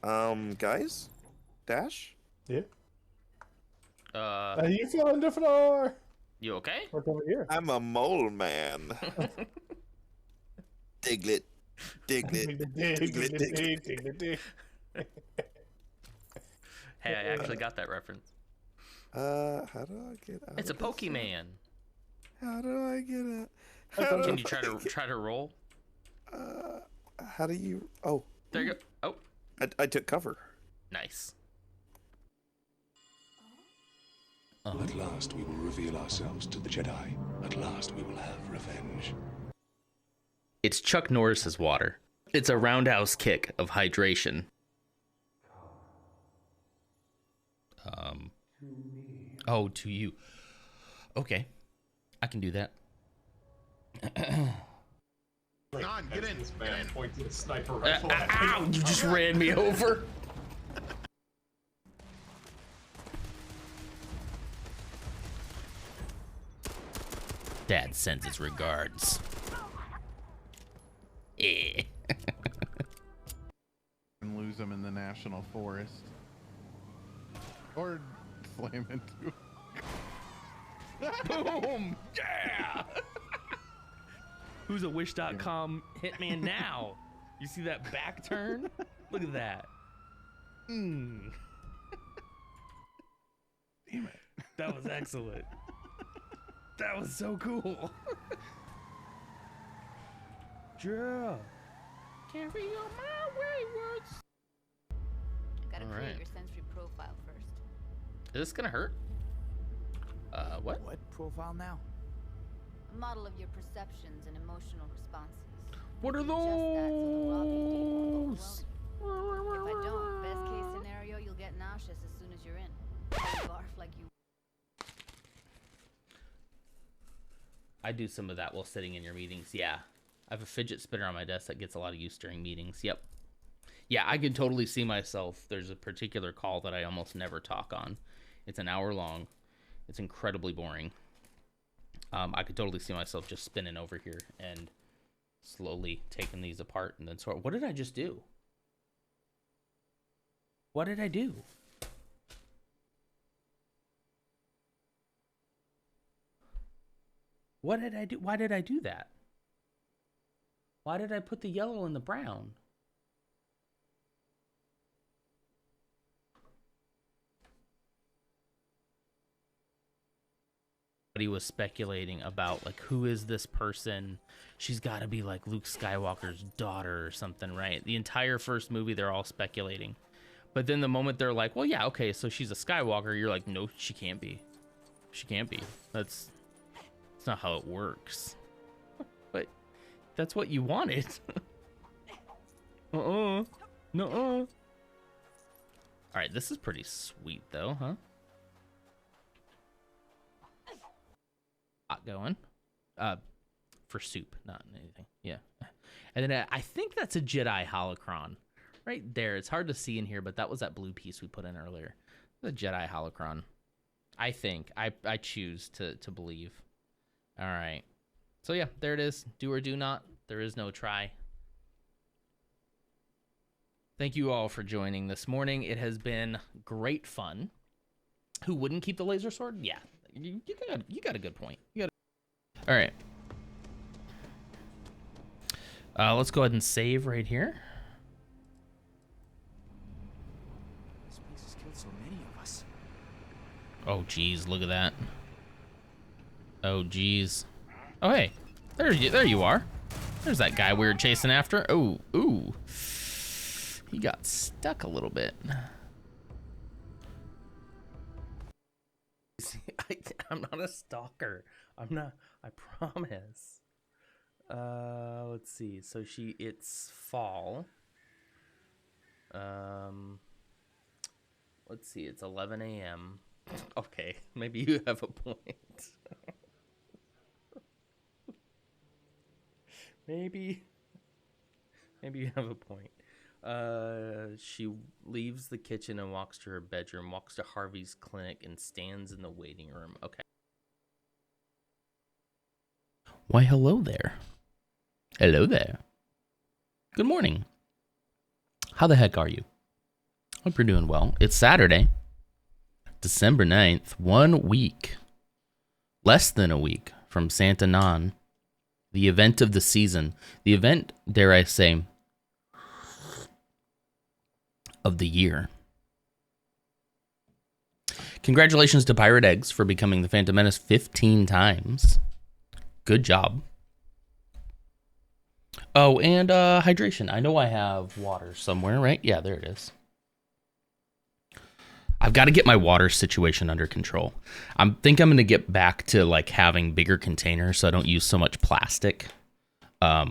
Guys? Dash? Yeah. Uh, You fell on the floor. you okay? Look over here. I'm a mole man. Diglett. Diglett. Dig. Hey, I actually got that reference. How do I get out It's a of this? Pokemon. How do I get out? Can you try to roll? How do you... Oh. There you go. Oh, I took cover. nice. At last we will reveal ourselves to the Jedi. At last we will have revenge. It's Chuck Norris's water. It's a roundhouse kick of hydration. Oh, to you. Okay, I can do that. On, get in. This man pointed a sniper rifle Ow! You just ran me over. Dad sends his regards. Eh. And lose them in the national forest. Or flame into. Boom! Yeah! Who's a Wish.com hitman now? You see that back turn? Look at that. Damn it. That was excellent. That was so cool. Yeah. Carry on my waywards. Gotta create Alright. your sensory profile first. Is this gonna hurt? What? What profile now? A model of your perceptions and emotional responses. What are Just that, so the raw beauty won't those? overwhelm you. If I don't, best case scenario, you'll get nauseous as soon as you're in. You'll barf like you. I do some of that while sitting in your meetings. Yeah. I have a fidget spinner on my desk that gets a lot of use during meetings. Yep. Yeah, I can totally see myself. There's a particular call that I almost never talk on. It's an hour long. It's incredibly boring. I could totally see myself just spinning over here and slowly taking these apart and then sort. What did I just do? What did I do? What did I do? Why did I do that? Why did I put the yellow in the brown? He was speculating about, like, who is this person? She's got to be like Luke Skywalker's daughter or something, right? The entire first movie, they're all speculating. But then the moment they're like, well, yeah, okay, so she's a Skywalker, you're like, no, she can't be. She can't be. That's not how it works. But that's what you wanted. Nuh-uh. Nuh-uh. All right, this is pretty sweet, though, huh? Hot going. For soup, not anything. Yeah. And then I think that's a Jedi holocron. Right there. It's hard to see in here, but that was that blue piece we put in earlier. The Jedi holocron. I think. I choose to believe. All right. So yeah, there it is. Do or do not. There is no try. Thank you all for joining this morning. It has been great fun. Who wouldn't keep the laser sword? Yeah. You got a good point. All right. Let's go ahead and save right here. This place has killed so many of us. Oh, geez, look at that. Oh, geez. Oh, hey, there you are. There's that guy we were chasing after. Oh, ooh. He got stuck a little bit. See, I'm not a stalker. I'm not. I promise. Let's see. So it's fall. Let's see. It's 11 a.m. Okay, maybe you have a point. Maybe you have a point. She leaves the kitchen and walks to her bedroom, walks to Harvey's clinic, and stands in the waiting room. Okay. Why, hello there. Hello there. Good morning. How the heck are you? Hope you're doing well. It's Saturday, December 9th, 1 week, less than a week from Santa Non, the event of the season, the event, dare I say, of the year. Congratulations to Pirate Eggs for becoming the Phantom Menace 15 times. Good job. Oh, and hydration. I know I have water somewhere, right? Yeah, there it is. I've got to get my water situation under control. I think I'm going to get back to like having bigger containers so I don't use so much plastic. I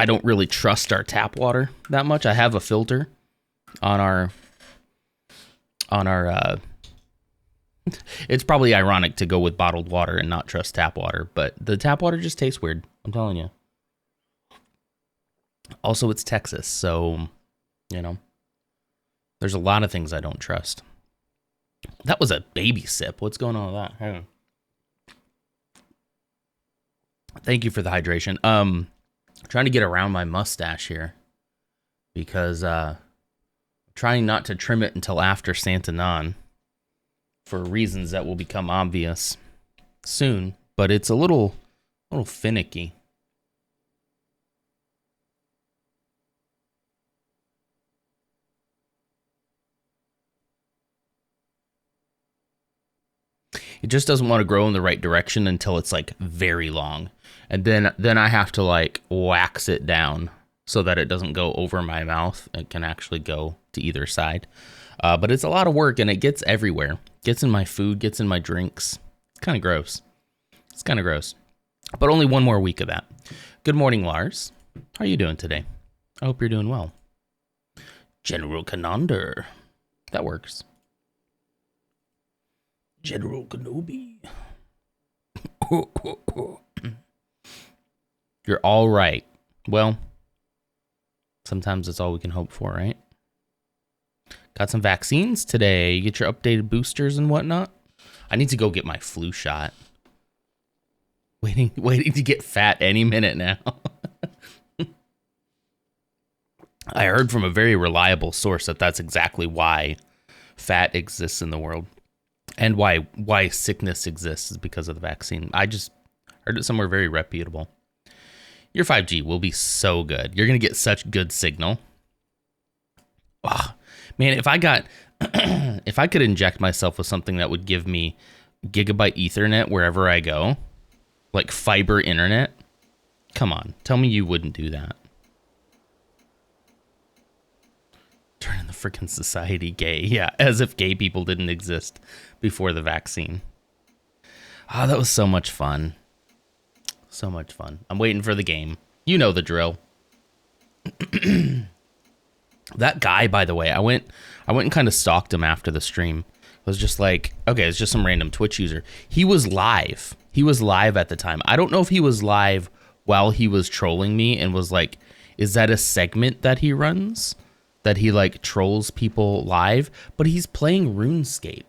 don't really trust our tap water that much. I have a filter on our it's probably ironic to go with bottled water and not trust tap water, but the tap water just tastes weird. I'm telling you. Also, it's Texas, so, you know, there's a lot of things I don't trust. That was a baby sip. What's going on with that? Hang on. Thank you for the hydration. Trying to get around my mustache here because trying not to trim it until after Santa Non for reasons that will become obvious soon, but it's a little finicky. It just doesn't want to grow in the right direction until it's like very long. And then I have to like wax it down so that it doesn't go over my mouth. It can actually go to either side. But it's a lot of work and it gets everywhere. Gets in my food, gets in my drinks. It's kind of gross. It's kind of gross. But only one more week of that. Good morning, Lars. How are you doing today? I hope you're doing well. General Canander. That works. General Kenobi. You're all right. Well, sometimes that's all we can hope for, right? Got some vaccines today. You get your updated boosters and whatnot. I need to go get my flu shot. Waiting to get fat any minute now. I heard from a very reliable source that that's exactly why fat exists in the world. And why sickness exists is because of the vaccine. I just heard it somewhere very reputable. Your 5G will be so good. You're going to get such good signal. Oh, man, if I could inject myself with something that would give me gigabyte Ethernet wherever I go, like fiber internet, come on, tell me you wouldn't do that. Turning the freaking society gay. Yeah, as if gay people didn't exist before the vaccine. Oh, that was so much fun. So much fun. I'm waiting for the game. You know the drill. That guy, by the way, I went and kind of stalked him after the stream. I was just like, okay, it's just some random Twitch user. He was live. He was live at the time. I don't know if he was live while he was trolling me and was like, is that a segment that he runs? That he like trolls people live? But he's playing RuneScape.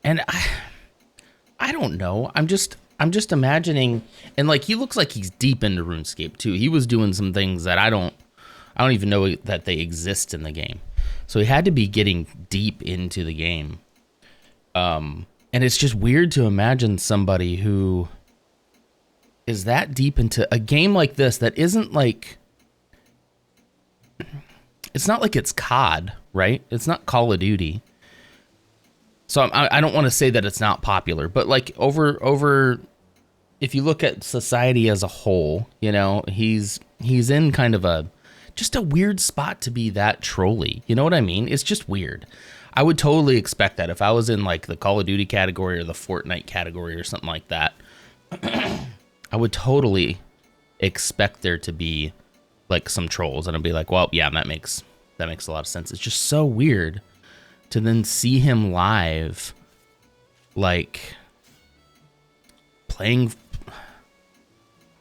And I don't know. I'm just imagining, and like he looks like he's deep into RuneScape too. He was doing some things that I don't even know that they exist in the game. So he had to be getting deep into the game. And it's just weird to imagine somebody who is that deep into a game like this that isn't like, it's not like it's COD, right? It's not Call of Duty. So I don't want to say that it's not popular, but like over, if you look at society as a whole, you know, he's in kind of just a weird spot to be that trolly. You know what I mean? It's just weird. I would totally expect that if I was in like the Call of Duty category or the Fortnite category or something like that. I would totally expect there to be like some trolls, and I'd be like, well, yeah, that makes a lot of sense. It's just so weird to then see him live, like playing.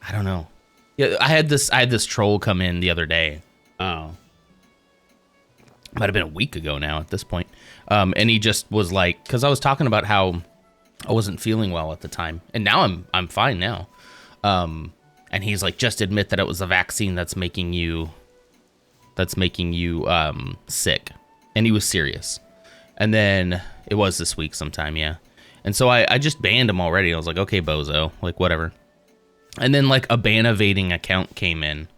I don't know. Yeah, I had this troll come in the other day. Oh, might have been a week ago now at this point. And he just was like, because I was talking about how I wasn't feeling well at the time, and now I'm fine now. And he's like, just admit that it was the vaccine that's making you that's making you sick. And he was serious. And then it was this week sometime, yeah. And so I just banned him already. I was like, okay, bozo, like whatever. And then like a ban evading account came in.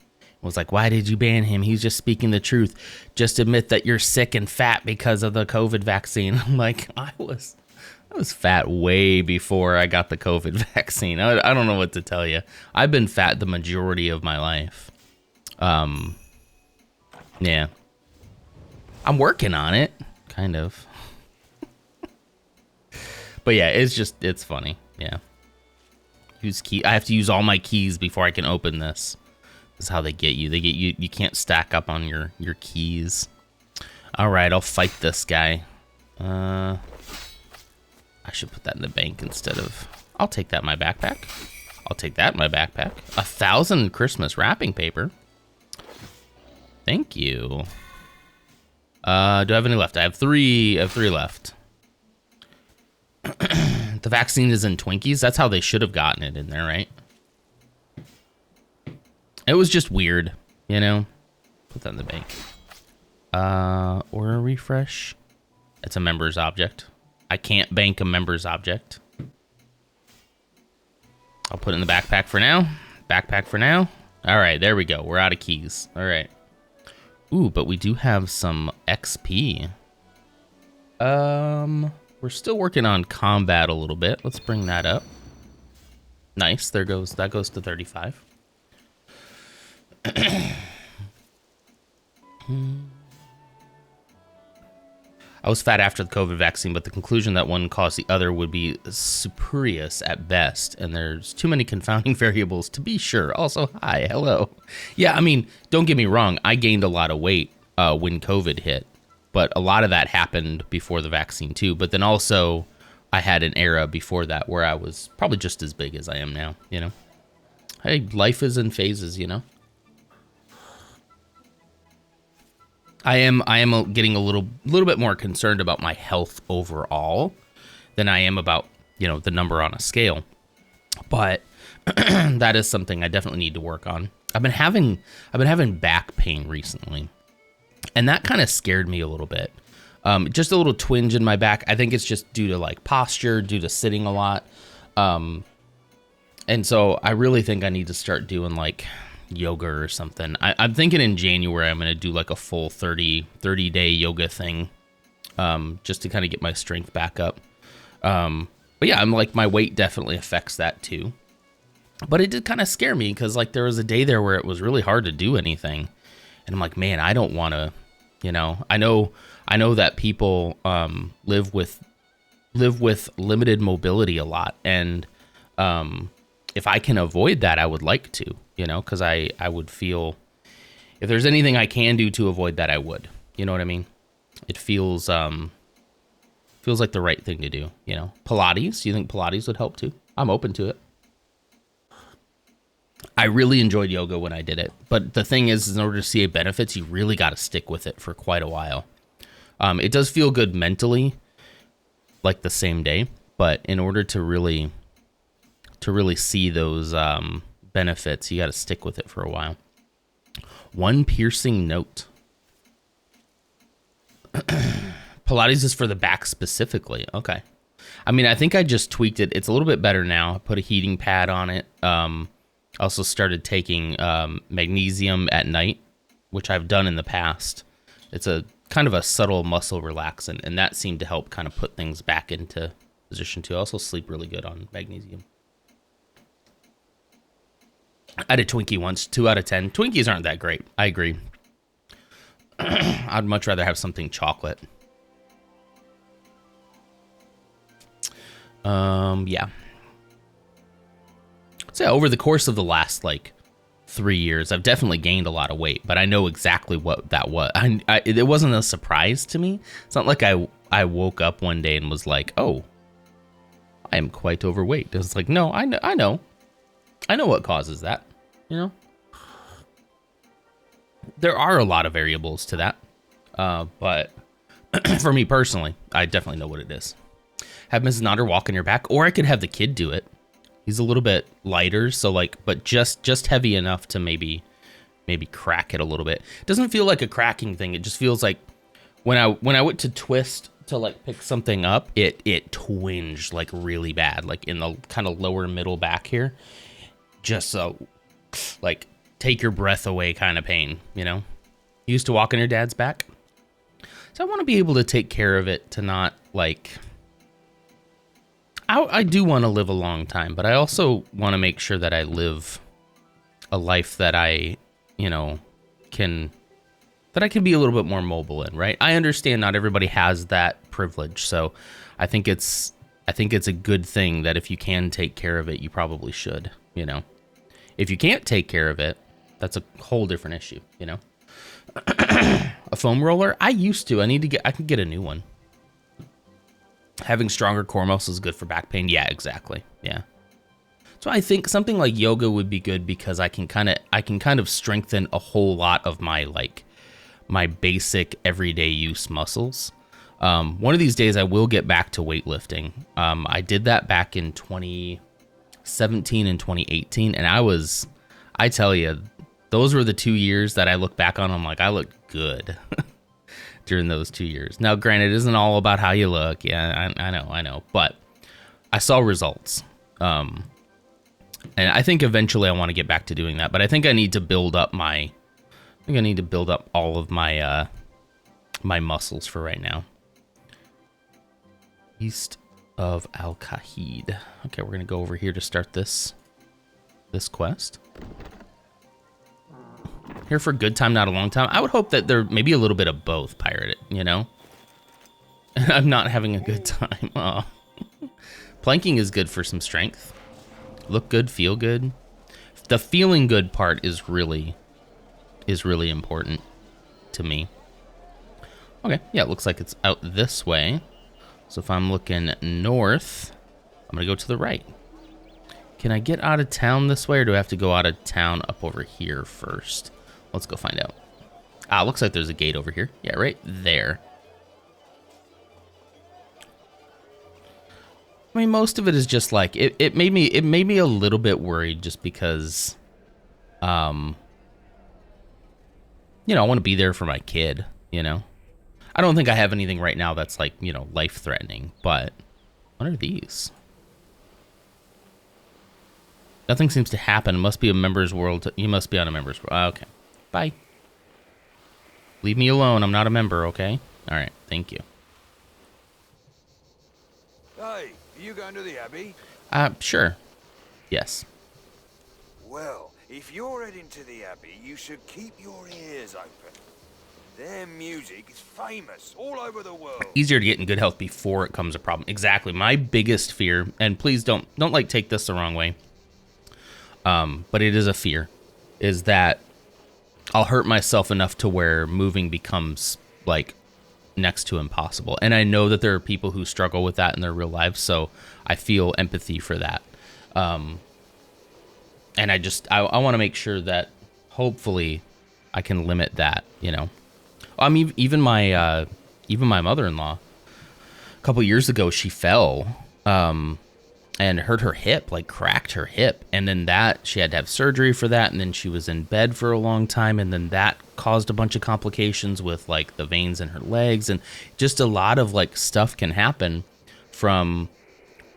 I was like, why did you ban him? He's just speaking the truth. Just admit that you're sick and fat because of the COVID vaccine. I'm like, I was fat way before I got the COVID vaccine. I don't know what to tell you. I've been fat the majority of my life. Yeah. I'm working on it, kind of. But yeah, it's funny. Yeah. Use key. I have to use all my keys before I can open this. This is how they get you. They get you. You can't stack up on your keys. All right, I'll fight this guy. I should put that in the bank instead of. I'll take that in my backpack. I'll take that in my backpack. 1,000 Christmas wrapping paper. Thank you. Do I have any left? I have three. I have 3 left. The vaccine is in Twinkies. That's how they should have gotten it in there, right? It was just weird, you know? Put that in the bank. Or a refresh. It's a member's object. I can't bank a member's object. I'll put it in the backpack for now. Backpack for now. All right, there we go. We're out of keys. All right. Ooh, but we do have some XP. We're still working on combat a little bit. Let's bring that up. Nice. There goes. That goes to 35. I was fat after the COVID vaccine, but the conclusion that one caused the other would be spurious at best, and there's too many confounding variables to be sure. Also, hi, hello. Yeah, I mean, don't get me wrong. I gained a lot of weight when COVID hit, but a lot of that happened before the vaccine too. But then also, I had an era before that where I was probably just as big as I am now, you know? Hey, life is in phases, you know? I am getting a little bit more concerned about my health overall than I am about, you know, the number on a scale. But that is something I definitely need to work on. I've been having back pain recently, and that kind of scared me a little bit. Just a little twinge in my back. I think it's just due to like posture, due to sitting a lot. And so I really think I need to start doing like yoga or something. I'm thinking in January I'm gonna do like a full 30-day yoga thing, just to kind of get my strength back up. But yeah, I'm like, my weight definitely affects that too. But it did kind of scare me because like there was a day there where it was really hard to do anything, and I'm like, man, I don't want to, you know. I know that people live with limited mobility a lot, and if I can avoid that, I would like to. You know, because I would feel, if there's anything I can do to avoid that, I would. You know what I mean? It feels like the right thing to do. You know, Pilates. You think Pilates would help too? I'm open to it. I really enjoyed yoga when I did it, but the thing is, in order to see benefits, you really got to stick with it for quite a while. It does feel good mentally, like the same day, but in order to really see those benefits, you got to stick with it for a while. One piercing note. Pilates is for the back specifically. Okay. I mean, I think I just tweaked it. It's a little bit better now. I put a heating pad on it. Also started taking magnesium at night, which I've done in the past. It's a kind of a subtle muscle relaxant, and that seemed to help kind of put things back into position too. I also sleep really good on magnesium. I had a Twinkie once, 2 out of 10. Twinkies aren't that great. I agree. I'd much rather have something chocolate. Yeah. So over the course of the last like 3 years, I've definitely gained a lot of weight, but I know exactly what that was. It wasn't a surprise to me. It's not like I woke up one day and was like, oh, I am quite overweight. It's like, no, I know what causes that, you know? There are a lot of variables to that, but for me personally, I definitely know what it is. Have Mrs. Nodder walk on your back, or I could have the kid do it. He's a little bit lighter, so like, but just heavy enough to maybe maybe crack it a little bit. It doesn't feel like a cracking thing. It just feels like when I went to twist to like pick something up, it twinged like really bad, like in the kind of lower middle back here. Just so like take your breath away kind of pain, you know? You used to walk on your dad's back. So I want to be able to take care of it to not like, I do want to live a long time, but I also want to make sure that I live a life that I, you know, that I can be a little bit more mobile in, right? I understand not everybody has that privilege. So I think it's a good thing that if you can take care of it, you probably should, you know? If you can't take care of it, that's a whole different issue, you know? A foam roller? I used to. I can get a new one. Having stronger core muscles is good for back pain. Yeah, exactly. Yeah. So I think something like yoga would be good because I can kind of strengthen a whole lot of my my basic everyday use muscles. One of these days I will get back to weightlifting. I did that back in 2017 and 2018, and I tell you, those were the 2 years that I look back on. I'm like, I looked good during those 2 years. Now, granted, it isn't all about how you look. Yeah, I know, but I saw results. And I think eventually I want to get back to doing that, but I think I need to build up all of my my muscles for right now. East of Al-Kahid. Okay, we're gonna go over here to start this quest. Here for a good time, not a long time. I would hope that there may be a little bit of both, pirate it, you know? I'm not having a good time. Oh. Planking is good for some strength. Look good, feel good. The feeling good part is really important to me. Okay, yeah, it looks like it's out this way. So if I'm looking north, I'm gonna go to the right. Can I get out of town this way, or do I have to go out of town up over here first? Let's go find out. Ah, looks like there's a gate over here. Yeah, right there. I mean, most of it is just like it made me a little bit worried just because you know, I want to be there for my kid, you know. I don't think I have anything right now that's like, you know, life-threatening, but what are these? Nothing seems to happen. It must be a member's world. You must be on a member's world. Okay. Bye. Leave me alone. I'm not a member, okay? All right. Thank you. Hey, are you going to the Abbey? Sure. Yes. Well, if you're heading to the Abbey, you should keep your ears open. Their music is famous all over the world. Easier to get in good health before it becomes a problem. Exactly. My biggest fear, and please don't like take this the wrong way, but it is a fear, is that I'll hurt myself enough to where moving becomes like next to impossible. And I know that there are people who struggle with that in their real lives, so I feel empathy for that. And I want to make sure that hopefully I can limit that, you know. I mean, even my mother-in-law, a couple years ago, she fell and hurt her hip, like cracked her hip. And then she had to have surgery for that. And then she was in bed for a long time. And then that caused a bunch of complications with like the veins in her legs. And just a lot of like stuff can happen from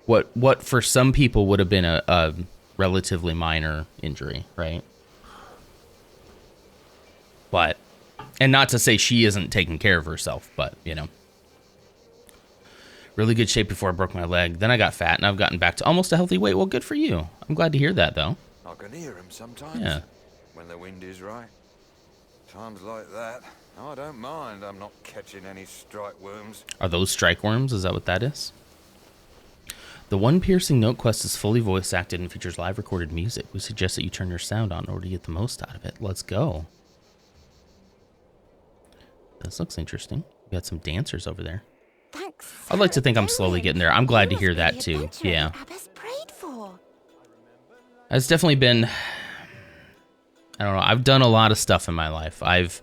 what for some people would have been a relatively minor injury, right? But, and not to say she isn't taking care of herself, but, you know. Really good shape before I broke my leg. Then I got fat, and I've gotten back to almost a healthy weight. Well, good for you. I'm glad to hear that, though. I can hear him sometimes. Yeah. When the wind is right. Times like that, I don't mind. I'm not catching any strike worms. Are those strike worms? Is that what that is? The One Piercing Note quest is fully voice acted and features live recorded music. We suggest that you turn your sound on in order to get the most out of it. Let's go. This looks interesting. We got some dancers over there. Thanks. I'd like to think I'm slowly getting there. I'm glad to hear that too. Yeah. It's definitely been, I don't know, I've done a lot of stuff in my life. I've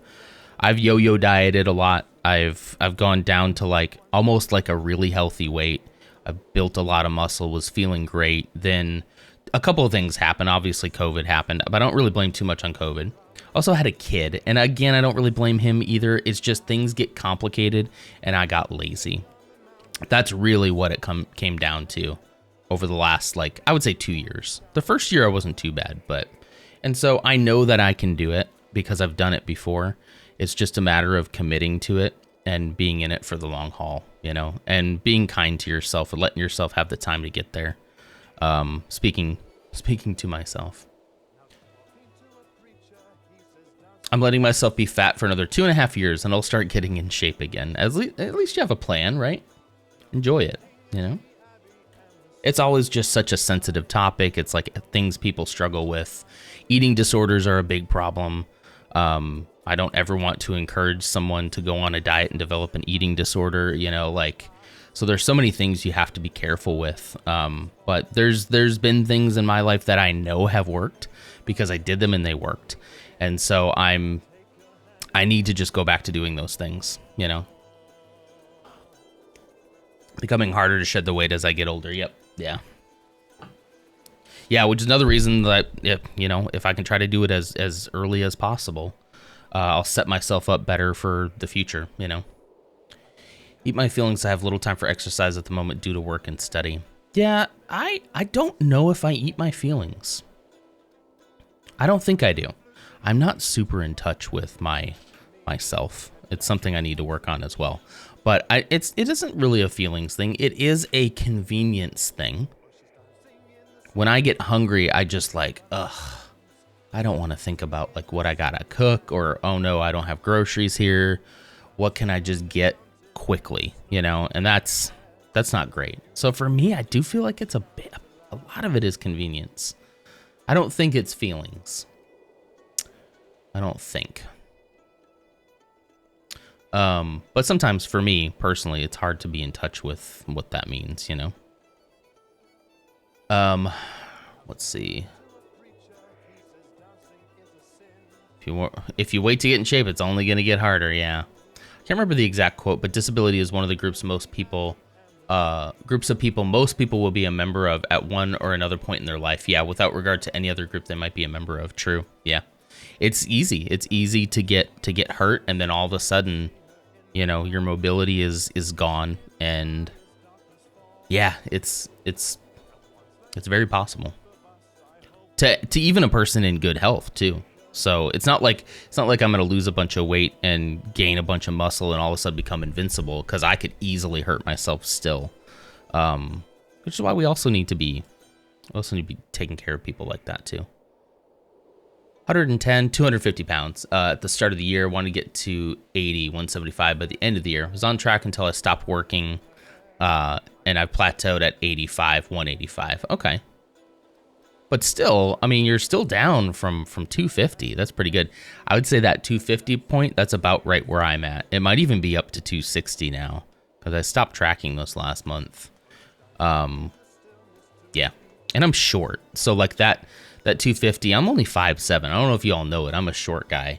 yo-yo dieted a lot. I've gone down to like almost like a really healthy weight. I built a lot of muscle, was feeling great. Then a couple of things happened. Obviously COVID happened, but I don't really blame too much on COVID. Also had a kid, and again, I don't really blame him either. It's just things get complicated, and I got lazy. That's really what it came down to over the last, like, I would say 2 years. The first year I wasn't too bad, and so I know that I can do it because I've done it before. It's just a matter of committing to it and being in it for the long haul, you know, and being kind to yourself and letting yourself have the time to get there. Speaking to myself. I'm letting myself be fat for another 2.5 years, and I'll start getting in shape again. At least you have a plan, right? Enjoy it, you know? It's always just such a sensitive topic. It's like things people struggle with. Eating disorders are a big problem. I don't ever want to encourage someone to go on a diet and develop an eating disorder, you know, like, so there's so many things you have to be careful with. But there's been things in my life that I know have worked because I did them and they worked. And so I need to just go back to doing those things, you know. Becoming harder to shed the weight as I get older. Yep. Yeah. Yeah, which is another reason that, you know, if I can try to do it as early as possible, I'll set myself up better for the future, you know. Eat my feelings. I have little time for exercise at the moment due to work and study. Yeah, I don't know if I eat my feelings. I don't think I do. I'm not super in touch with myself. It's something I need to work on as well. But it isn't really a feelings thing. It is a convenience thing. When I get hungry, I just like, I don't want to think about like what I gotta cook, or, oh no, I don't have groceries here. What can I just get quickly, you know? And that's not great. So for me, I do feel like it's a lot of it is convenience. I don't think it's feelings. I don't think. But sometimes for me personally, it's hard to be in touch with what that means, you know? Let's see. If you wait to get in shape, it's only going to get harder. Yeah. I can't remember the exact quote, but disability is one of the groups of people most people will be a member of at one or another point in their life. Yeah. Without regard to any other group they might be a member of. True. Yeah. It's easy. It's easy to get hurt. And then all of a sudden, you know, your mobility is gone. And yeah, it's very possible to even a person in good health too. So it's not like I'm going to lose a bunch of weight and gain a bunch of muscle and all of a sudden become invincible, because I could easily hurt myself still. Which is why we also need to be taking care of people like that too. 110, 250 pounds. At the start of the year, wanted to get to 80, 175 by the end of the year. I was on track until I stopped working, and I plateaued at 85, 185. Okay. But still, I mean, you're still down from 250. That's pretty good. I would say that 250 point, that's about right where I'm at. It might even be up to 260 now, because I stopped tracking this last month. Yeah. And I'm short. So like that 250, I'm only 5'7". I don't know if you all know it. I'm a short guy.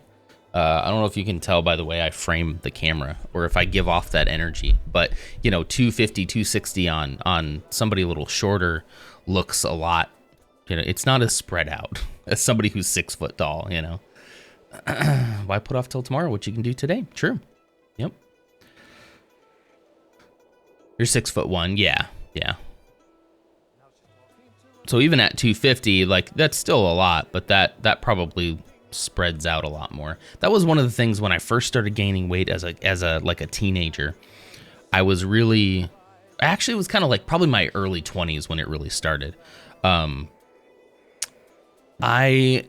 I don't know if you can tell by the way I frame the camera or if I give off that energy. But, you know, 250, 260 on somebody a little shorter looks a lot. You know, it's not as spread out as somebody who's 6 foot tall, you know. Why put off till tomorrow what you can do today? True. Yep. You're 6'1". Yeah. Yeah. So even at 250, like, that's still a lot, but that probably spreads out a lot more. That was one of the things when I first started gaining weight as a teenager. I was really, actually it was kind of like probably my early 20s when it really started. I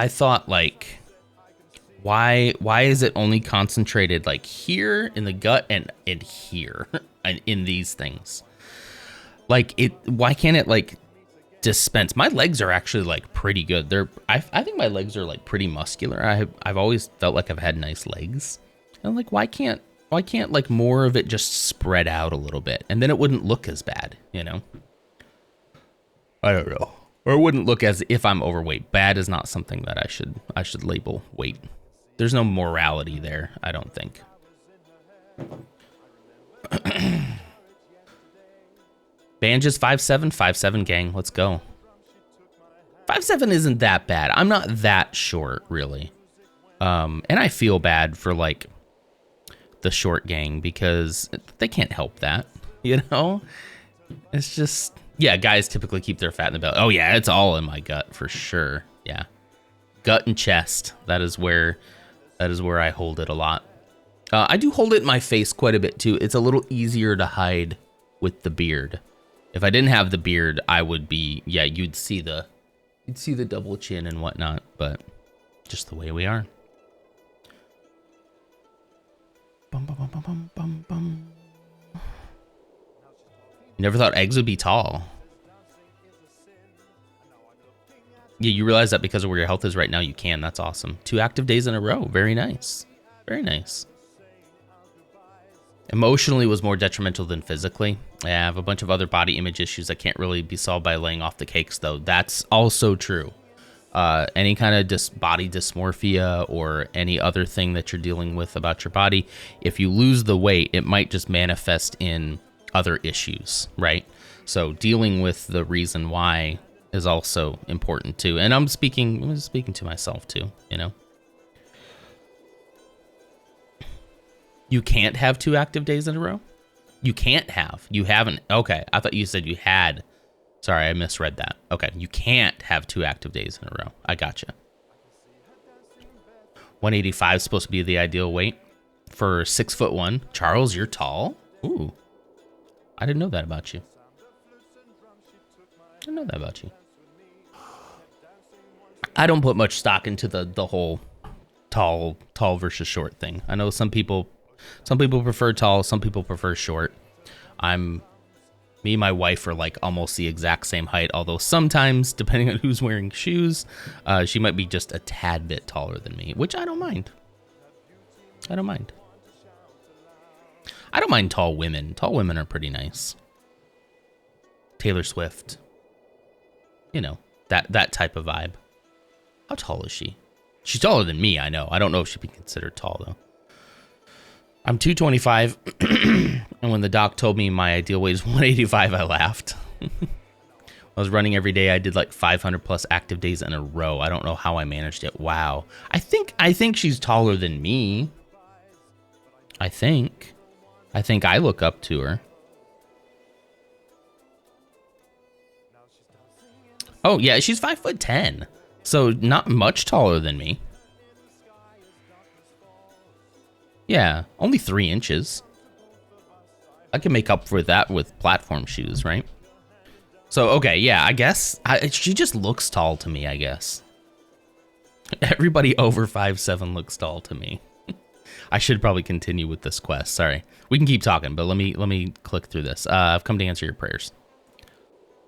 thought, like, why is it only concentrated like here in the gut and here and in these things? Like, why can't it like dispense? My legs are actually like pretty good. I think my legs are like pretty muscular. I've always felt like I've had nice legs. And I'm like, why can't like more of it just spread out a little bit, and then it wouldn't look as bad, you know? I don't know. Or it wouldn't look as if I'm overweight. Bad is not something that I should label weight. There's no morality there, I don't think. Banj is 5'7", 5'7", gang. Let's go. 5'7" isn't that bad. I'm not that short, really. And I feel bad for, like, the short gang because they can't help that, you know? It's just, yeah, guys typically keep their fat in the belly. Oh, yeah, it's all in my gut for sure. Yeah. Gut and chest. That is where I hold it a lot. I do hold it in my face quite a bit, too. It's a little easier to hide with the beard. If I didn't have the beard, I would be, yeah, you'd see the double chin and whatnot, but just the way we are. Bum, bum, bum, bum, bum, bum, bum. Never thought eggs would be tall. Yeah, you realize that because of where your health is right now, you can. That's awesome. 2 active days in a row. Very nice. Very nice. Emotionally was more detrimental than physically. I have a bunch of other body image issues that can't really be solved by laying off the cakes, though. That's also true. Any kind of body dysmorphia or any other thing that you're dealing with about your body, if you lose the weight, it might just manifest in other issues, right? So dealing with the reason why is also important too. And I'm speaking to myself too, you know. You can't have 2 active days in a row? You can't have. You haven't. Okay, I thought you said you had. Sorry, I misread that. Okay, you can't have 2 active days in a row. I gotcha. 185 is supposed to be the ideal weight for 6'1". Charles, you're tall? Ooh. I didn't know that about you. I didn't know that about you. I don't put much stock into the whole tall versus short thing. I know some people prefer tall, some people prefer short. Me and my wife are like almost the exact same height, although sometimes, depending on who's wearing shoes, she might be just a tad bit taller than me, which I don't mind. I don't mind. I don't mind tall women. Tall women are pretty nice. Taylor Swift. You know, that type of vibe. How tall is she? She's taller than me, I know. I don't know if she'd be considered tall, though. I'm 225, and when the doc told me my ideal weight is 185, I laughed. I was running every day. I did like 500 plus active days in a row. I don't know how I managed it. Wow. I think she's taller than me. I think I look up to her. Oh, yeah, she's 5'10", so not much taller than me. Yeah, only 3 inches. I can make up for that with platform shoes, right? So, okay, yeah, I guess she just looks tall to me, I guess. Everybody over 5'7" looks tall to me. I should probably continue with this quest. Sorry. We can keep talking, but let me click through this. I've come to answer your prayers.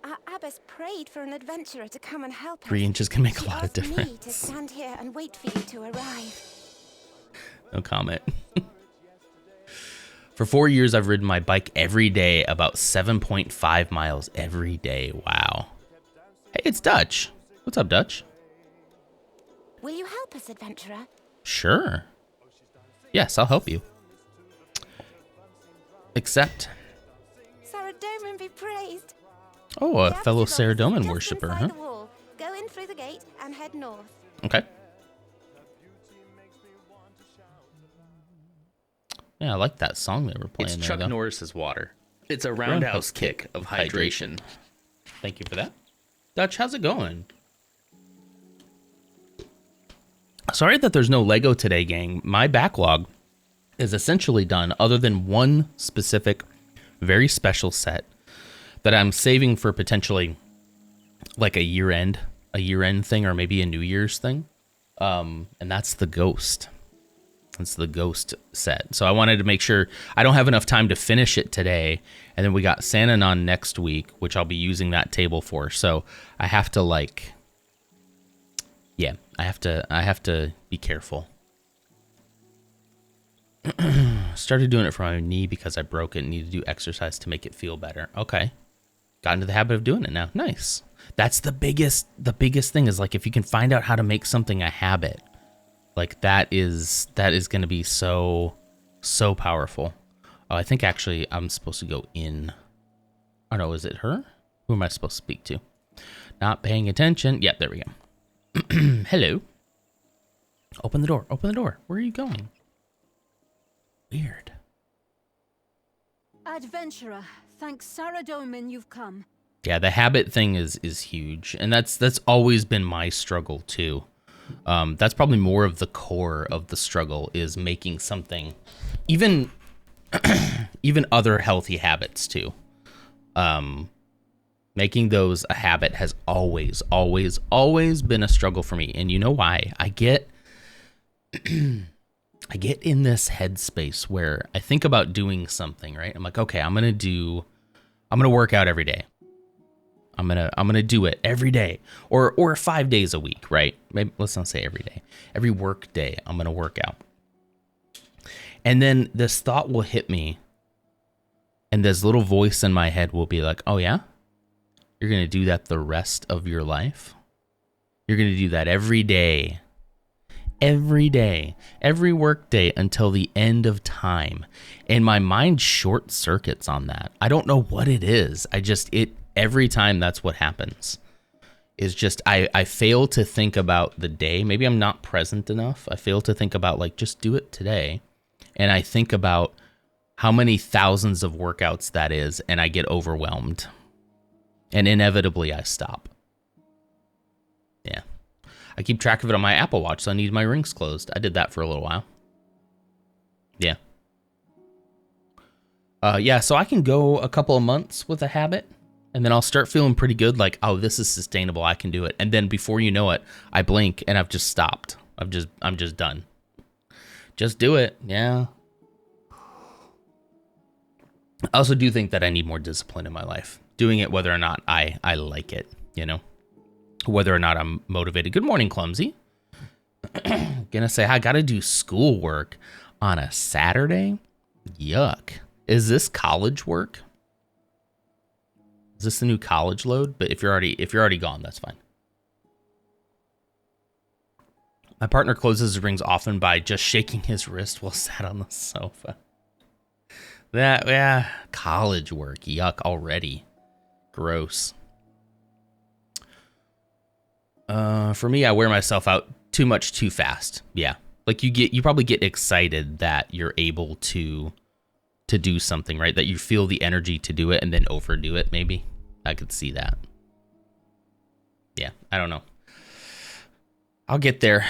Our abbess prayed for an adventurer to come and help us. 3 inches can make a She lot of asked me difference. to stand here and wait for you to arrive. No comment. For 4 years, I've ridden my bike every day, about 7.5 miles every day. Wow. Hey, it's Dutch. What's up, Dutch? Will you help us, adventurer? Sure. Yes, I'll help you. Except... Saradomin be praised. Oh, a The fellow abbot's office is Saradomin just worshiper, inside huh? the wall. Go in through the gate and head north. Okay. Yeah, I like that song they were playing. It's there, Chuck though. Norris's water. It's a roundhouse kick of hydration. Thank you for that. Dutch, how's it going? Sorry that there's no Lego today, gang. My backlog is essentially done other than one specific, very special set that I'm saving for potentially like a year-end thing or maybe a New Year's thing. And that's the Ghost. It's the Ghost set. So I wanted to make sure I don't have enough time to finish it today. And then we got Sananon next week, which I'll be using that table for. So I have to like, yeah, I have to be careful. Started doing it for my knee because I broke it and need to do exercise to make it feel better. Okay. Got into the habit of doing it now. Nice. That's the biggest thing is like, if you can find out how to make something a habit, like that is going to be so powerful. Oh, I think actually I'm supposed to go in. Oh no, is it her? Who am I supposed to speak to? Not paying attention. Yep, there we go. Hello. Open the door. Open the door. Where are you going? Weird. Adventurer, thanks Saradomin you've come. Yeah, the habit thing is huge, and that's always been my struggle too. That's probably more of the core of the struggle, is making something, even other healthy habits too. Making those a habit has always been a struggle for me, and you know why? I get in this headspace where I think about doing something, right? I'm like, okay, I'm gonna work out every day. I'm gonna do it every day, or 5 days a week, right? Maybe let's not say every day. Every work day, I'm gonna work out. And then this thought will hit me, and this little voice in my head will be like, "Oh yeah, you're gonna do that the rest of your life? You're gonna do that every day, every work day until the end of time." And my mind short circuits on that. I don't know what it is. Every time that's what happens. Is just I fail to think about the day. Maybe I'm not present enough. I fail to think about, like, just do it today. And I think about how many thousands of workouts that is, and I get overwhelmed. And inevitably I stop. Yeah. I keep track of it on my Apple Watch, so I need my rings closed. I did that for a little while. Yeah. Yeah, so I can go a couple of months with a habit, and then I'll start feeling pretty good, like, oh, this is sustainable, I can do it. And then before you know it, I blink and I've just stopped. I'm just done. Just do it, yeah. I also do think that I need more discipline in my life. Doing it whether or not I like it, you know? Whether or not I'm motivated. Good morning, Clumsy. Gonna say, I gotta do schoolwork on a Saturday? Yuck. Is this college work? Is this the new college load? But if you're already gone, that's fine. My partner closes his rings often by just shaking his wrist while sat on the sofa. Yeah, college work. Yuck already. Gross. For me, I wear myself out too much too fast. Yeah. Like you probably get excited that you're able to do something, right? That you feel the energy to do it and then overdo it, maybe. I could see that. Yeah, I don't know. I'll get there.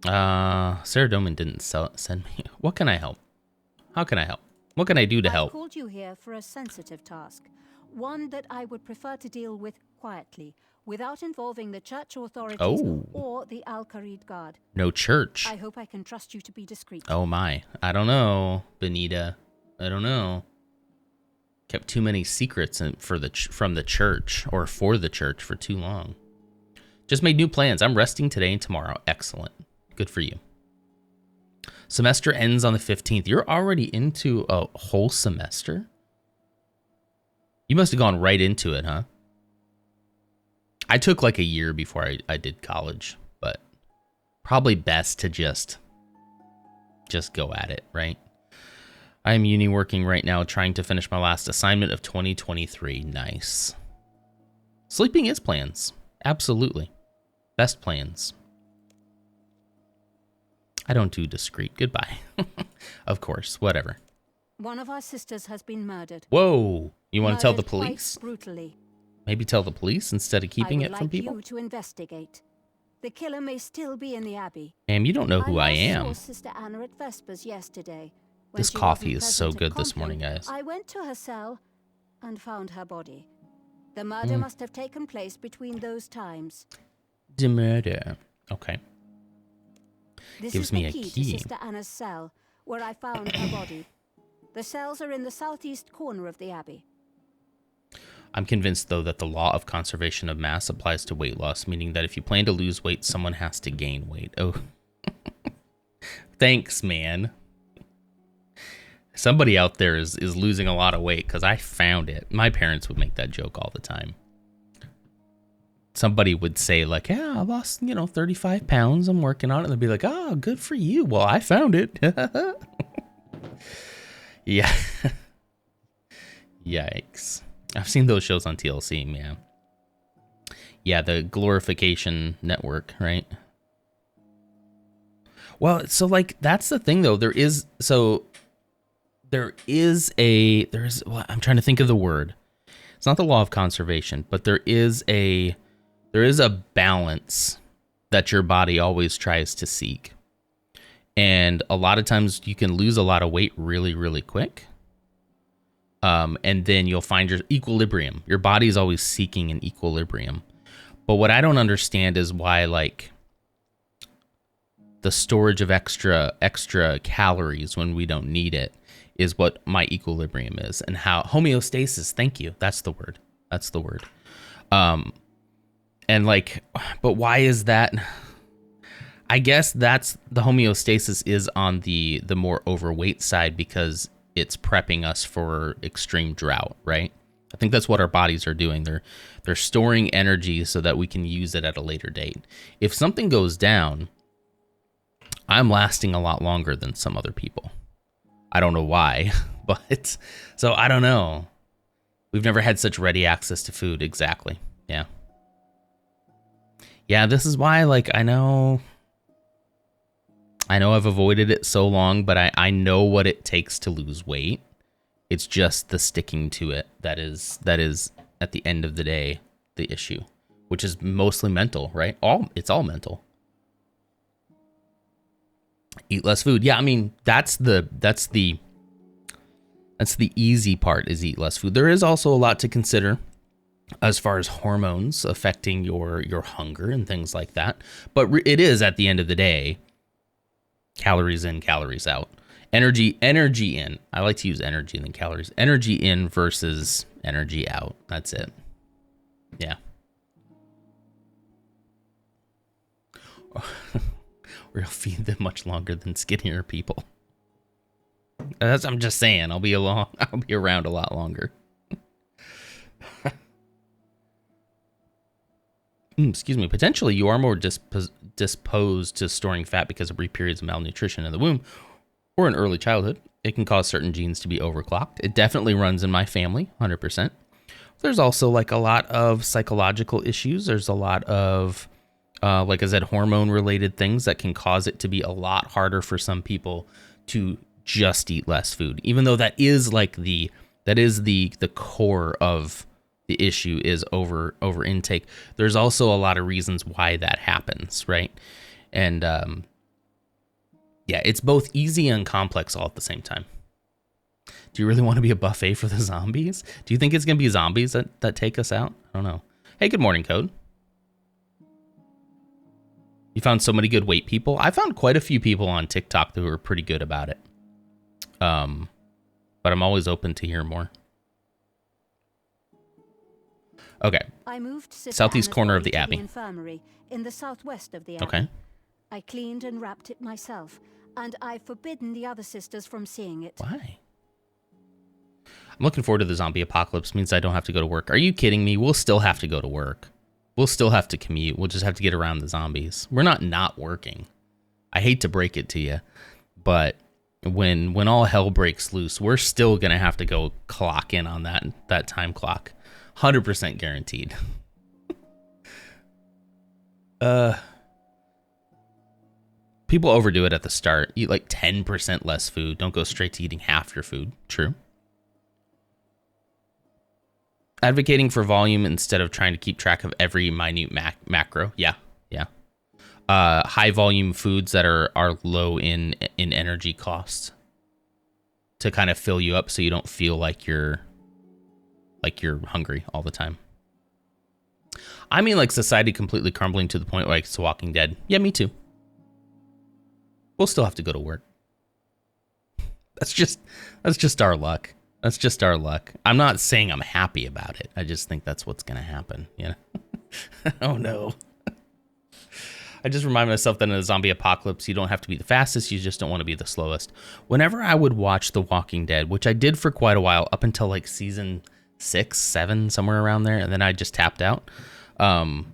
Sarah Doman didn't send me. What can I help? How can I help? What can I do to help? I called you here for a sensitive task. One that I would prefer to deal with quietly, without involving the church authorities or the Al-Kharid Guard. No church. I hope I can trust you to be discreet. Oh my. I don't know, Benita. I don't know. Kept too many secrets from the church or for the church for too long. Just made new plans. I'm resting today and tomorrow. Excellent. Good for you. Semester ends on the 15th. You're already into a whole semester? You must have gone right into it, huh? I took like a year before I did college, but probably best to just go at it, right? I'm uni working right now, trying to finish my last assignment of 2023. Nice. Sleeping is plans. Absolutely. Best plans. I don't do discreet. Goodbye. Of course, whatever. One of our sisters has been murdered. Whoa. You want to tell the police? Quite brutally. Maybe tell the police instead of keeping it from people? I would like you to investigate. The killer may still be in the Abbey. Ma'am, you don't know who I am. I saw Sister Anna at Vespers yesterday. This coffee is so good this morning, guys. I went to her cell and found her body. The murder must have taken place between those times. The murder. Okay. This Gives is me the a key key. to Sister Anna's cell, where I found her body. The cells are in the southeast corner of the Abbey. I'm convinced, though, that the law of conservation of mass applies to weight loss, meaning that if you plan to lose weight, someone has to gain weight. Oh. Thanks, man. Somebody out there is losing a lot of weight, because I found it. My parents would make that joke all the time. Somebody would say, like, yeah, I lost, 35 pounds. I'm working on it. And they'd be like, oh, good for you. Well, I found it. Yeah. Yikes. I've seen those shows on TLC, yeah. Yeah, the glorification network, right? Well, so like that's the thing though. There is well, I'm trying to think of the word. It's not the law of conservation, but there is a balance that your body always tries to seek. And a lot of times you can lose a lot of weight really, really quick. And then you'll find your equilibrium. Your body is always seeking an equilibrium. But what I don't understand is why, like, the storage of extra calories when we don't need it is what my equilibrium is, and how homeostasis. Thank you. That's the word. And like, but why is that? I guess that's the homeostasis is on the more overweight side because it's prepping us for extreme drought, right? I think that's what our bodies are doing. They're storing energy so that we can use it at a later date. If something goes down, I'm lasting a lot longer than some other people. I don't know why, but so I don't know. We've never had such ready access to food. Exactly. Yeah. Yeah, this is why, like, I know I've avoided it so long, but I know what it takes to lose weight. It's just the sticking to it that is at the end of the day the issue, which is mostly mental, right? It's all mental. Eat less food. Yeah, I mean, that's the easy part, is eat less food. There is also a lot to consider as far as hormones affecting your hunger and things like that. But it is, at the end of the day, calories in, calories out. Energy in. I like to use energy and then calories. Energy in versus energy out. That's it. Yeah. We'll feed them much longer than skinnier people. I'm just saying, I'll be around a lot longer. Excuse me. Potentially, you are more disposed to storing fat because of brief periods of malnutrition in the womb or in early childhood. It can cause certain genes to be overclocked. It definitely runs in my family, 100%. There's also like a lot of psychological issues. There's a lot of, like I said, hormone-related things that can cause it to be a lot harder for some people to just eat less food, even though that is the core of the issue is over intake. There's also a lot of reasons why that happens, right? And yeah, it's both easy and complex all at the same time. Do you really want to be a buffet for the zombies? Do you think it's gonna be zombies that take us out? I don't know. Hey, good morning, Code. You found so many good weight people. I found quite a few people on TikTok who were pretty good about it. But I'm always open to hear more. Okay. I moved southeast corner of the Abbey. The infirmary in the southwest of the Abbey. Okay. I cleaned and wrapped it myself, and I've forbidden the other sisters from seeing it. Why? I'm looking forward to the zombie apocalypse. Means I don't have to go to work. Are you kidding me? We'll still have to go to work. We'll still have to commute. We'll just have to get around the zombies. We're not working. I hate to break it to you, but when all hell breaks loose, we're still going to have to go clock in on that time clock. 100% guaranteed. People overdo it at the start. Eat like 10% less food. Don't go straight to eating half your food. True. Advocating for volume instead of trying to keep track of every minute macro. Yeah. High volume foods that are low in energy costs to kind of fill you up so you don't feel like you're hungry all the time. I mean, like society completely crumbling to the point where like, it's Walking Dead. Yeah, me too. We'll still have to go to work. That's just our luck. That's just our luck. I'm not saying I'm happy about it. I just think that's what's going to happen, you know? Oh no. I just remind myself that in a zombie apocalypse, you don't have to be the fastest. You just don't want to be the slowest. Whenever I would watch The Walking Dead, which I did for quite a while, up until like season 6, 7, somewhere around there, and then I just tapped out. I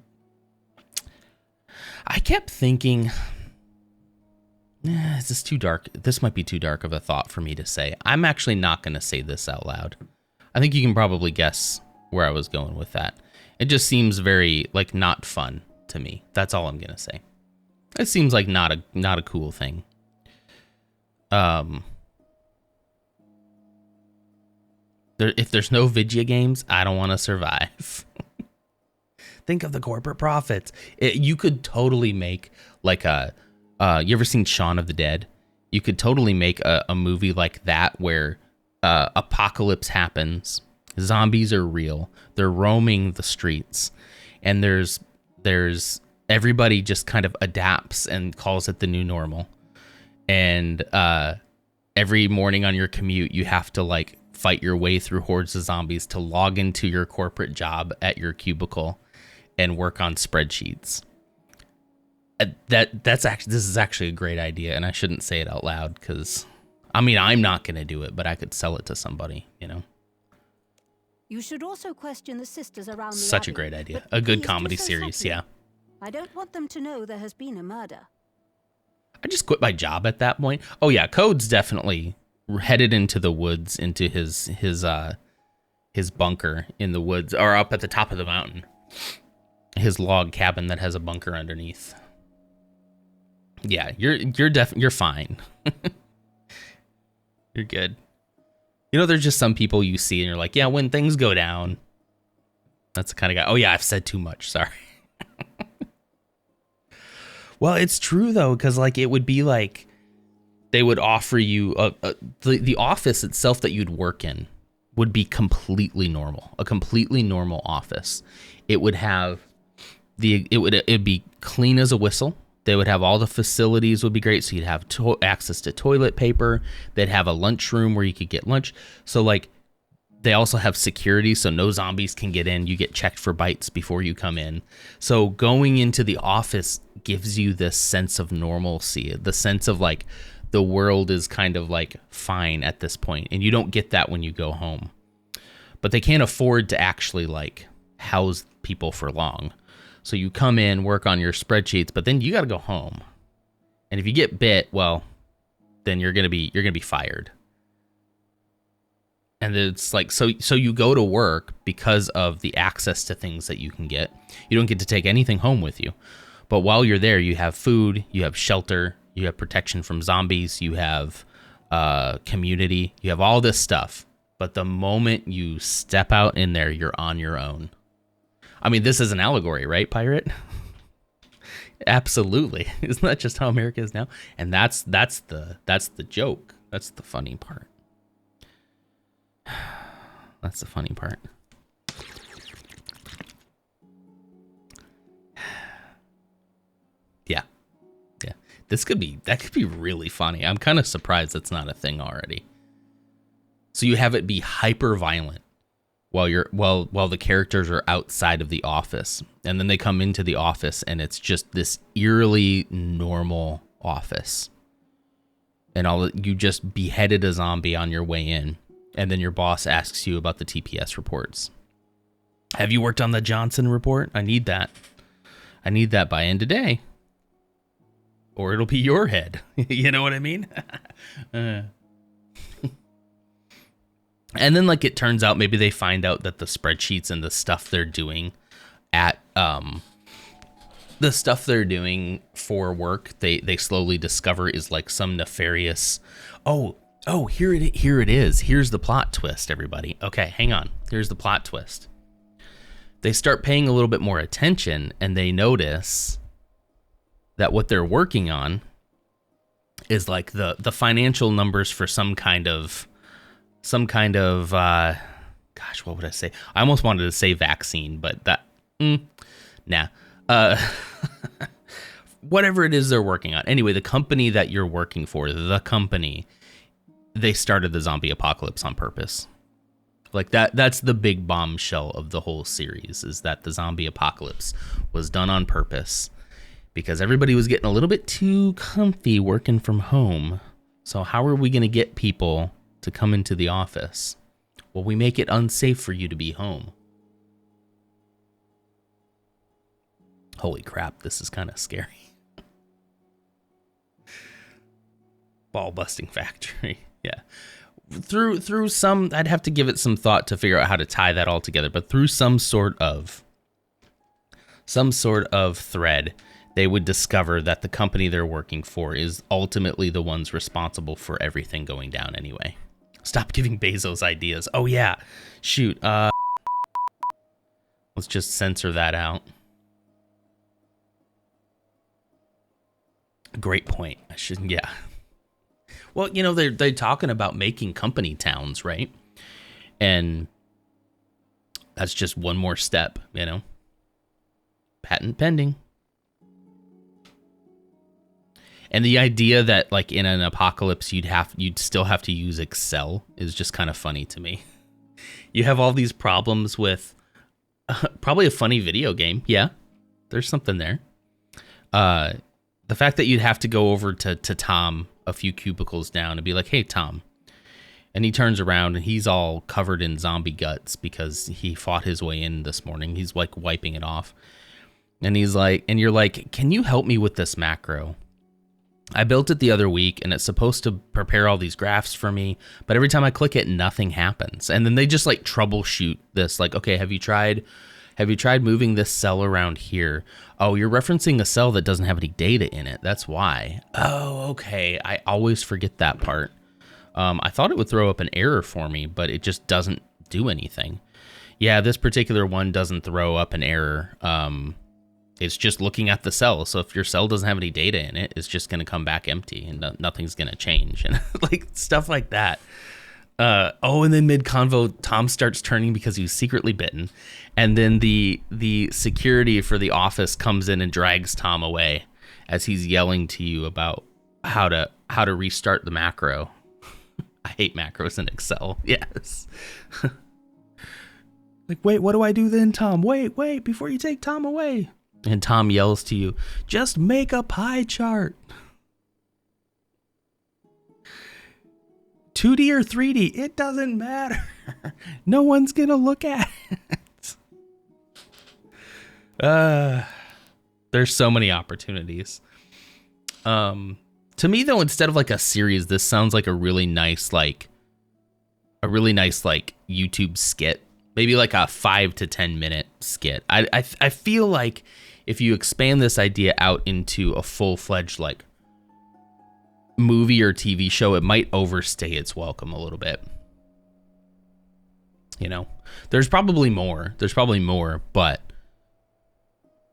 kept thinking, is this too dark? This might be too dark of a thought for me to say. I'm actually not going to say this out loud. I think you can probably guess where I was going with that. It just seems very like not fun to me. That's all I'm gonna say. It seems like not a cool thing. If there's no video games, I don't want to survive. Think of the corporate profits. You could totally make like you ever seen Shaun of the Dead? You could totally make a movie like that where apocalypse happens, zombies are real, they're roaming the streets, and there's everybody just kind of adapts and calls it the new normal. And every morning on your commute, you have to like fight your way through hordes of zombies to log into your corporate job at your cubicle and work on spreadsheets. This is actually a great idea, and I shouldn't say it out loud because, I mean, I'm not going to do it, but I could sell it to somebody, you know. You should also question the sisters around the Such a abbey, great idea. but A good please do comedy so series, softly. yeah. I don't want them to know there has been a murder. I just quit my job at that point. Oh yeah, Code's definitely headed into the woods, into his bunker in the woods, or up at the top of the mountain. His log cabin that has a bunker underneath. Yeah, you're fine. You're good. You know, there's just some people you see and you're like, yeah, when things go down. That's the kind of guy. Oh yeah, I've said too much. Sorry. Well, it's true though, because like it would be like they would offer you the office itself that you'd work in would be completely normal, a completely normal office. It would have it'd be clean as a whistle. They would have all the facilities would be great. So you'd have access to toilet paper. They'd have a lunchroom where you could get lunch. So like they also have security, so no zombies can get in. You get checked for bites before you come in. So going into the office gives you this sense of normalcy, the sense of like the world is kind of like fine at this point, and you don't get that when you go home. But they can't afford to actually like house people for long. So you come in, work on your spreadsheets, but then you got to go home. And if you get bit, well, then you're going to be fired. And it's like, so you go to work because of the access to things that you can get. You don't get to take anything home with you. But while you're there, you have food, you have shelter, you have protection from zombies, you have community, you have all this stuff. But the moment you step out in there, you're on your own. I mean, this is an allegory, right, Pirate? Absolutely. Isn't that just how America is now? And that's the joke. That's the funny part. That's the funny part. Yeah. That could be really funny. I'm kind of surprised it's not a thing already. So you have it be hyper violent while the characters are outside of the office, and then they come into the office and it's just this eerily normal office. And you just beheaded a zombie on your way in. And then your boss asks you about the TPS reports. Have you worked on the Johnson report? I need that. I need that by end of day. Or it'll be your head. You know what I mean? And then like it turns out maybe they find out that the spreadsheets and the stuff they're doing at the stuff they're doing for work, they slowly discover is like some nefarious here it is. Here's the plot twist, everybody. Okay, hang on. Here's the plot twist. They start paying a little bit more attention, and they notice that what they're working on is like the financial numbers for some kind of gosh, what would I say? I almost wanted to say vaccine, but that nah. Whatever it is they're working on. Anyway, the company that you're working for, they started the zombie apocalypse on purpose. Like that's the big bombshell of the whole series, is that the zombie apocalypse was done on purpose because everybody was getting a little bit too comfy working from home. So how are we going to get people to come into the office? Well, we make it unsafe for you to be home. Holy crap, this is kind of scary. Ball busting factory. Yeah. through some, I'd have to give it some thought to figure out how to tie that all together, but through some sort of thread, they would discover that the company they're working for is ultimately the ones responsible for everything going down anyway. Stop giving Bezos ideas. Oh yeah, shoot. Let's just censor that out. Great point. I shouldn't. Yeah. Well, you know, they're talking about making company towns, right? And that's just one more step, you know. Patent pending. And the idea that like in an apocalypse you'd still have to use Excel is just kind of funny to me. You have all these problems with probably a funny video game. Yeah, there's something there. The fact that you'd have to go over to Tom a few cubicles down and be like, "Hey, Tom," and he turns around and he's all covered in zombie guts because he fought his way in this morning. He's like wiping it off, and he's like, and you're like, "Can you help me with this macro? I built it the other week and it's supposed to prepare all these graphs for me, but every time I click it, nothing happens." And then they just like troubleshoot this, like, "Okay, have you tried moving this cell around here? Oh, you're referencing a cell that doesn't have any data in it. That's why." Oh, okay. I always forget that part. I thought it would throw up an error for me, but it just doesn't do anything. Yeah, this particular one doesn't throw up an error. It's just looking at the cell. So if your cell doesn't have any data in it, it's just going to come back empty and nothing's going to change. And like stuff like that. And then mid-convo, Tom starts turning because he was secretly bitten. And then the security for the office comes in and drags Tom away as he's yelling to you about how to restart the macro. I hate macros in Excel. Yes. Like, "Wait, what do I do then, Tom? Wait, before you take Tom away." And Tom yells to you, "Just make a pie chart." 2D or 3D, it doesn't matter. No one's going to look at it. There's so many opportunities. To me, though, instead of like a series, this sounds like a really nice YouTube skit. Maybe like a 5 to 10 minute skit. I feel like if you expand this idea out into a full-fledged like movie or TV show, it might overstay its welcome a little bit. You know, there's probably more, but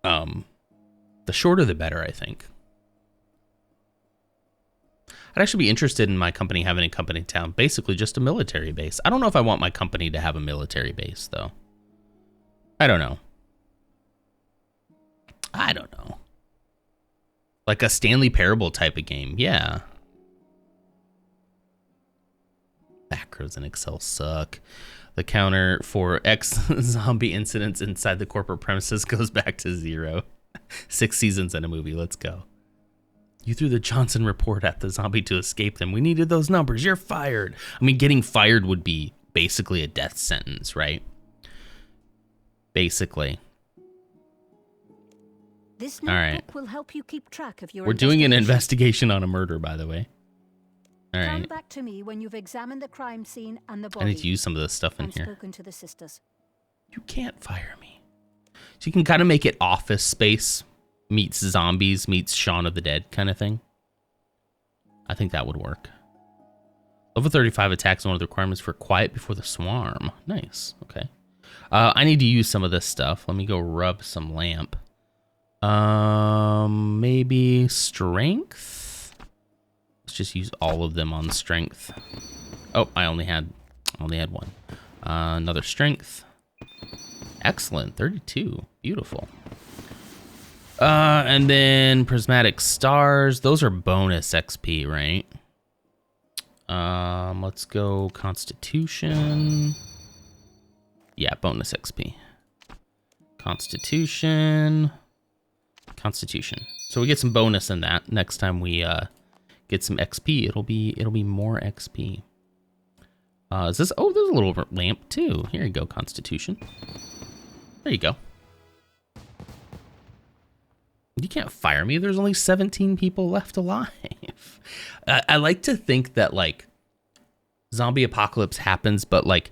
the shorter the better, I think. I'd actually be interested in my company having a company town, basically just a military base. I don't know if I want my company to have a military base, though. I don't know. Like a Stanley Parable type of game, yeah. Macros in Excel suck. The counter for X zombie incidents inside the corporate premises goes back to 0. 6 seasons in a movie, let's go. "You threw the Johnson report at the zombie to escape them. We needed those numbers. You're fired." I mean, getting fired would be basically a death sentence, right? Basically. This All right. notebook will help you keep track of your We're doing an investigation on a murder, by the way. All Come right. back to me when you've examined the crime scene and the I body. need to use some of this stuff in and here. spoken to the sisters. You can't fire me. So you can kind of make it Office Space meets zombies meets Shaun of the Dead kind of thing. I think that would work. Level 35 attacks, one of the requirements for Quiet Before the Swarm. Nice. Okay. I need to use some of this stuff. Let me go rub some lamp. Maybe Strength. Let's just use all of them on Strength. Oh, I only had one. Another Strength. Excellent. 32. Beautiful. And then Prismatic Stars. Those are bonus XP, right? Let's go Constitution. Yeah, bonus XP. Constitution. So we get some bonus in that. Next time we get some XP, it'll be more XP. Is this? Oh, there's a little lamp too. Here you go, Constitution. There you go. You can't fire me. There's only 17 people left alive. I like to think that like zombie apocalypse happens, but like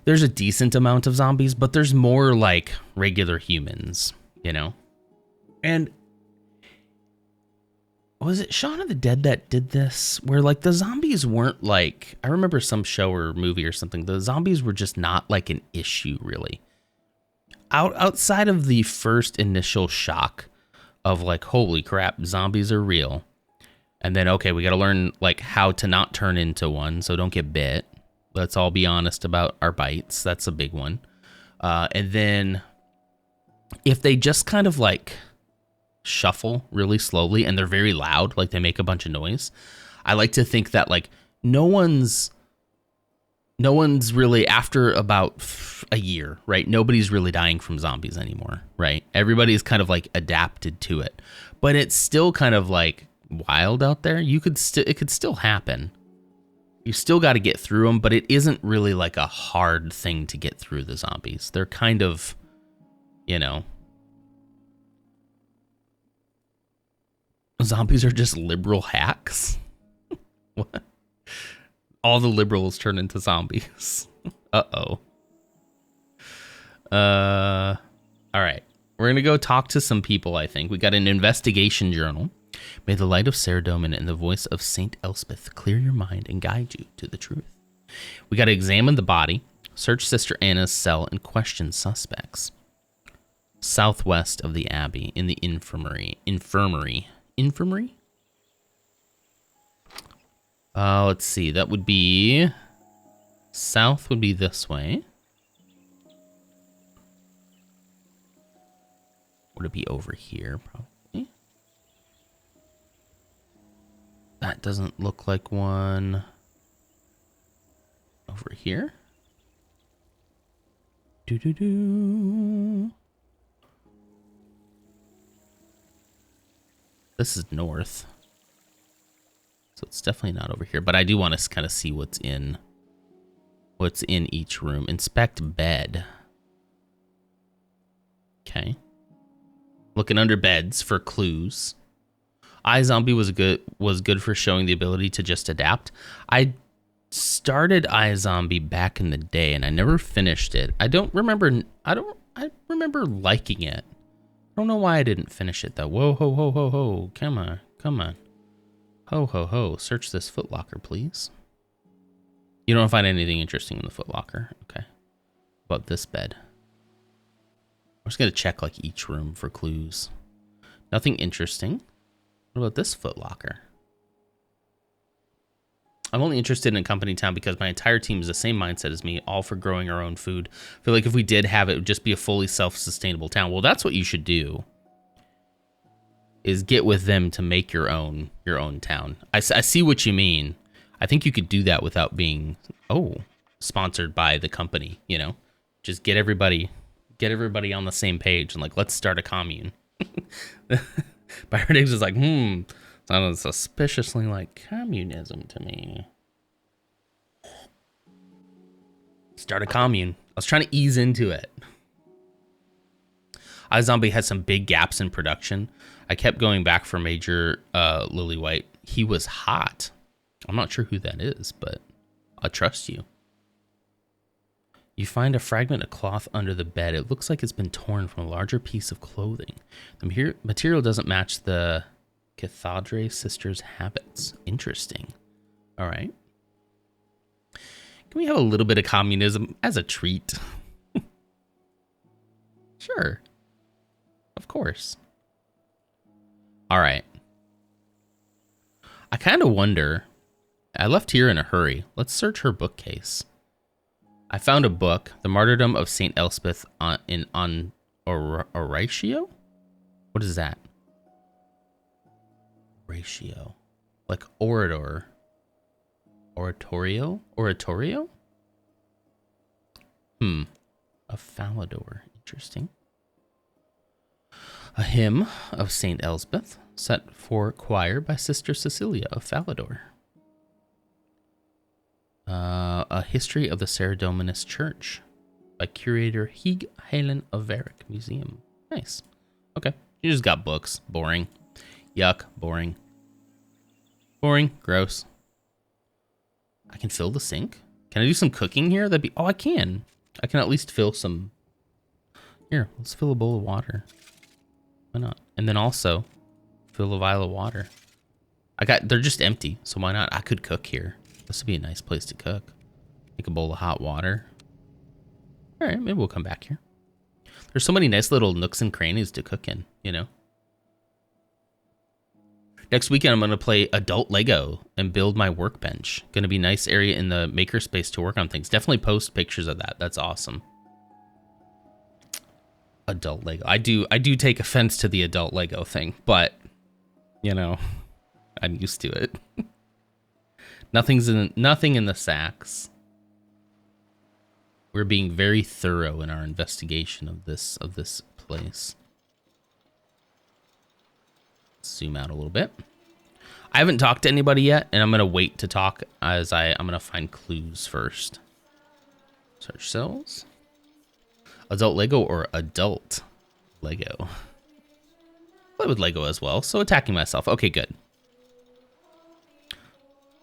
there's a decent amount of zombies, but there's more like regular humans, you know? And was it Shaun of the Dead that did this? Where like the zombies weren't like, I remember some show or movie or something, the zombies were just not like an issue really. Outside of the first initial shock of like, holy crap, zombies are real. And then, okay, we got to learn like how to not turn into one, so don't get bit. Let's all be honest about our bites. That's a big one. And then if they just kind of like shuffle really slowly and they're very loud, like they make a bunch of noise, I like to think that like no one's really, after about a year, right? Nobody's really dying from zombies anymore, right? Everybody's kind of like adapted to it, but it's still kind of like wild out there. It could still happen. You still got to get through them, but it isn't really like a hard thing to get through the zombies. They're kind of, you know, zombies are just liberal hacks. What? All the liberals turn into zombies. Uh-oh. All right. We're going to go talk to some people, I think. We got an investigation journal. May the light of Saradomin and the voice of Saint Elspeth clear your mind and guide you to the truth. We got to examine the body, search Sister Anna's cell, and question suspects. Southwest of the Abbey, in the infirmary? Let's see. That would be... South would be this way. Would it be over here, probably? That doesn't look like one. Over here? Doo-doo-doo. This is north. So it's definitely not over here, but I do want to kind of see what's in each room. Inspect bed. Okay. Looking under beds for clues. iZombie was good for showing the ability to just adapt. I started iZombie back in the day and I never finished it. I remember liking it. I don't know why I didn't finish it though. Whoa, ho, ho, ho, ho. Come on. Ho, ho, ho. Search this footlocker, please. You don't find anything interesting in the footlocker. Okay. About this bed. I'm just going to check like each room for clues. Nothing interesting. What about this footlocker? I'm only interested in Company Town because my entire team is the same mindset as me, all for growing our own food. I feel like if we did have it, it would just be a fully self-sustainable town. Well, that's what you should do. Is get with them to make your own town. I see what you mean. I think you could do that without being sponsored by the company, you know? Just get everybody on the same page and like, let's start a commune. Byron Diggs is like, sounds suspiciously like communism to me. Start a commune. I was trying to ease into it. iZombie had some big gaps in production. I kept going back for Major Lillywhite. He was hot. I'm not sure who that is, but I trust you. You find a fragment of cloth under the bed. It looks like it's been torn from a larger piece of clothing. The material doesn't match the Cathedral sisters' habits. Interesting. All right. Can we have a little bit of communism as a treat? Sure. Of course. All right. I kind of wonder. I left here in a hurry. Let's search her bookcase. I found a book, The Martyrdom of Saint Elspeth on Oratio? What is that? Ratio. Like orator. Oratorio? Oratorio? A Falador. Interesting. A hymn of Saint Elspeth, set for choir by Sister Cecilia of Falador. A history of the Saradominus Church by curator Hig Helen of Varick Museum. Nice. Okay. You just got books. Boring. Yuck. Boring. Boring. Gross. I can fill the sink. Can I do some cooking here? That'd be... Oh, I can. I can at least fill some... Here, let's fill a bowl of water. Why not? And then also fill a vial of water. They're just empty, so why not? I could cook here. This would be a nice place to cook. Make a bowl of hot water. All right, maybe we'll come back here. There's so many nice little nooks and crannies to cook in, you know? Next weekend, I'm going to play adult Lego and build my workbench. Going to be a nice area in the makerspace to work on things. Definitely post pictures of that. That's awesome. Adult Lego. I do take offense to the adult Lego thing, but, you know, I'm used to it. Nothing in the sacks. We're being very thorough in our investigation of this place. Zoom out a little bit. I haven't talked to anybody yet, and I'm gonna wait to talk as I'm gonna find clues first. Search cells. Adult Lego or adult Lego? Play with Lego as well. So attacking myself. Okay, good.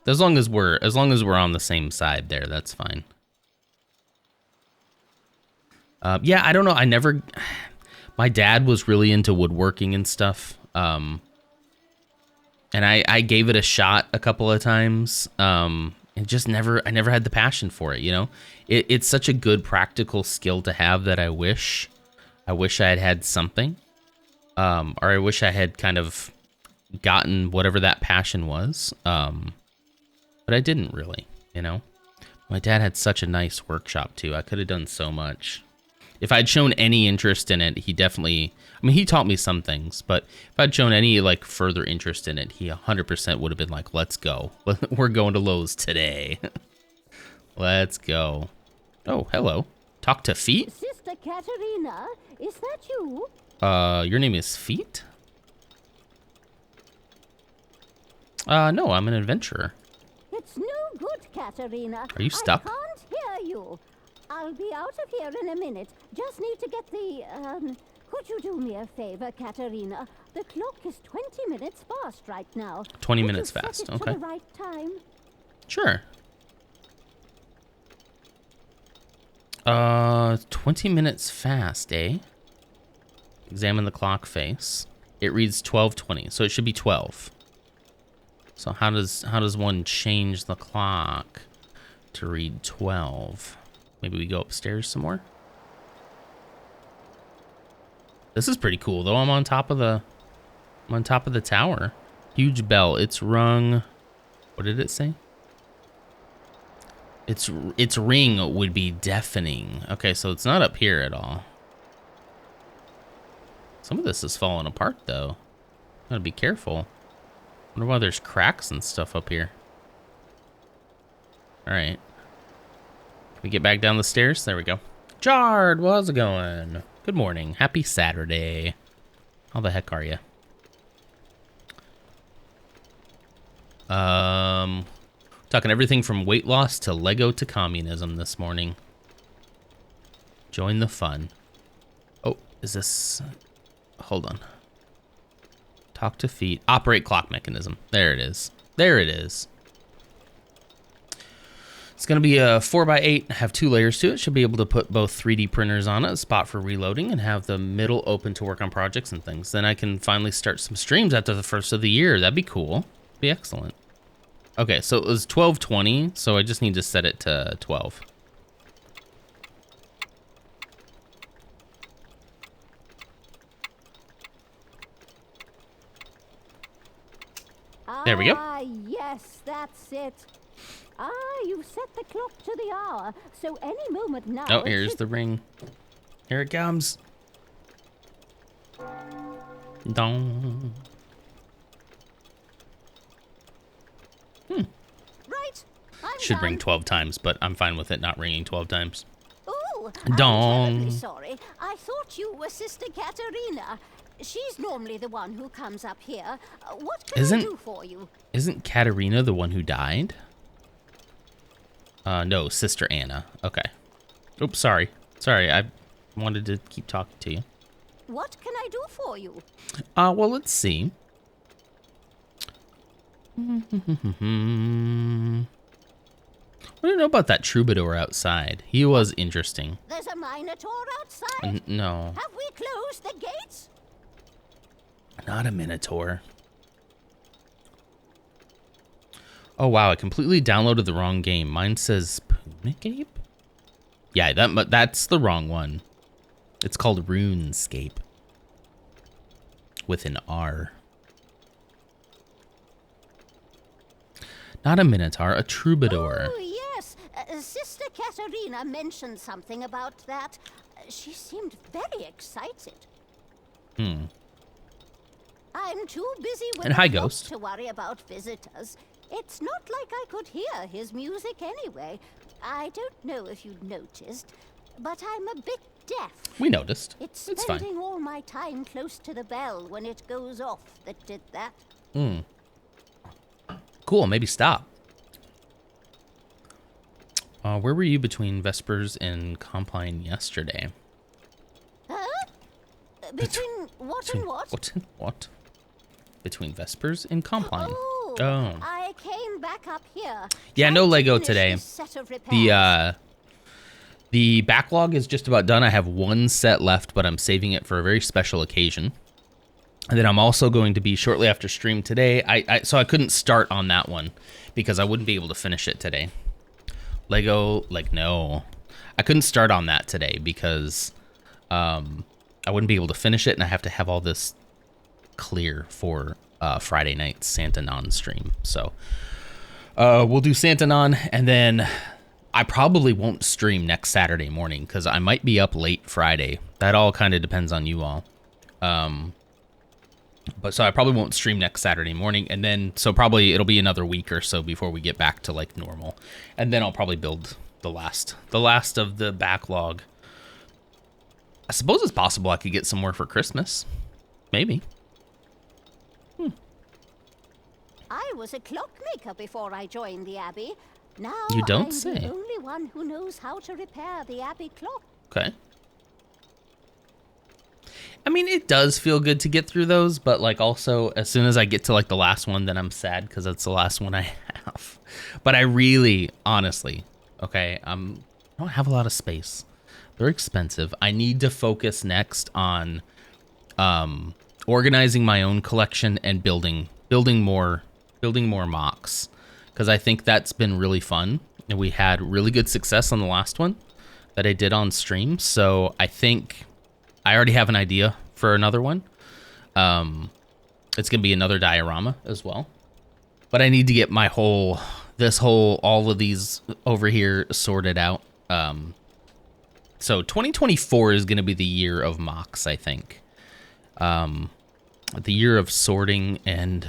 As long as we're on the same side there, that's fine. Yeah, I don't know. My dad was really into woodworking and stuff. And I gave it a shot a couple of times. And I never had the passion for it, you know? It's such a good practical skill to have that I wish I had something. Or I wish I had kind of gotten whatever that passion was. But I didn't really, you know? My dad had such a nice workshop too. I could have done so much. If I'd shown any interest in it, he taught me some things, but if I'd shown any like further interest in it, he 100% would have been like, let's go. We're going to Lowe's today. Let's go. Oh, hello. Talk to Feet? Sister Katerina, is that you? Your name is Feet? No, I'm an adventurer. It's no good, Katerina. Are you stuck? I can't hear you. I'll be out of here in a minute. Just need to get the, could you do me a favor, Katerina? The clock is 20 minutes fast right now. 20 Could minutes you set fast, it okay. For the right time? Sure. 20 minutes fast, eh? Examine the clock face. It reads 12:20, so it should be 12. So how does one change the clock to read 12? Maybe we go upstairs some more. This is pretty cool though. I'm on top of the tower. Huge bell. It's rung. What did it say? Its ring would be deafening. Okay, so it's not up here at all. Some of this is falling apart though. Gotta be careful. Wonder why there's cracks and stuff up here. All right. Can we get back down the stairs? There we go. Jard, how's it going? Good morning. Happy Saturday. How the heck are you? Talking everything from weight loss to Lego to communism this morning. Join the fun. Oh, is this... Hold on. Talk to Feet. Operate clock mechanism. There it is. There it is. It's going to be a 4x8, have 2 layers to it. Should be able to put both 3D printers on it, a spot for reloading, and have the middle open to work on projects and things. Then I can finally start some streams after the first of the year. That'd be cool. Be excellent. Okay, so it was 12:20, so I just need to set it to 12. There we go. Ah, yes, that's it. Ah, you've set the clock to the hour, so any moment now... Oh, here's the ring. Here it comes. Dong. Right. Should ring 12 times, but I'm fine with it not ringing 12 times. Oh, Dong. I'm terribly sorry. I thought you were Sister Katerina. She's normally the one who comes up here. What can I do for you? Isn't Katerina the one who died? No, Sister Anna. Okay. Oops, sorry. Sorry, I wanted to keep talking to you. What can I do for you? Well, let's see. What do you know about that troubadour outside? He was interesting. There's a Minotaur outside? No. Have we closed the gates? Not a Minotaur. Oh wow, I completely downloaded the wrong game. Mine says Punicape? Yeah, that's the wrong one. It's called RuneScape. With an R. Not a Minotaur, a troubadour. Oh, yes. Sister Katerina mentioned something about that. She seemed very excited. I'm too busy with And hi, the clock Ghost. to worry about visitors. It's not like I could hear his music anyway. I don't know if you noticed, but I'm a bit deaf. We noticed. It's It's fine. spending all my time close to the bell when it goes off that did that. Cool, maybe stop. Where were you between Vespers and Compline yesterday? Huh? Between what and what? What and what? Between Vespers and Compline. Oh, I came back up here. Yeah, no trying to Lego finish today. this set of repairs. The backlog is just about done. I have one set left, but I'm saving it for a very special occasion. And then I'm also going to be shortly after stream today. So I couldn't start on that one because I wouldn't be able to finish it today. Lego, like, no. I couldn't start on that today because I wouldn't be able to finish it, and I have to have all this clear for Friday night Santa Non stream. So we'll do Santa Non, and then I probably won't stream next Saturday morning because I might be up late Friday. That all kind of depends on you all. But so I probably won't stream next Saturday morning, and then so probably it'll be another week or so before we get back to like normal, and then I'll probably build the last of the backlog. I suppose it's possible I could get some more for Christmas, maybe. I was a clockmaker before I joined the Abbey. Now You don't I'm say. the only one who knows how to repair the Abbey clock. Okay. I mean, it does feel good to get through those, but like also as soon as I get to like the last one, then I'm sad because that's the last one I have. But I really, honestly, okay, I don't have a lot of space. They're expensive. I need to focus next on organizing my own collection and building more mocks, because I think that's been really fun, and we had really good success on the last one that I did on stream. So I think I already have an idea for another one. It's gonna be another diorama as well, but I need to get my all of these over here sorted out. So 2024 is gonna be the year of mocks, I think. The year of sorting and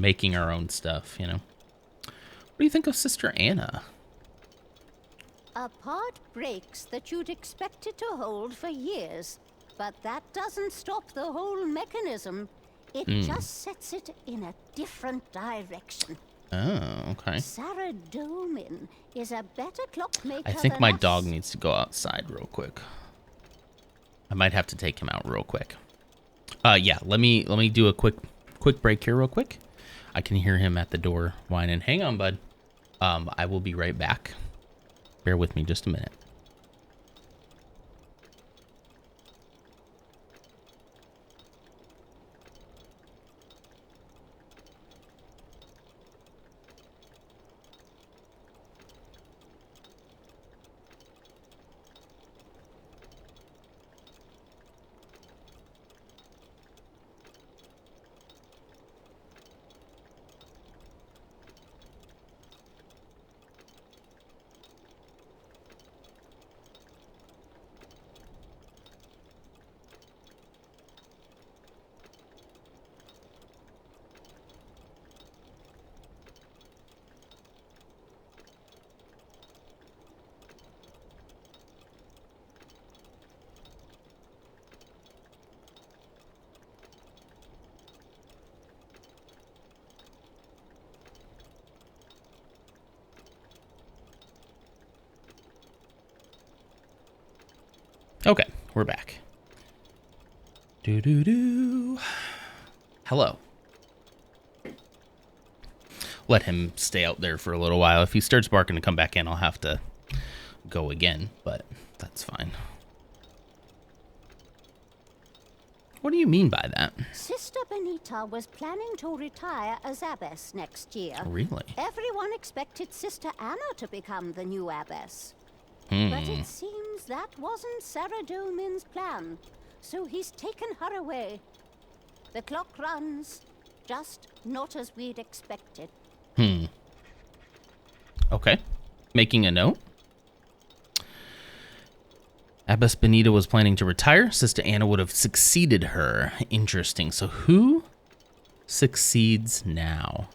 making our own stuff, you know. What do you think of Sister Anna? A part breaks that you'd expect it to hold for years, but that doesn't stop the whole mechanism. It just sets it in a different direction. Oh, okay. Sarah Domin is a better clockmaker. I think than my us. dog needs to go outside real quick. I might have to take him out real quick. Yeah, let me do a quick break here real quick. I can hear him at the door whining. Hang on, bud. I will be right back. Bear with me just a minute. Okay, we're back. Hello. let him stay out there for a little while. If he starts barking to come back in, I'll have to go again, but that's fine. What do you mean by that? Sister Benita was planning to retire as abbess next year. Really? Everyone expected Sister Anna to become the new abbess. Hmm. But it seems that wasn't Sarah Dolman's plan, so he's taken her away. The clock runs, just not as we'd expected. Okay. Making a note. Abbess Benita was planning to retire. Sister Anna would have succeeded her. Interesting. So who succeeds now?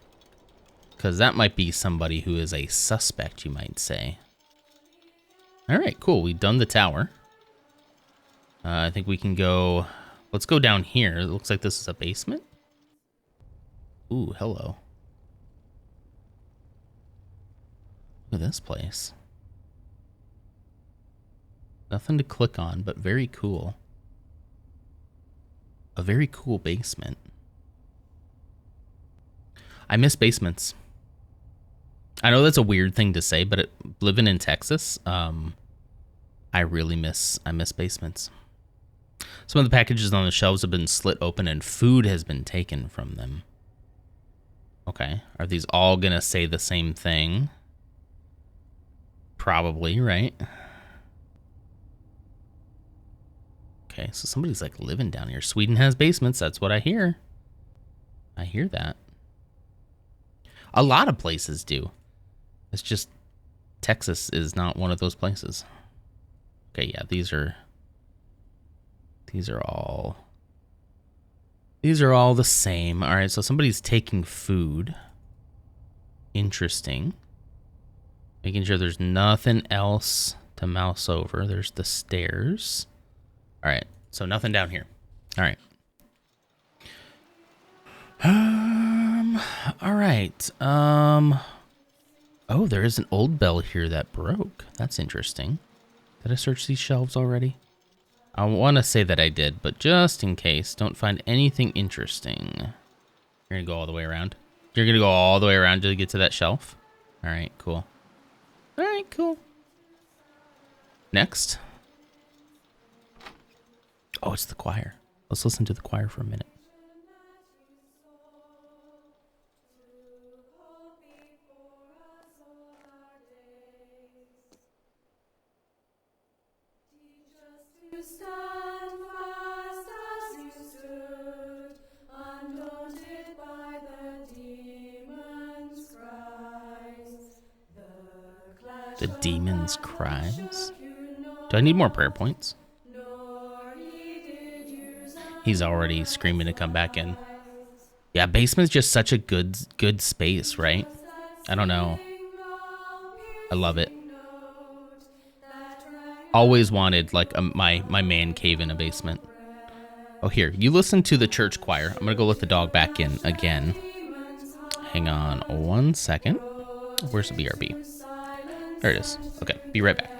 Because that might be somebody who is a suspect, you might say. All right, cool. We've done the tower. I think we can go... Let's go down here. It looks like this is a basement. Ooh, hello. Look at this place. Nothing to click on, but very cool. A very cool basement. I miss basements. I know that's a weird thing to say, but living in Texas, I really miss basements. Some of the packages on the shelves have been slit open and food has been taken from them. Okay, are these all gonna say the same thing? Probably, right? Okay, so somebody's like living down here. Sweden has basements, that's what I hear. I hear that. A lot of places do. It's just Texas is not one of those places. Okay, yeah, these are all the same. All right, so somebody's taking food. Interesting. Making sure there's nothing else to mouse over. There's the stairs. All right, so nothing down here. All right. All right. Oh, there is an old bell here that broke. That's interesting. Did I search these shelves already? I want to say that I did, but just in case, don't find anything interesting. You're going to go all the way around? You're going to go all the way around to get to that shelf? All right, cool. All right, cool. Next. Oh, it's the choir. Let's listen to the choir for a minute. The demon's cries? Do I need more prayer points? He's already screaming to come back in. Yeah, basement's just such a good space, right? I don't know. I love it. Always wanted like my man cave in a basement. Oh, here, you listen to the church choir. I'm gonna go let the dog back in again. Hang on 1 second. Where's the BRB? There it is. Okay, be right back.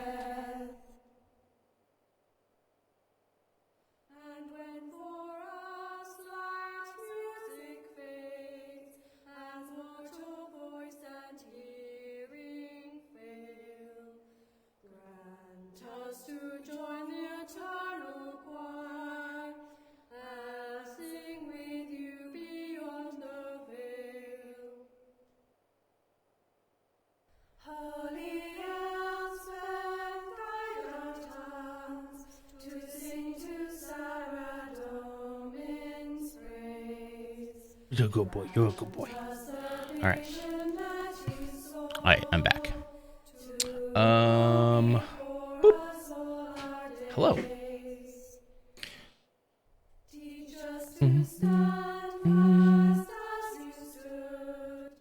You're a good boy. You're a good boy. All right. All right, I'm back. Boop. Hello.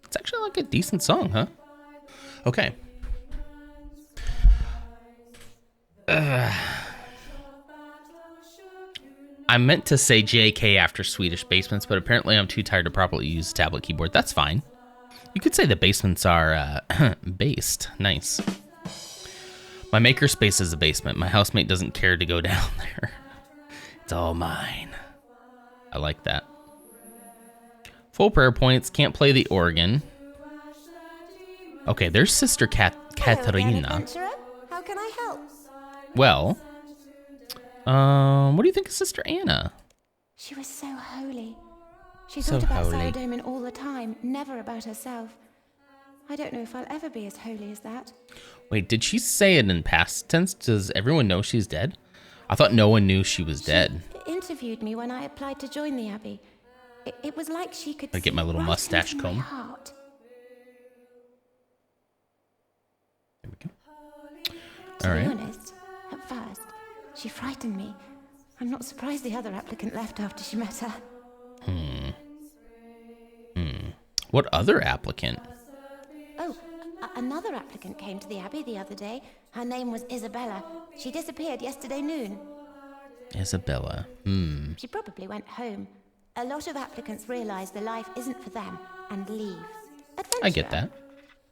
It's actually like a decent song, huh? Okay. I meant to say JK after Swedish basements, but apparently I'm too tired to properly use a tablet keyboard. That's fine. You could say the basements are based. Nice. My makerspace is a basement. My housemate doesn't care to go down there. It's all mine. I like that. Full prayer points. Can't play the organ. Okay, there's Sister Hello again, Katarina. adventurer. How can I help? Well, what do you think of Sister Anna? She was so holy. She So thought about holy. Saradomin all the time, never about herself. I don't know if I'll ever be as holy as that. Wait, did she say it in past tense? Does everyone know she's dead? I thought no one knew she was dead. She interviewed me when I applied to join the Abbey. It was like she could I get my see little right mustache into my comb. heart. There we go. To All be right. honest, at first, she frightened me. I'm not surprised the other applicant left after she met her. What other applicant? Oh, another applicant came to the Abbey the other day. Her name was Isabella. She disappeared yesterday noon. Isabella. She probably went home. A lot of applicants realize the life isn't for them and leave. I get that.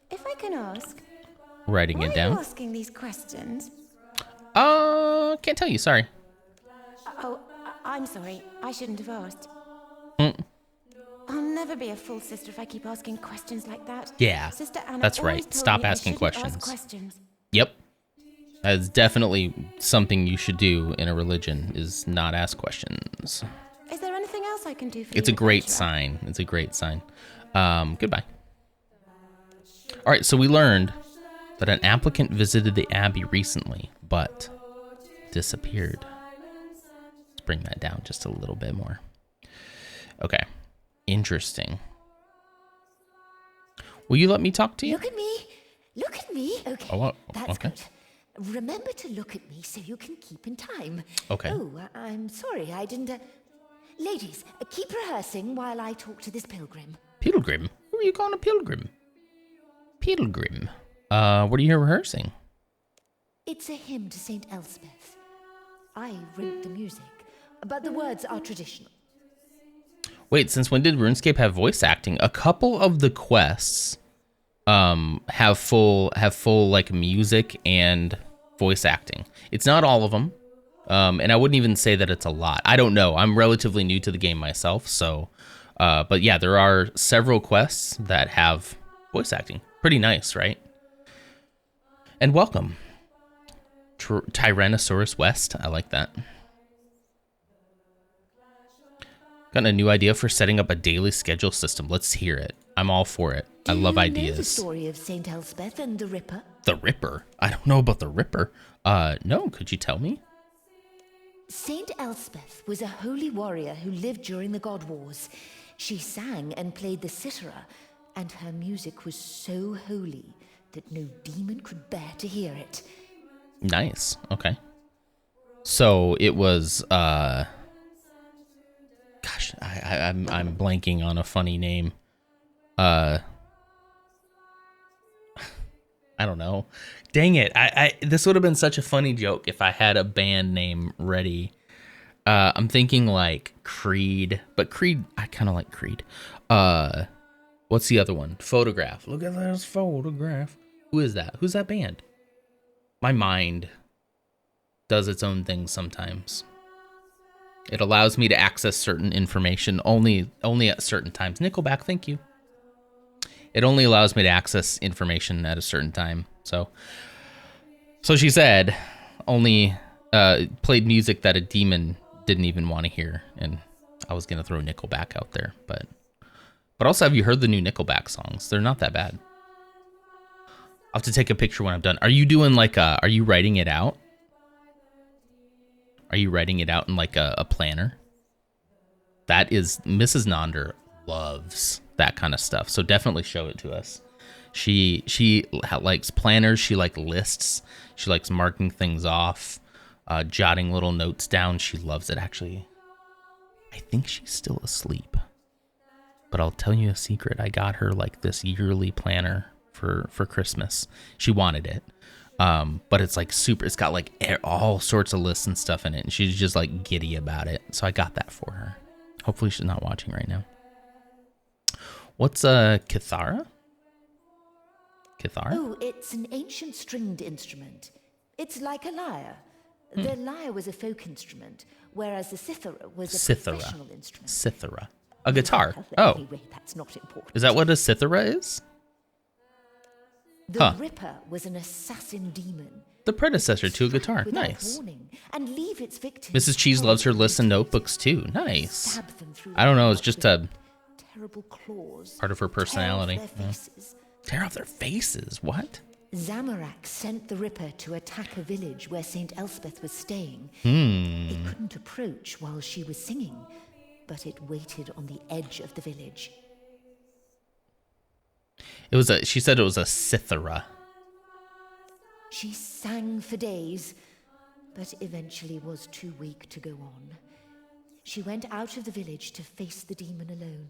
If I can ask, Writing why it are you down. asking these questions? Can't tell you. Sorry. Oh, I'm sorry. I shouldn't have asked. Mm. I'll never be a full sister if I keep asking questions like that. Yeah, Sister Anna that's always right. told Stop me I asking shouldn't ask questions. questions. Yep. That's definitely something you should do in a religion is not ask questions. Is there anything else I can do for you? It's a great adventurer? sign. It's a great sign. Goodbye. All right, so we learned that an applicant visited the Abbey recently, but disappeared. Let's bring that down just a little bit more. Okay. Interesting. Will you let me talk to you? Look at me. Look at me. Okay. Oh, That's okay. good. Remember to look at me so you can keep in time. Okay. Oh, I'm sorry. I didn't. Ladies, keep rehearsing while I talk to this pilgrim. Pilgrim? Who are you calling a pilgrim? Pilgrim. What are you here rehearsing? It's a hymn to Saint Elspeth. I wrote the music, but the words are traditional. Wait, since when did RuneScape have voice acting? A couple of the quests have full like music and voice acting. It's not all of them. And I wouldn't even say that it's a lot. I don't know. I'm relatively new to the game myself, so but yeah, there are several quests that have voice acting. Pretty nice, right? And welcome. Tyrannosaurus West. I like that. Got a new idea for setting up a daily schedule system. Let's hear it. I'm all for it. I love Do you know the ideas. story of Saint Elspeth and the Ripper? The Ripper? I don't know about the Ripper. No, could you tell me? Saint Elspeth was a holy warrior who lived during the God Wars. She sang and played the cithara, and her music was so holy that no demon could bear to hear it. Nice. Okay. So it was gosh, I'm blanking on a funny name. I don't know. Dang it. This would have been such a funny joke if I had a band name ready. I'm thinking like Creed, but Creed, I kind of like Creed. What's the other one? Photograph. Look at this photograph. Who is that? Who's that band? My mind does its own thing sometimes. It allows me to access certain information only at certain times. Nickelback, thank you. It only allows me to access information at a certain time. So she said, only played music that a demon didn't even want to hear, and I was gonna throw Nickelback out there, but also, have you heard the new Nickelback songs? They're not that bad. I'll have to take a picture when I'm done. Are you doing like are you writing it out? Are you writing it out in like a planner? That is, Mrs. Nonder loves that kind of stuff. So definitely show it to us. She likes planners. She likes lists. She likes marking things off, jotting little notes down. She loves it. Actually, I think she's still asleep. But I'll tell you a secret. I got her like this yearly planner for Christmas. She wanted it. But it's like super, it's got like all sorts of lists and stuff in it. And she's just like giddy about it. So I got that for her. Hopefully she's not watching right now. What's Kithara? Kithara? Oh, it's an ancient stringed instrument. It's like a lyre. The lyre was a folk instrument, whereas the cithara was a professional instrument. Cithara. A guitar. Well, Oh. anyway, that's not important. Is that what a cithara is? The Ripper was an assassin demon. The predecessor to a guitar. Without Nice. warning, and leave its victims Mrs. Cheese loves her lists and notebooks too. Nice. I don't know. It's just a terrible claws, part of her personality. tear off their faces. Tear off their faces. What? Zamorak sent the Ripper to attack a village where Saint Elspeth was staying. It couldn't approach while she was singing, but it waited on the edge of the village. It was a. She said it was a cithara. She sang for days, but eventually was too weak to go on. She went out of the village to face the demon alone.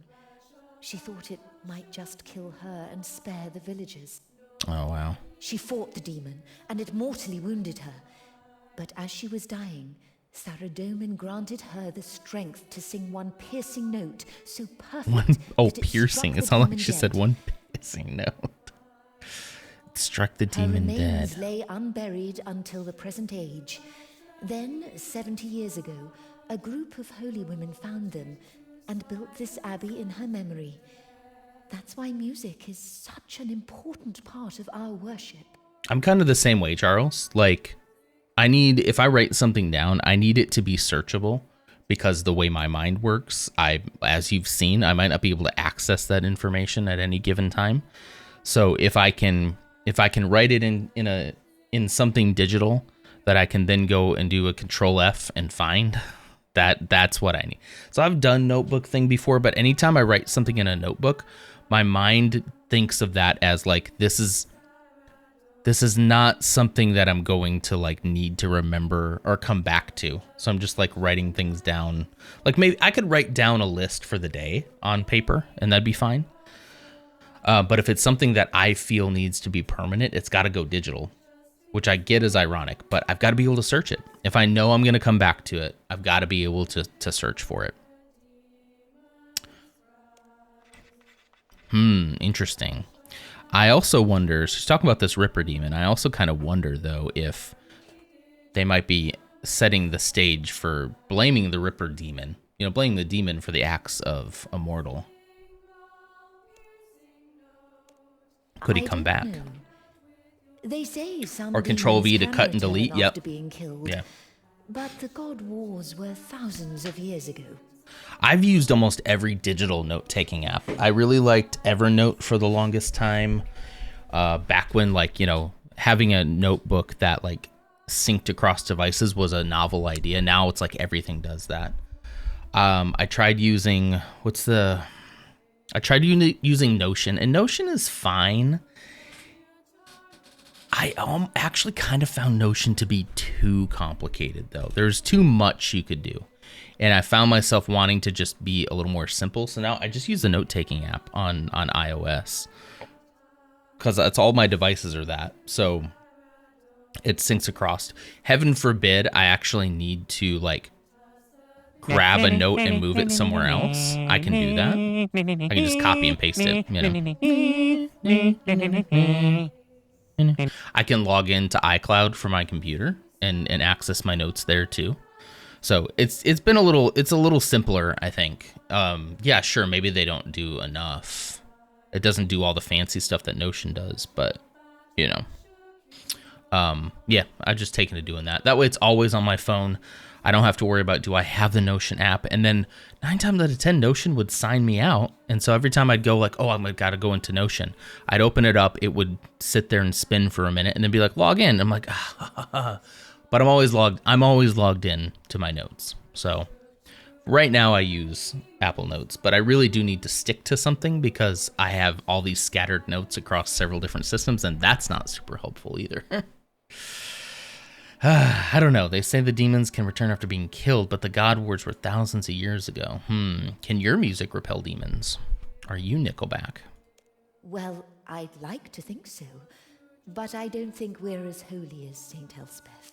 She thought it might just kill her and spare the villagers. Oh, wow. She fought the demon, and it mortally wounded her. But as she was dying, Saradomin granted her the strength to sing one piercing note so perfect that it piercing. struck It's the not like demon she dead. said one piercing note. It struck the Her demon remains dead. lay unburied until the present age. Then, 70 years ago, a group of holy women found them and built this abbey in her memory. That's why music is such an important part of our worship. I'm kind of the same way, Charles. Like, if I write something down, I need it to be searchable, because the way my mind works, as you've seen, I might not be able to access that information at any given time. So if I can write it in something digital that I can then go and do a Control F and find, that's what I need. So I've done notebook thing before, but anytime I write something in a notebook, my mind thinks of that as like, this is not something that I'm going to like need to remember or come back to. So I'm just like writing things down. Like maybe I could write down a list for the day on paper and that'd be fine. But if it's something that I feel needs to be permanent, it's got to go digital, which I get is ironic, but I've got to be able to search it. If I know I'm going to come back to it, I've got to be able to search for it. Interesting. I also wonder, she's talking about this Ripper demon. I also kind of wonder, though, if they might be setting the stage for blaming the Ripper demon. You know, blaming the demon for the acts of a mortal. Could he come back? know. They say some Or Control V to demons cut can and delete, return yep. after being killed. Yeah. But the God Wars were thousands of years ago. I've used almost every digital note-taking app. I really liked Evernote for the longest time. Back when, like, you know, having a notebook that, like, synced across devices was a novel idea. Now it's like everything does that. I tried using, using Notion, and Notion is fine. I actually kind of found Notion to be too complicated, though. There's too much you could do. And I found myself wanting to just be a little more simple. So now I just use the note-taking app on iOS, because that's all my devices are that. So it syncs across. Heaven forbid I actually need to, like, grab a note and move it somewhere else. I can do that. I can just copy and paste it, you know. I can log into iCloud from my computer and access my notes there too. So it's a little simpler, I think. Yeah, sure, maybe they don't do enough. It doesn't do all the fancy stuff that Notion does, but you know. Yeah, I've just taken to doing that. That way it's always on my phone. I don't have to worry about, do I have the Notion app? And then 9 times out of 10, Notion would sign me out. And so every time I'd go like, oh, I've got to go into Notion, I'd open it up. It would sit there and spin for a minute and then be like, log in. I'm like, but I'm always logged in to my notes. So right now I use Apple Notes, but I really do need to stick to something because I have all these scattered notes across several different systems, and that's not super helpful either. I don't know. They say the demons can return after being killed, but the God Wars were thousands of years ago. Can your music repel demons? Are you Nickelback? Well, I'd like to think so, but I don't think we're as holy as Saint Elspeth.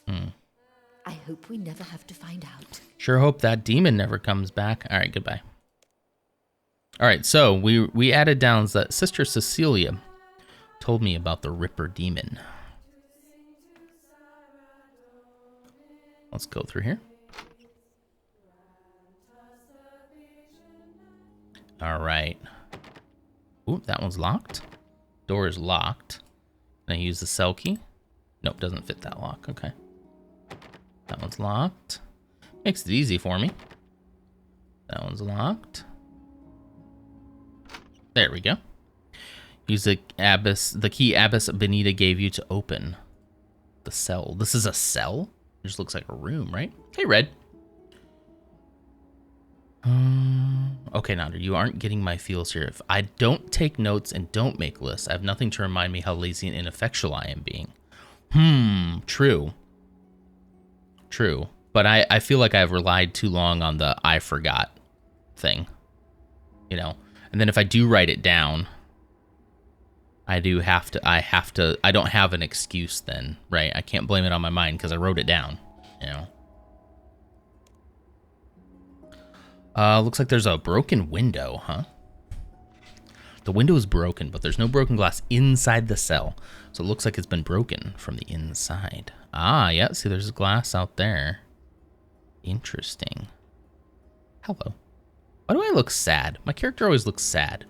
I hope we never have to find out. Sure hope that demon never comes back. All right, goodbye. All right, so we added down that Sister Cecilia told me about the Ripper demon. Let's go through here. All right. Ooh, that one's locked. Door is locked. Can I use the cell key? Nope, doesn't fit that lock. Okay. That one's locked. Makes it easy for me. That one's locked. There we go. Use the key Abbess Benita gave you to open the cell. This is a cell? It just looks like a room, right? Hey, Red. Okay, Nader, you aren't getting my feels here. If I don't take notes and don't make lists, I have nothing to remind me how lazy and ineffectual I am being. True. True. But I feel like I've relied too long on the I forgot thing. You know? And then if I do write it down, I don't have an excuse then, right? I can't blame it on my mind because I wrote it down, you know? Looks like there's a broken window, huh? The window is broken, but there's no broken glass inside the cell. So it looks like it's been broken from the inside. Ah, yeah, see there's glass out there. Interesting. Hello. Why do I look sad? My character always looks sad.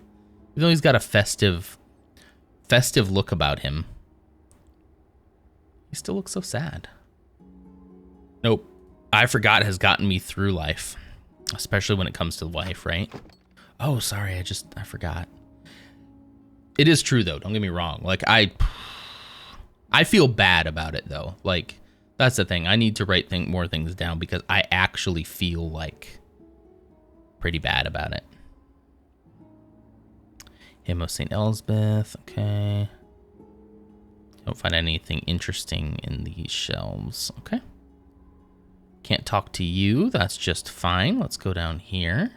Even though he's got a festive look about him. He still looks so sad. Nope. I forgot has gotten me through life. Especially when it comes to wife, right? Oh, sorry, I forgot. It is true though, don't get me wrong. Like I feel bad about it though. Like that's the thing. I need to write more things down because I actually feel like pretty bad about it. Hymn of St. Elspeth, okay. Don't find anything interesting in these shelves, okay. Can't talk to you, that's just fine. Let's go down here.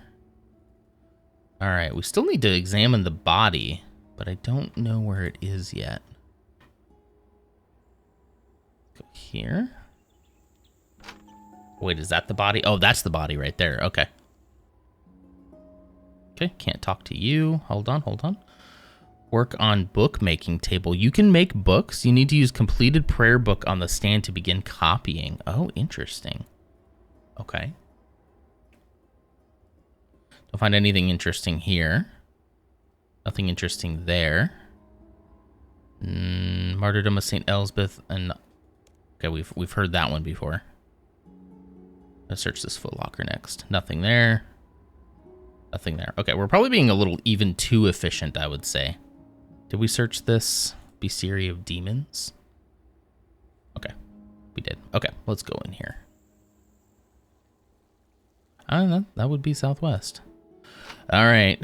All right, we still need to examine the body, but I don't know where it is yet. Go here. Wait, is that the body? Oh, that's the body right there, okay. Okay, can't talk to you. Hold on. Work on bookmaking table. You can make books. You need to use completed prayer book on the stand to begin copying. Oh, interesting. Okay. Don't find anything interesting here. Nothing interesting there. Martyrdom of St. Elspeth and... Okay, we've heard that one before. Let's search this footlocker next. Nothing there. Nothing there. Okay, we're probably being a little even too efficient, I would say. Did we search this Bestiary of Demons? Okay, we did. Okay, let's go in here. That would be southwest. All right.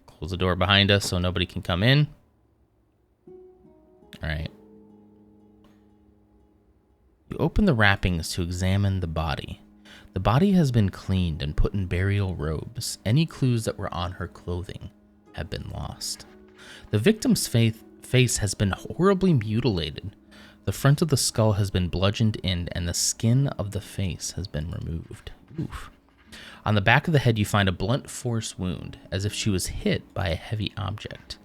Close the door behind us so nobody can come in. All right. You open the wrappings to examine the body. The body has been cleaned and put in burial robes. Any clues that were on her clothing have been lost. The victim's face has been horribly mutilated. The front of the skull has been bludgeoned in, and the skin of the face has been removed. Oof. On the back of the head, you find a blunt force wound, as if she was hit by a heavy object.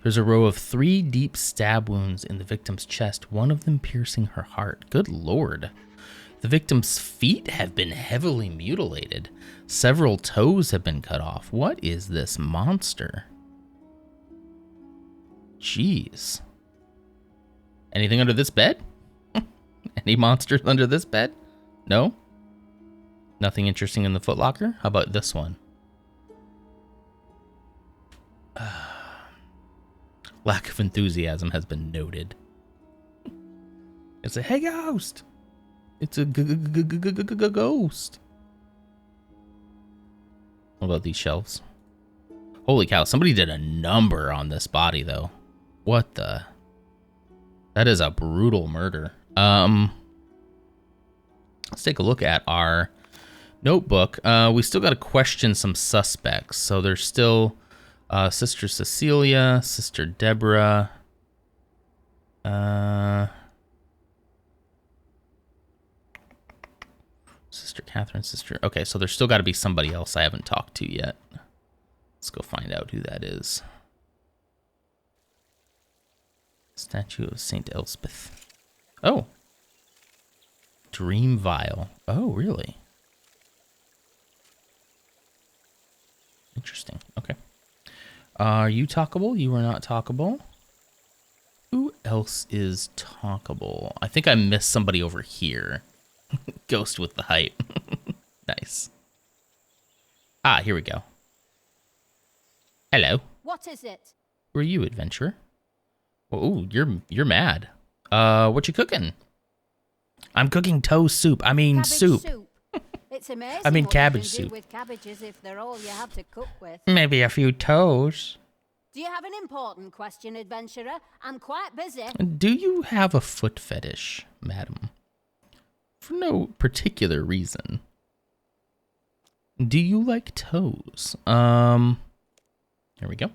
There's a row of 3 deep stab wounds in the victim's chest, one of them piercing her heart. Good lord. The victim's feet have been heavily mutilated. Several toes have been cut off. What is this monster? Jeez. Anything under this bed? Any monsters under this bed? No? Nothing interesting in the footlocker? How about this one? Lack of enthusiasm has been noted. It's a hey ghost. It's a ghost. What about these shelves? Holy cow, somebody did a number on this body though. What the? That is a brutal murder. Let's take a look at our notebook. We still got to question some suspects. So there's still Sister Cecilia, Sister Deborah, Sister Catherine, Sister... Okay, so there's still got to be somebody else I haven't talked to yet. Let's go find out who that is. Statue of St. Elspeth. Oh. Dream Vial. Oh, really? Interesting. Okay. Are you talkable? You are not talkable. Who else is talkable? I think I missed somebody over here. Ghost with the hype. Nice. Ah, here we go. Hello. What is it? Who are you, adventurer? Oh, you're mad. What you cooking? I'm cooking toast soup. I mean Cabbage soup. It's amazing. I mean what cabbage you can soup. do with cabbages if they're all you have to cook with. Maybe a few toes. Do you have an important question, adventurer? I'm quite busy. Do you have a foot fetish, madam? For no particular reason. Do you like toes? Here we go.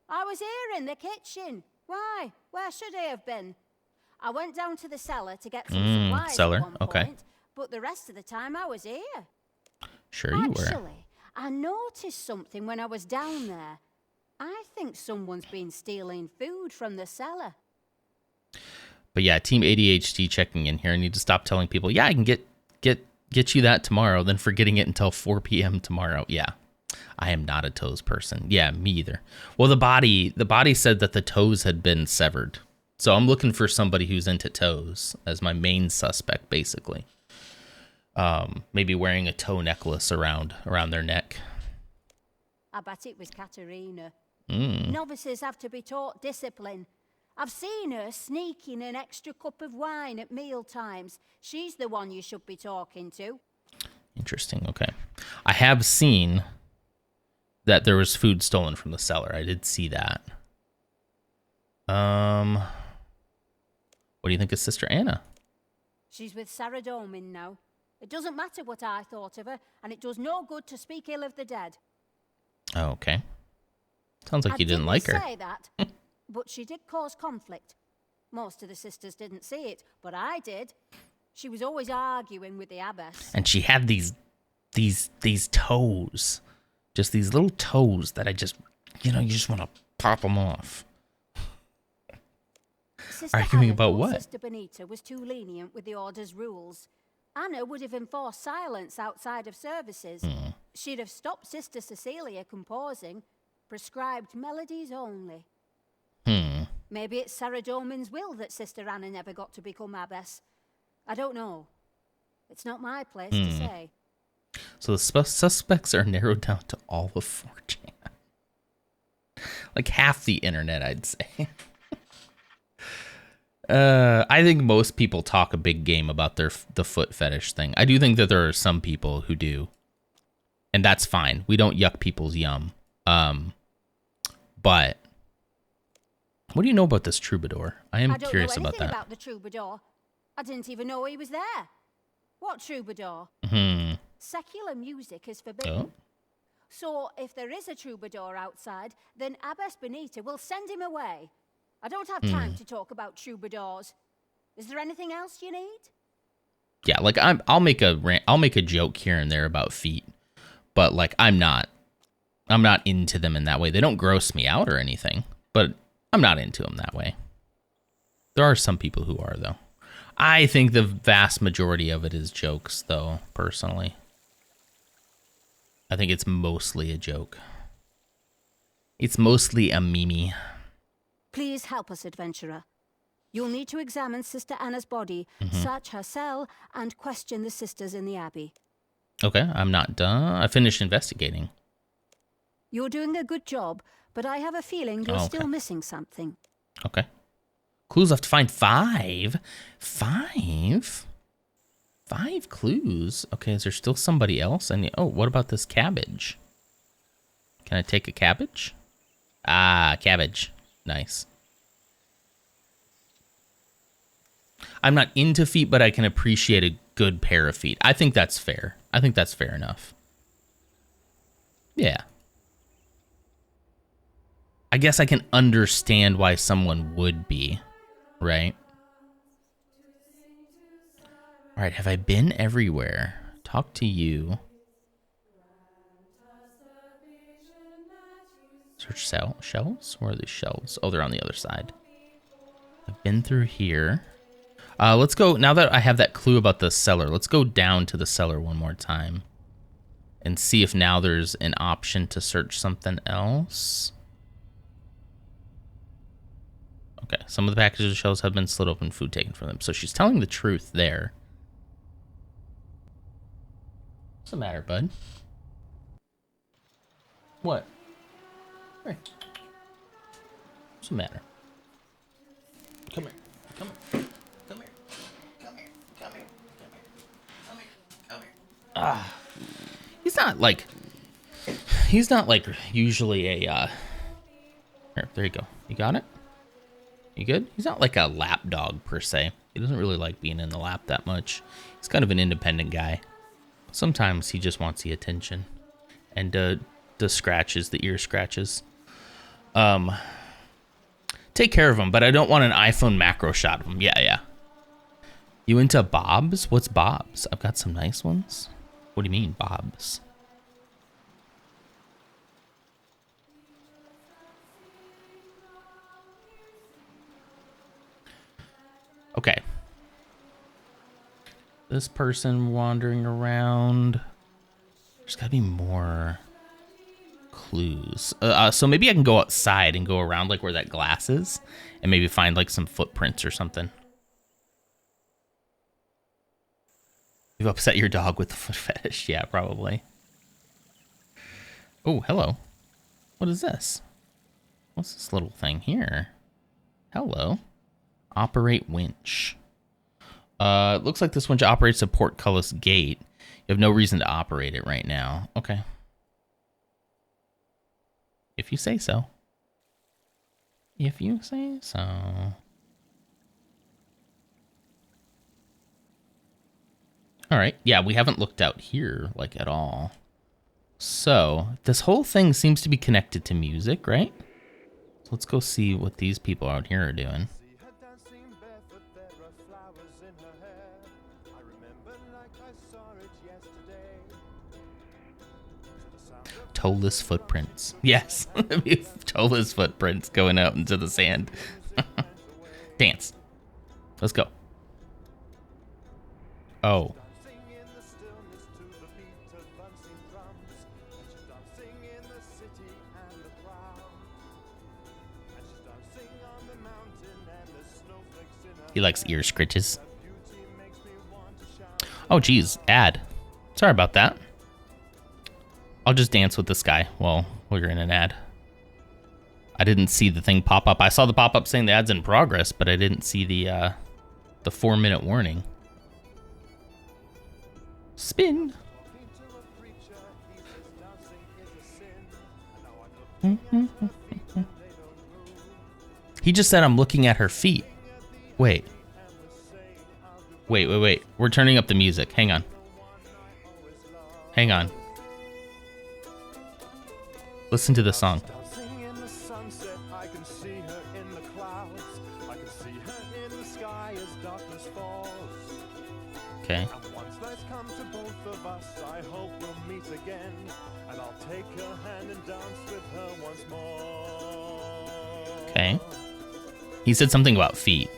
I was here in the kitchen. Why? Where should I have been? I went down to the cellar to get some supplies cellar, at one okay. point, but the rest of the time I was here. Sure you were. Actually, I noticed something when I was down there. I think someone's been stealing food from the cellar. But yeah, Team ADHD checking in here. I need to stop telling people, yeah, I can get you that tomorrow, then forgetting it until 4 p.m. tomorrow. Yeah. I am not a toes person. Yeah, me either. Well, the body said that the toes had been severed. So I'm looking for somebody who's into toes as my main suspect, basically. Maybe wearing a toe necklace around their neck. I bet it was Katerina. Novices have to be taught discipline. I've seen her sneaking an extra cup of wine at meal times. She's the one you should be talking to. Interesting. Okay. I have seen that there was food stolen from the cellar. I did see that. What do you think of Sister Anna? She's with Sarah Domin now. It doesn't matter what I thought of her, and it does no good to speak ill of the dead. Oh, okay. Sounds like you didn't like her. I didn't say that, but she did cause conflict. Most of the sisters didn't see it, but I did. She was always arguing with the abbess. And she had these toes. Just these little toes that I just, you just want to pop them off. Arguing about what? Sister Benita was too lenient with the order's rules. Anna would have enforced silence outside of services. She'd have stopped Sister Cecilia composing, prescribed melodies only. Maybe it's Sarah Domin's will that Sister Anna never got to become abbess. I don't know. It's not my place to say. So the suspects are narrowed down to all of 4chan. Like half the internet, I'd say. I think most people talk a big game about the foot fetish thing. I do think that there are some people who do. And that's fine. We don't yuck people's yum. But what do you know about this troubadour? I am curious about that. I don't know anything about the troubadour. I didn't even know he was there. What troubadour? Secular music is forbidden. Oh. So if there is a troubadour outside, then Abbess Benita will send him away. I don't have time to talk about troubadours. Is there anything else you need? Yeah, like I'll make a joke here and there about feet, but like I'm not into them in that way. They don't gross me out or anything, but I'm not into them that way. There are some people who are, though. I think the vast majority of it is jokes, though, personally. I think it's mostly a joke. It's mostly a meme. Please help us, adventurer. You'll need to examine Sister Anna's body, search her cell, and question the sisters in the abbey. Okay, I'm not done. I finished investigating. You're doing a good job, but I have a feeling you're still missing something. Okay. Clues left to find 5. 5? 5 clues? Okay, is there still somebody else? Oh, what about this cabbage? Can I take a cabbage? Ah, cabbage. Nice. I'm not into feet, but I can appreciate a good pair of feet. I think that's fair. I think that's fair enough. Yeah. I guess I can understand why someone would be, right? All right, have I been everywhere? Talk to you. Search shelves? Where are these shelves? Oh, they're on the other side. I've been through here. Let's go, now that I have that clue about the cellar, let's go down to the cellar one more time and see if now there's an option to search something else. Okay, some of the packages of shells have been slit open, food taken from them. So she's telling the truth there. What's the matter, bud? What? Hey. What's the matter? Come here. Come here. Come here. Come here. Come here. Come here. Come here. Ah. He's not like usually a here, there you go. You got it? You good? He's not like a lap dog per se. He doesn't really like being in the lap that much. He's kind of an independent guy. Sometimes he just wants the attention and the scratches, the ear scratches. Take care of him, but I don't want an iPhone macro shot of him. Yeah. You into bobs? What's bobs? I've got some nice ones. What do you mean, bobs? Okay. This person wandering around. There's gotta be more clues. So maybe I can go outside and go around like where that glass is and maybe find like some footprints or something. You've upset your dog with the foot fetish. Yeah, probably. Oh, hello. What is this? What's this little thing here? Hello. Operate winch. It looks like this winch operates a portcullis gate. You have no reason to operate it right now. Okay. If you say so. If you say so. All right. Yeah, we haven't looked out here like at all. So this whole thing seems to be connected to music, right? So let's go see what these people out here are doing. Toeless footprints. Yes. Toeless footprints going out into the sand. Dance. Let's go. Oh. He likes ear scritches. Oh, geez. Ad. Sorry about that. I'll just dance with this guy while you're in an ad. I didn't see the thing pop up. I saw the pop up saying the ad's in progress, but I didn't see the 4-minute warning. Spin. He just said I'm looking at her feet. Wait. We're turning up the music. Hang on. Listen to the song. Okay. Okay. He said something about feet.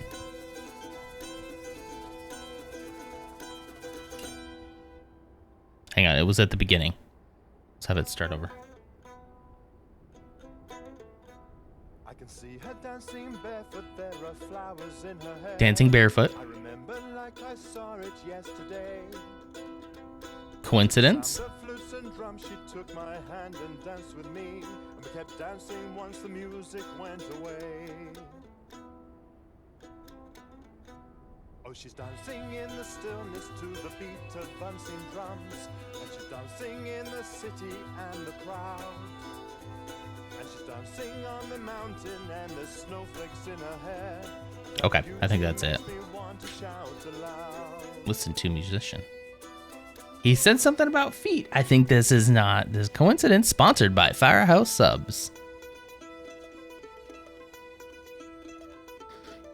Hang on, it was at the beginning. Let's have it start over. Dancing barefoot. Coincidence? Oh, she's dancing in the stillness to the beat of dancing drums, and she's dancing in the city and the crowd, and she's dancing on the mountain and the snowflakes in her hair. Okay, I think that's it. Listen to musician. He said something about feet. I think this is not this coincidence. Sponsored by Firehouse Subs.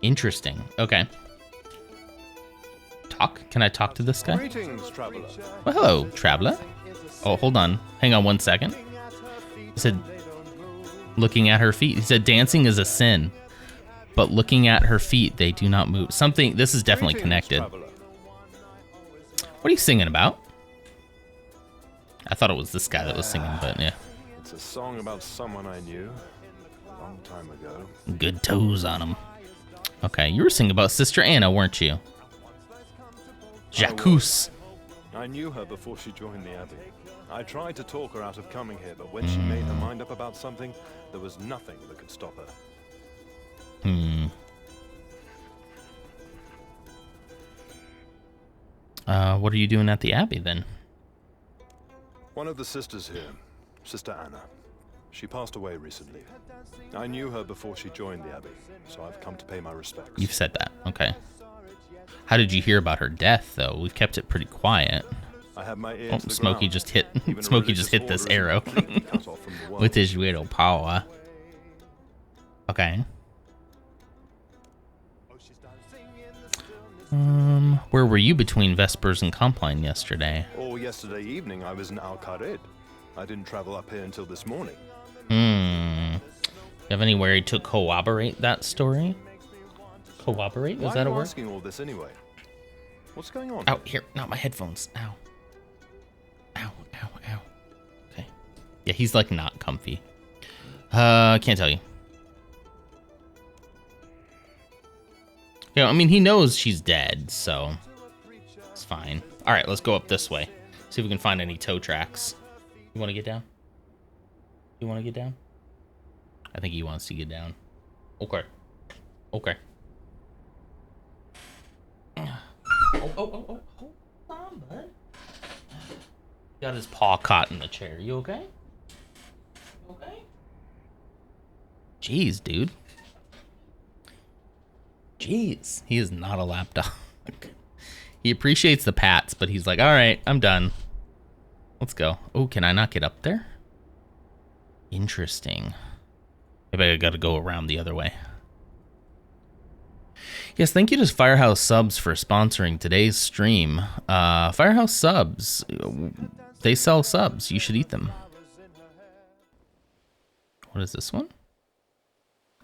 Interesting. Okay. Can I talk to this guy? Greetings, traveler. Well, hello, traveler. Oh, hold on. Hang on 1 second. He said, looking at her feet. He said, dancing is a sin, but looking at her feet, they do not move. Something, this is definitely connected. What are you singing about? I thought it was this guy that was singing, but yeah. It's a song about someone I knew a long time ago. Good toes on him. Okay, you were singing about Sister Anna, weren't you? Jacques. I knew her before she joined the Abbey. I tried to talk her out of coming here, but when she made her mind up about something, there was nothing that could stop her. What are you doing at the Abbey then? One of the sisters here, Sister Anna. She passed away recently. I knew her before she joined the Abbey, so I've come to pay my respects. You've said that, okay. How did you hear about her death, though? We've kept it pretty quiet. I have my ear Oh, to the Smokey ground. just hit. Even a Smokey just hit religious this order is arrow completely cut off from the world. with his little power. Okay. Where were you between Vespers and Compline yesterday? Oh, yesterday evening I was in Al Kharid. I didn't travel up here until this morning. You have anywhere to corroborate that story? Corroborate? Why Is that are a you word? asking all this anyway? What's going on? Oh, here, not my headphones. Ow. Ow, ow, ow. Okay. Yeah, he's like not comfy. Can't tell you. Yeah, I mean, he knows she's dead, so it's fine. All right, let's go up this way. See if we can find any tow tracks. You want to get down? You want to get down? I think he wants to get down. Okay. Okay. Oh, hold on, bud. Got his paw caught in the chair. You okay? Okay? Jeez, dude. Jeez, he is not a lapdog. He appreciates the pats, but he's like, all right, I'm done. Let's go. Oh, can I not get up there? Interesting. Maybe I gotta go around the other way. Yes, thank you to Firehouse Subs for sponsoring today's stream. Firehouse Subs, they sell subs. You should eat them. What is this one?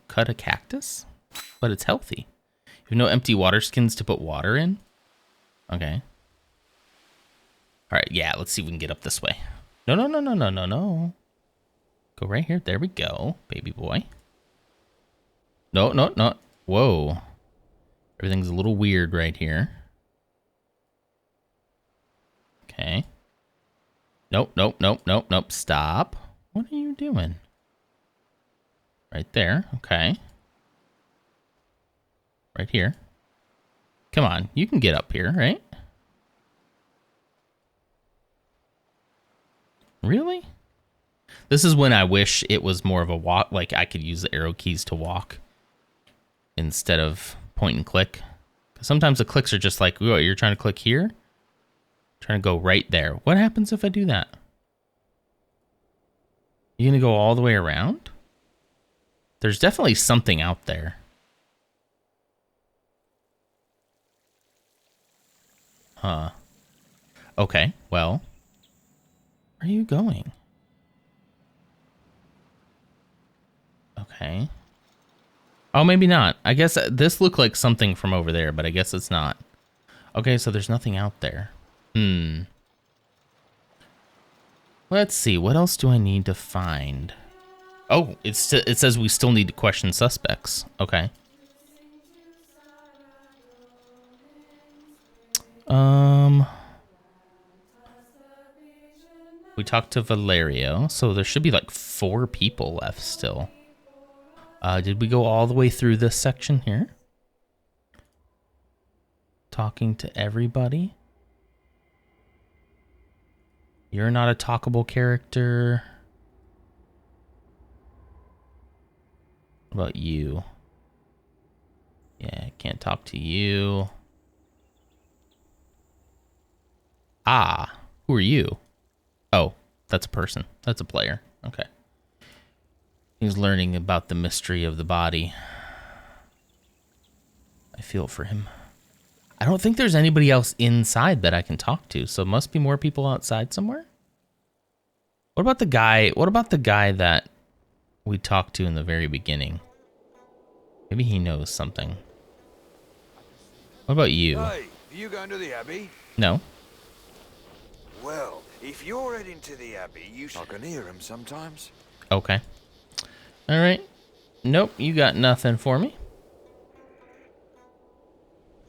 Cut a cactus? But it's healthy. You have no empty water skins to put water in? Okay. Alright, yeah, let's see if we can get up this way. No. Go right here. There we go, baby boy. No. Whoa. Everything's a little weird right here. Okay. Nope. Stop. What are you doing? Right there. Okay. Right here. Come on, you can get up here, right? Really? This is when I wish it was more of a walk, like I could use the arrow keys to walk instead of point and click. Sometimes the clicks are just like, you're trying to click here? Trying to go right there. What happens if I do that? You gonna go all the way around? There's definitely something out there. Huh. Okay, well. Where are you going? Okay. Oh, maybe not. I guess this looked like something from over there, but I guess it's not. Okay, so there's nothing out there. Let's see. What else do I need to find? Oh, it says we still need to question suspects. Okay. We talked to Valerio, so there should be like 4 people left still. Did we go all the way through this section here? Talking to everybody. You're not a talkable character. What about you? Yeah, can't talk to you. Ah, who are you? Oh, that's a person. That's a player. Okay. He's learning about the mystery of the body. I feel for him. I don't think there's anybody else inside that I can talk to, so it must be more people outside somewhere. What about the guy that we talked to in the very beginning? Maybe he knows something. What about you? Hey, are you going to the Abbey? No. Well, if you're heading to the Abbey, I can hear him sometimes. Okay. All right. Nope, you got nothing for me.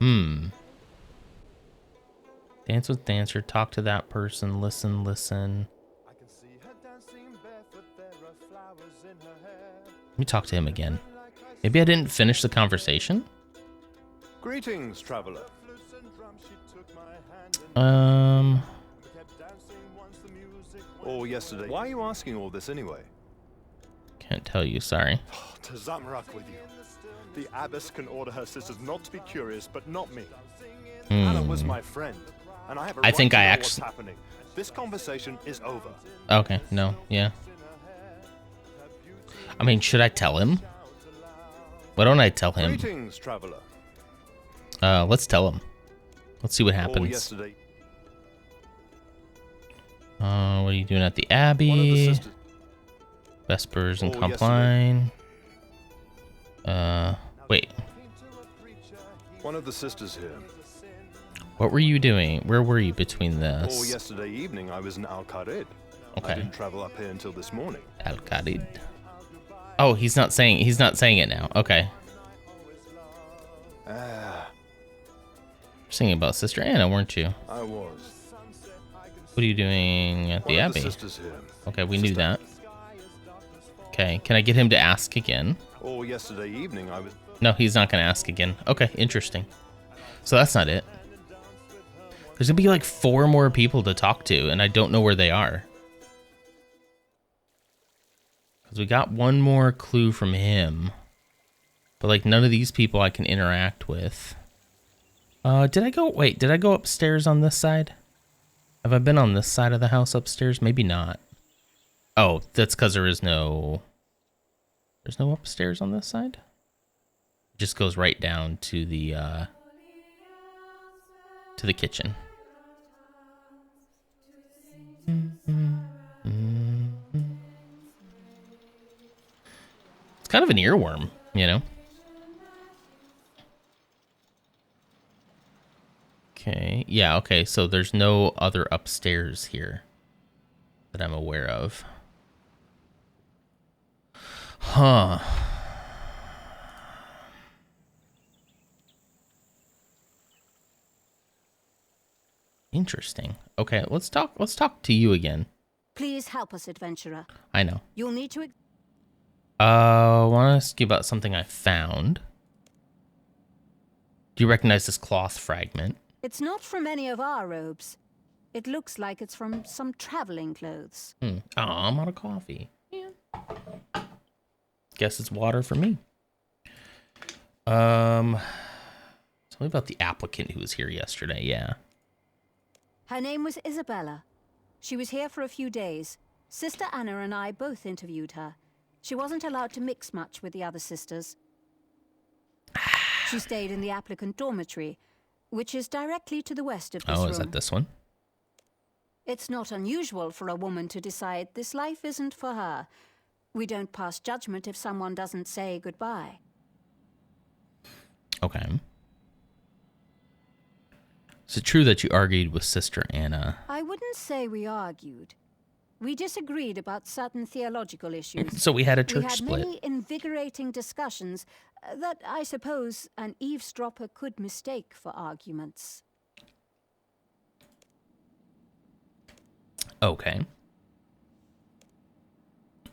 Dance with dancer, talk to that person, listen. Let me talk to him again. Maybe I didn't finish the conversation? Greetings, traveler. Or yesterday. Why are you asking all this anyway? Can't tell you, sorry. To Zamrak with you. The abbess can order her sisters not to be curious, but not me. Anna was my friend, and I have a right to know what's happening. This conversation is over. Okay, no, yeah. I mean, should I tell him? Why don't I tell him? Greetings, traveler. Let's tell him. Let's see what happens. Yesterday. What are you doing at the Abbey? Vespers and Compline. Wait. One of the sisters here. What were you doing? Where were you between this? Yesterday evening I was in Al-Qarid. Okay. I didn't travel up here until this morning. Al-Qarid. Oh, he's not saying it now. Okay. You're singing about Sister Anna, weren't you? I was. What are you doing at the Abbey? Okay, we knew that. Okay, can I get him to ask again? Yesterday evening I was. No, he's not going to ask again. Okay, interesting. So that's not it. There's going to be like 4 more people to talk to, and I don't know where they are. Because we got one more clue from him. But like none of these people I can interact with. Did I go upstairs on this side? Have I been on this side of the house upstairs? Maybe not. Oh, that's because there's no upstairs on this side? It just goes right down to the kitchen. It's kind of an earworm, you know? Okay, yeah, okay, so there's no other upstairs here that I'm aware of. Huh. Interesting. Okay, let's talk to you again. Please help us, adventurer. I know. You'll need to... I want to ask you about something I found. Do you recognize this cloth fragment? It's not from any of our robes. It looks like it's from some traveling clothes. Oh, I'm out of coffee. Yeah. Guess it's water for me. Tell me about the applicant who was here yesterday. Yeah. Her name was Isabella. She was here for a few days. Sister Anna and I both interviewed her. She wasn't allowed to mix much with the other sisters. She stayed in the applicant dormitory, which is directly to the west of this room. Oh, is that this one? It's not unusual for a woman to decide this life isn't for her. We don't pass judgment if someone doesn't say goodbye. Okay. Is it true that you argued with Sister Anna? I wouldn't say we argued. We disagreed about certain theological issues. So we had a church split. We had many invigorating discussions that I suppose an eavesdropper could mistake for arguments. Okay.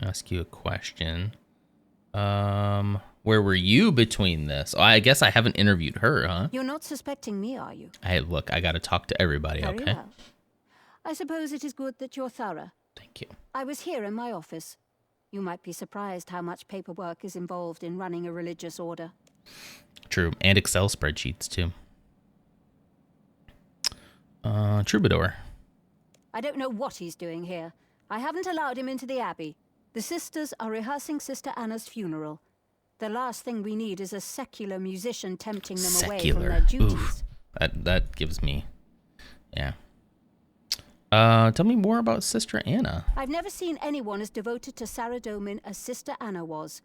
Ask you a question. Where were you between this? Oh, I guess I haven't interviewed her, huh? You're not suspecting me, are you? Hey, look, I gotta talk to everybody, Very okay? well. I suppose it is good that you're thorough. Thank you. I was here in my office. You might be surprised how much paperwork is involved in running a religious order. True, and Excel spreadsheets, too. Troubadour. I don't know what he's doing here. I haven't allowed him into the Abbey. The sisters are rehearsing Sister Anna's funeral. The last thing we need is a secular musician tempting them away from their duties. Oof. That gives me... Yeah. Tell me more about Sister Anna. I've never seen anyone as devoted to Saradomin as Sister Anna was.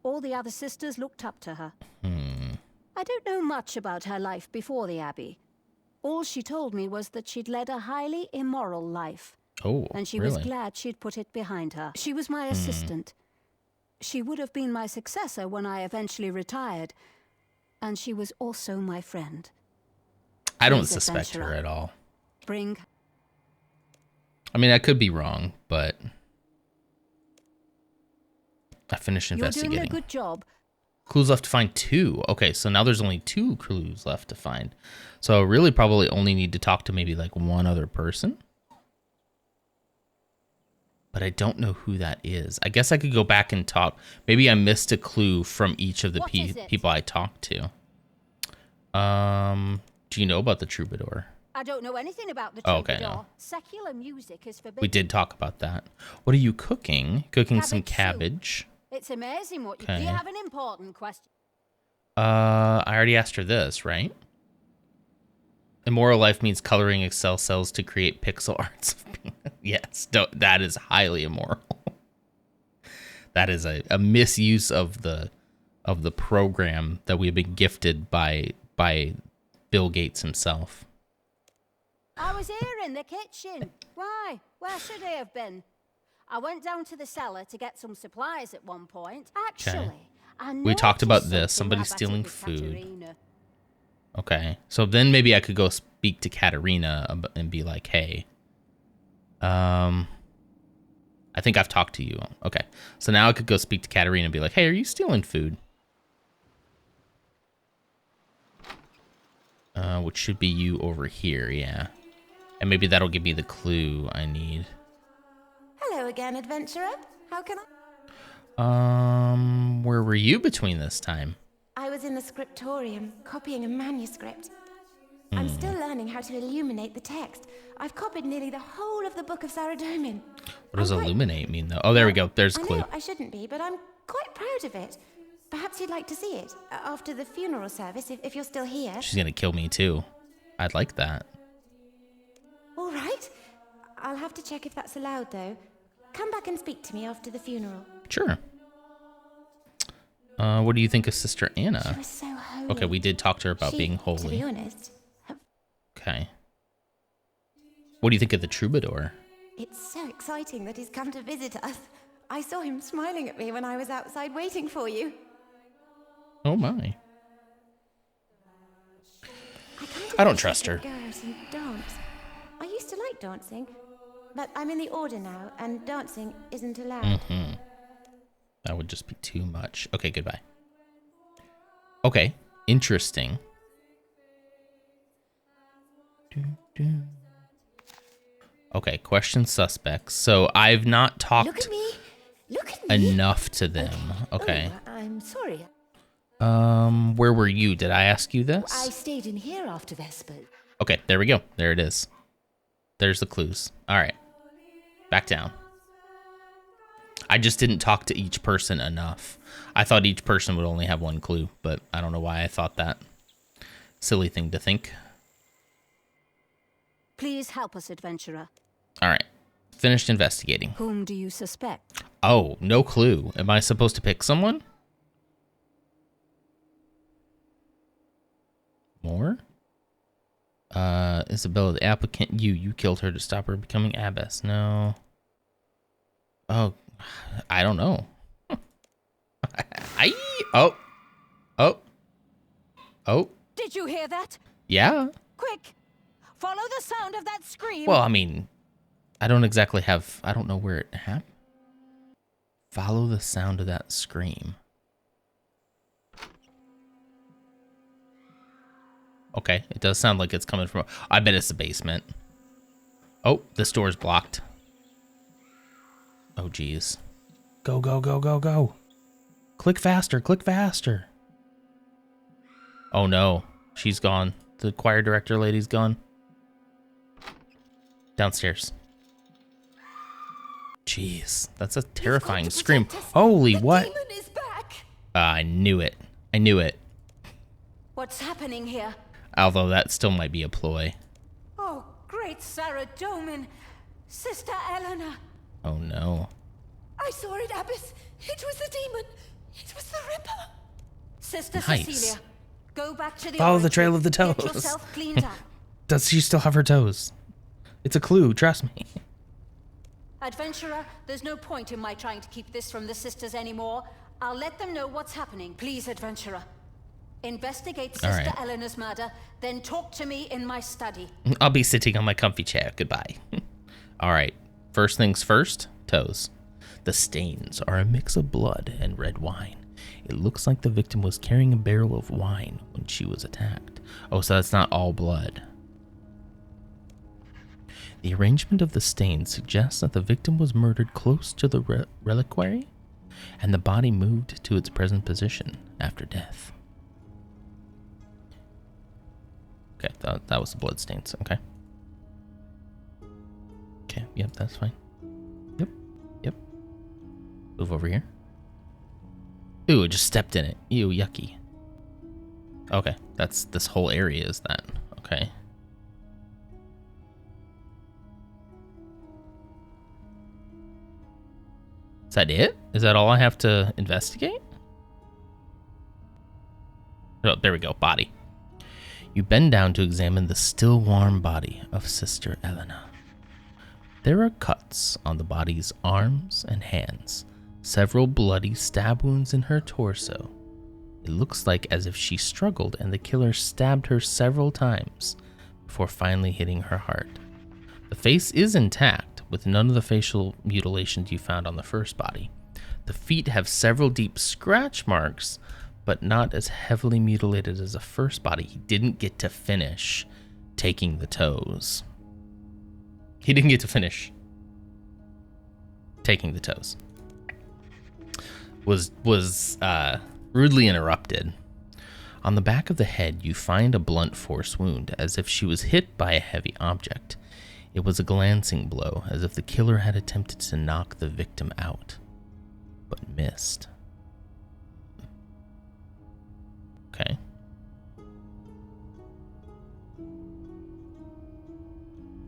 All the other sisters looked up to her. I don't know much about her life before the Abbey. All she told me was that she'd led a highly immoral life. Oh, and she was glad she'd put it behind her. She was my assistant. She would have been my successor when I eventually retired. And she was also my friend. I don't Please, suspect her adventurer. at all. Bring. I mean, I could be wrong, but I finished You're doing a investigating. good job. Clues left to find 2. Okay, so now there's only 2 clues left to find. So I really probably only need to talk to maybe like one other person. But I don't know who that is. I guess I could go back and talk. Maybe I missed a clue from each of the people I talked to. Do you know about the troubadour? I don't know anything about the Oh, troubadour. okay, no. Secular music is forbidden. We did talk about that. What are you cooking? Cooking some Cabbage soup. cabbage. It's amazing what you... Okay. Do you have an important question? I already asked her this, right? Immoral life means coloring Excel cells to create pixel arts. Yes, that is highly immoral. That is a misuse of the program that we've been gifted by Bill Gates himself. I was here in the kitchen. Why? Where should I have been? I went down to the cellar to get some supplies at one point. Actually, I We talked about noticed this. something Somebody's about it stealing with food. Katerina. Okay, so then maybe I could go speak to Katerina and be like, hey, I think I've talked to you. Okay, so now I could go speak to Katerina and be like, hey, are you stealing food? Which should be you over here, yeah. And maybe that'll give me the clue I need. Hello again, adventurer. How can I... Where were you between this time? I was in the scriptorium, copying a manuscript. I'm still learning how to illuminate the text. I've copied nearly the whole of the Book of Saradomin. What does illuminate mean, though? Oh, there we go. There's a I clue. know I shouldn't be, but I'm quite proud of it. Perhaps you'd like to see it after the funeral service, if you're still here. She's gonna kill me, too. I'd like that. All right. I'll have to check if that's allowed, though. Come back and speak to me after the funeral. Sure. What do you think of Sister Anna? She was so holy. Okay, we did talk to her about being holy. To be honest, Okay. What do you think of the troubadour? it's so exciting that he's come to visit us. I saw him smiling at me when I was outside waiting for you. Oh my. I don't trust her. Go out and dance. I used to like dancing, but I'm in the order now, and dancing isn't allowed. Mm-hmm. That would just be too much. Okay, goodbye. Okay, interesting. Okay, question suspects. So I've not talked Look at me. Look at me. enough to them. Okay. Oh, I'm sorry. Where were you? Did I ask you this? I stayed in here after Vespers. Okay, there we go. There it is. There's the clues. All right. Back down. I just didn't talk to each person enough. I thought each person would only have one clue, but I don't know why I thought that. Silly thing to think. Please help us, adventurer. All right. Finished investigating. Whom do you suspect? Oh, no clue. Am I supposed to pick someone? More? Isabella, the applicant, you killed her to stop her becoming abbess. No. Oh, I don't know. Oh. Did you hear that? Yeah. Quick! Follow the sound of that scream! Well, I mean, I don't know where it happened. Follow the sound of that scream. Okay, it does sound like it's coming from... I bet it's the basement. Oh, this door's blocked. Oh, geez. Go, go, go, go, go. Click faster, click faster. Oh, no. She's gone. The choir director lady's gone. Downstairs. Jeez, that's a terrifying scream. Holy, what? Demon is back! I knew it. I knew it. What's happening here? Although that still might be a ploy. Oh, great Saradomin! Sister Eleanor! Oh, no. I saw it, Abbess! It was the demon! It was the Ripper! Sister Nice. Cecilia, go back to the Follow the origin. trail of the Get toes. yourself cleaned up. Does she still have her toes? It's a clue, trust me. Adventurer, there's no point in my trying to keep this from the sisters anymore. I'll let them know what's happening. Please, adventurer. Investigate All Sister right. Eleanor's murder, then talk to me in my study. I'll be sitting on my comfy chair. Goodbye. All right. First things first, toes. The stains are a mix of blood and red wine. It looks like the victim was carrying a barrel of wine when she was attacked. Oh, so that's not all blood. The arrangement of the stains suggests that the victim was murdered close to the reliquary, and the body moved to its present position after death. Okay, that was the blood stains. Okay. Okay, yep, that's fine. Yep. Move over here. Ooh, I just stepped in it. Ew, yucky. Okay, this whole area is that. Okay. Is that it? Is that all I have to investigate? Oh, there we go, body. You bend down to examine the still warm body of Sister Elena. There are cuts on the body's arms and hands, several bloody stab wounds in her torso. It looks like as if she struggled and the killer stabbed her several times before finally hitting her heart. The face is intact, with none of the facial mutilations you found on the first body. The feet have several deep scratch marks, but not as heavily mutilated as the first body. He didn't get to finish taking the toes. He didn't get to finish taking the toes. Was rudely interrupted. On the back of the head, you find a blunt force wound, as if she was hit by a heavy object. It was a glancing blow, as if the killer had attempted to knock the victim out, but missed. Okay.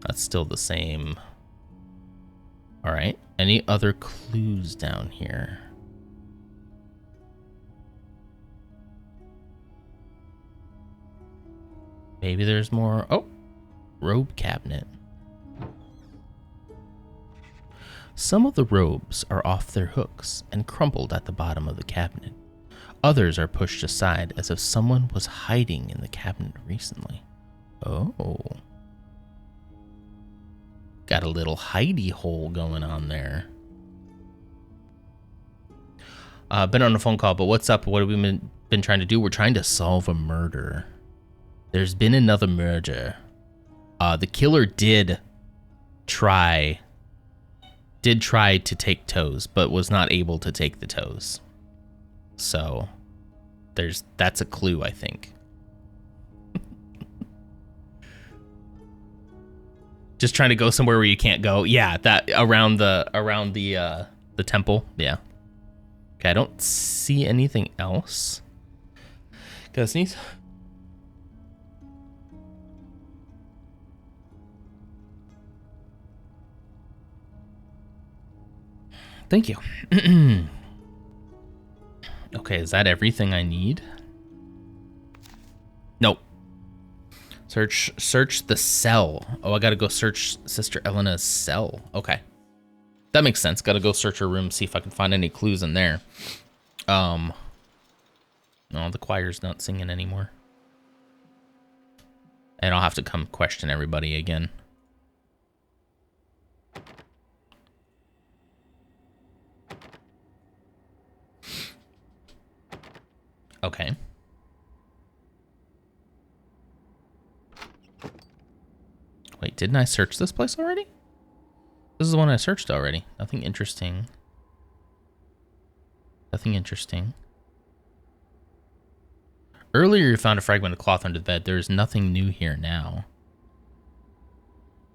That's still the same. All right. Any other clues down here? Maybe there's more. Oh, robe cabinet. Some of the robes are off their hooks and crumpled at the bottom of the cabinet. Others are pushed aside as if someone was hiding in the cabinet recently. Oh. Got a little hidey hole going on there. Been on a phone call, but what's up? What have we been trying to do? We're trying to solve a murder. There's been another murder. The killer did try to take toes, but was not able to take the toes. So that's a clue, I think. Just trying to go somewhere where you can't go. Yeah, that around the temple. Yeah. Okay, I don't see anything else. Gotta sneeze. Thank you. Okay, is that everything I need? Nope. Search the cell. Oh, I gotta go search Sister Elena's cell. Okay. That makes sense. Gotta go search her room, see if I can find any clues in there. No, the choir's not singing anymore. And I'll have to come question everybody again. Okay. Wait, didn't I search this place already? This is the one I searched already. Nothing interesting. Nothing interesting. Earlier you found a fragment of cloth under the bed. There's nothing new here now.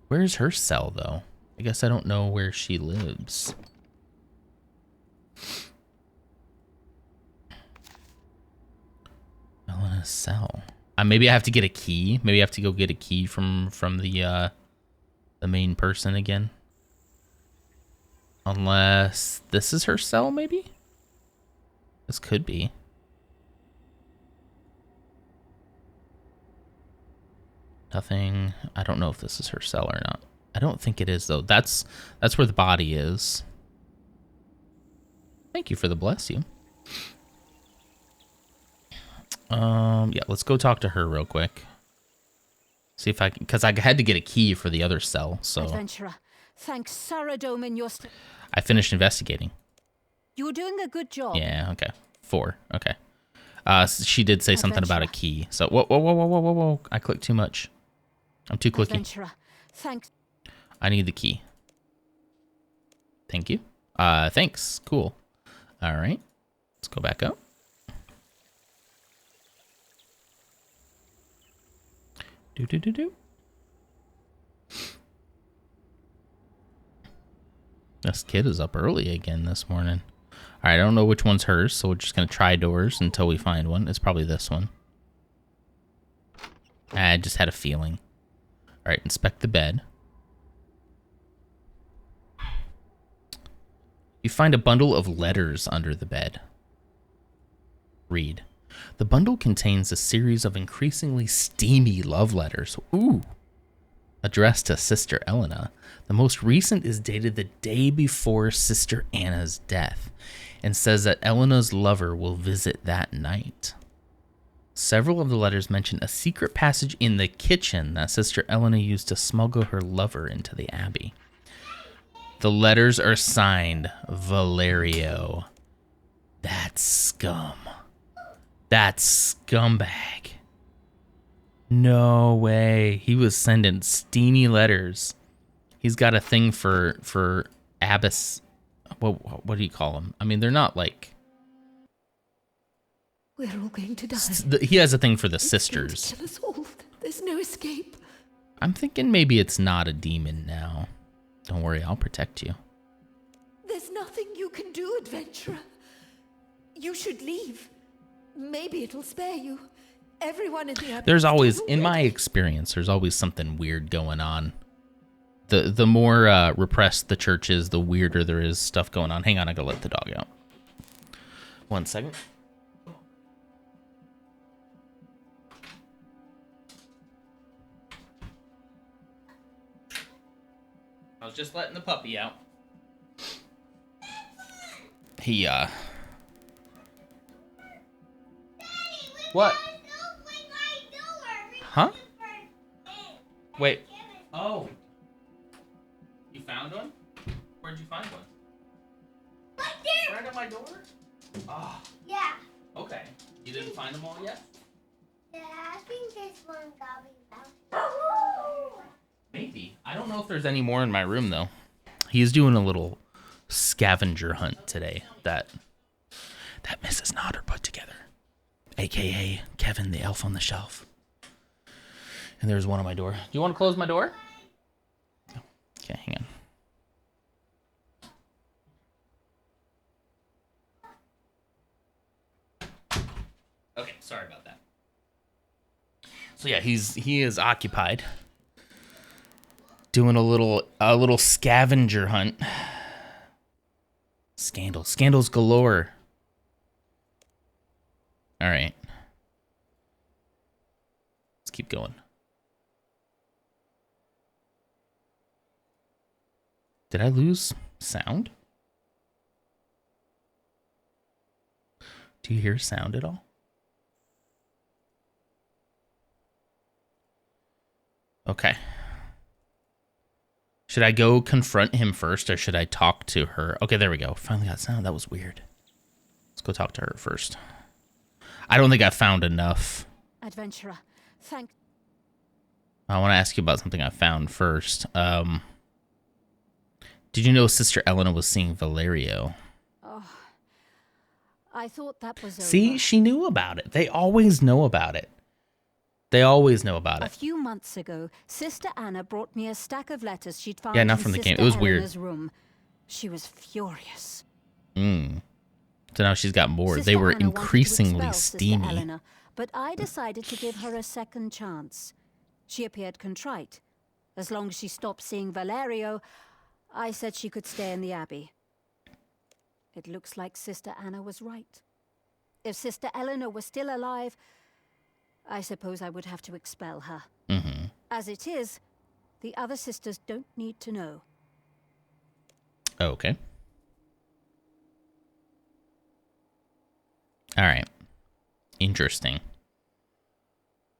Where's her cell, though? I guess I don't know where she lives. Elena's cell. Maybe I have to get a key. Maybe I have to go get a key from the main person again. Unless this is her cell, maybe? This could be. Nothing. I don't know if this is her cell or not. I don't think it is, though. That's where the body is. Thank you for the bless you. Yeah, let's go talk to her real quick. See if I can, because I had to get a key for the other cell, so. Adventurer, thanks Saradome and your... I finished investigating. You were doing a good job. Yeah, okay. 4, okay. She did say something about a key, so, whoa. I clicked too much. I'm too clicky. Adventurer, thanks. I need the key. Thank you. Thanks. Cool. All right. Let's go back up. Do. This kid is up early again this morning. All right, I don't know which one's hers, so we're just going to try doors until we find one. It's probably this one. I just had a feeling. All right, inspect the bed. You find a bundle of letters under the bed. Read. The bundle contains a series of increasingly steamy love letters. Ooh. Addressed to Sister Elena. The most recent is dated the day before Sister Anna's death and says that Elena's lover will visit that night. Several of the letters mention a secret passage in the kitchen that Sister Elena used to smuggle her lover into the abbey. The letters are signed Valerio. That's scum. That's scumbag. No way. He was sending steamy letters. He's got a thing for abbess. What do you call them? I mean, they're not like... We're all going to die. He has a thing for the sisters. Kill us all. There's no escape. I'm thinking maybe it's not a demon now. Don't worry, I'll protect you. There's nothing you can do, adventurer. You should leave. Maybe it'll spare you. Everyone in the abbey. There's always, in my experience, there's always something weird going on. The more repressed the church is, the weirder there is stuff going on. Hang on, I gotta let the dog out. 1 second. I was just letting the puppy out. He, What? Huh? Wait. Oh. You found one? Where'd you find one? Right there. Right at my door? Oh. Yeah. Okay. You didn't find them all yet? Yeah, I think this one got me found. Maybe. I don't know if there's any more in my room, though. He's doing a little scavenger hunt today that Mrs. Nodder put together. AKA Kevin, the elf on the shelf. And there's one on my door. Do you want to close my door? No. Okay, hang on. Okay, sorry about that. So yeah, he is occupied doing a little scavenger hunt. Scandals galore. All right. Let's keep going. Did I lose sound? Do you hear sound at all? Okay. Should I go confront him first, or should I talk to her? Okay, there we go. Finally got sound. That was weird. Let's go talk to her first. I don't think I found enough. Adventurer, thank... I want to ask you about something I found first. Did you know Sister Elena was seeing Valerio? Oh, I thought that was over. See, she knew about it. They always know about it. They always know about it. A few months ago, Sister Anna brought me a stack of letters she'd found not in from the Sister game. It was Eleanor's weird. room. She was furious. So now she's got more. Sister They were Anna wanted to increasingly expel Sister steamy. Eleanor, but I decided to give her a second chance. She appeared contrite. As long as she stopped seeing Valerio, I said she could stay in the abbey. It looks like Sister Anna was right. If Sister Eleanor was still alive, I suppose I would have to expel her. As it is, the other sisters don't need to know. Okay. All right. Interesting.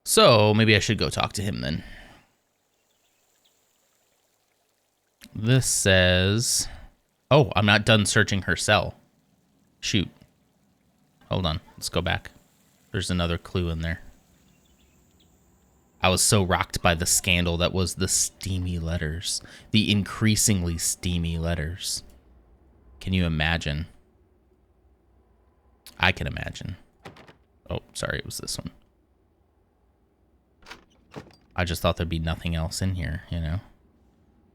So maybe I should go talk to him then. This says, oh, I'm not done searching her cell. Shoot. Hold on. Let's go back. There's another clue in there. I was so rocked by the scandal that was the steamy letters. The increasingly steamy letters. Can you imagine? I can imagine. Oh, sorry, it was this one. I just thought there'd be nothing else in here, you know?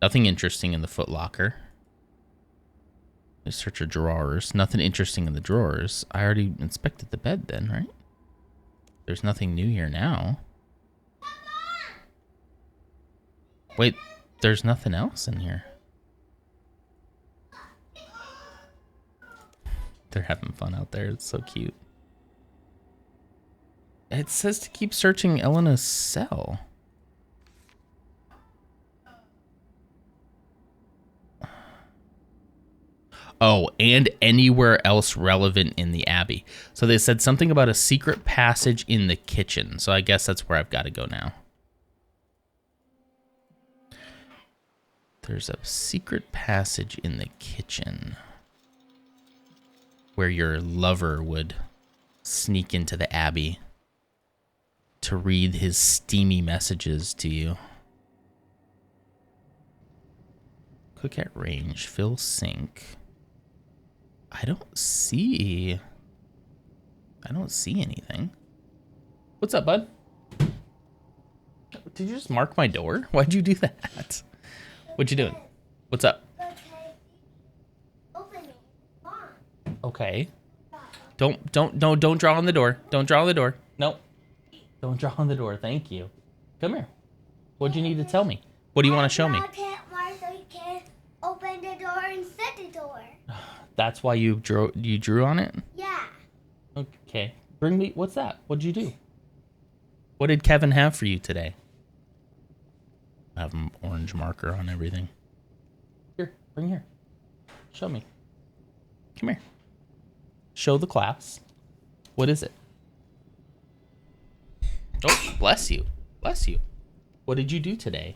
Nothing interesting in the footlocker. Let's search your drawers. Nothing interesting in the drawers. I already inspected the bed then, right? There's nothing new here now. Wait, there's nothing else in here. They're having fun out there. It's so cute. It says to keep searching Elena's cell. Oh, and anywhere else relevant in the Abbey. So they said something about a secret passage in the kitchen. So I guess that's where I've got to go now. There's a secret passage in the kitchen where your lover would sneak into the Abbey to read his steamy messages to you. Cook at range, fill sink. I don't see anything. What's up, bud? Did you just mark my door? Why'd you do that? What you doing? What's up? Okay. Don't draw on the door. Don't draw on the door. No. Don't draw on the door. Thank you. Come here. What do you need to tell me? What do you want to show me? So you can open the door and set the door. That's why you drew on it? Yeah. Okay. Bring me. What's that? What'd you do? What did Kevin have for you today? I have an orange marker on everything. Here, bring here. Show me. Come here. Show the class. What is it? Oh, bless you. Bless you. What did you do today?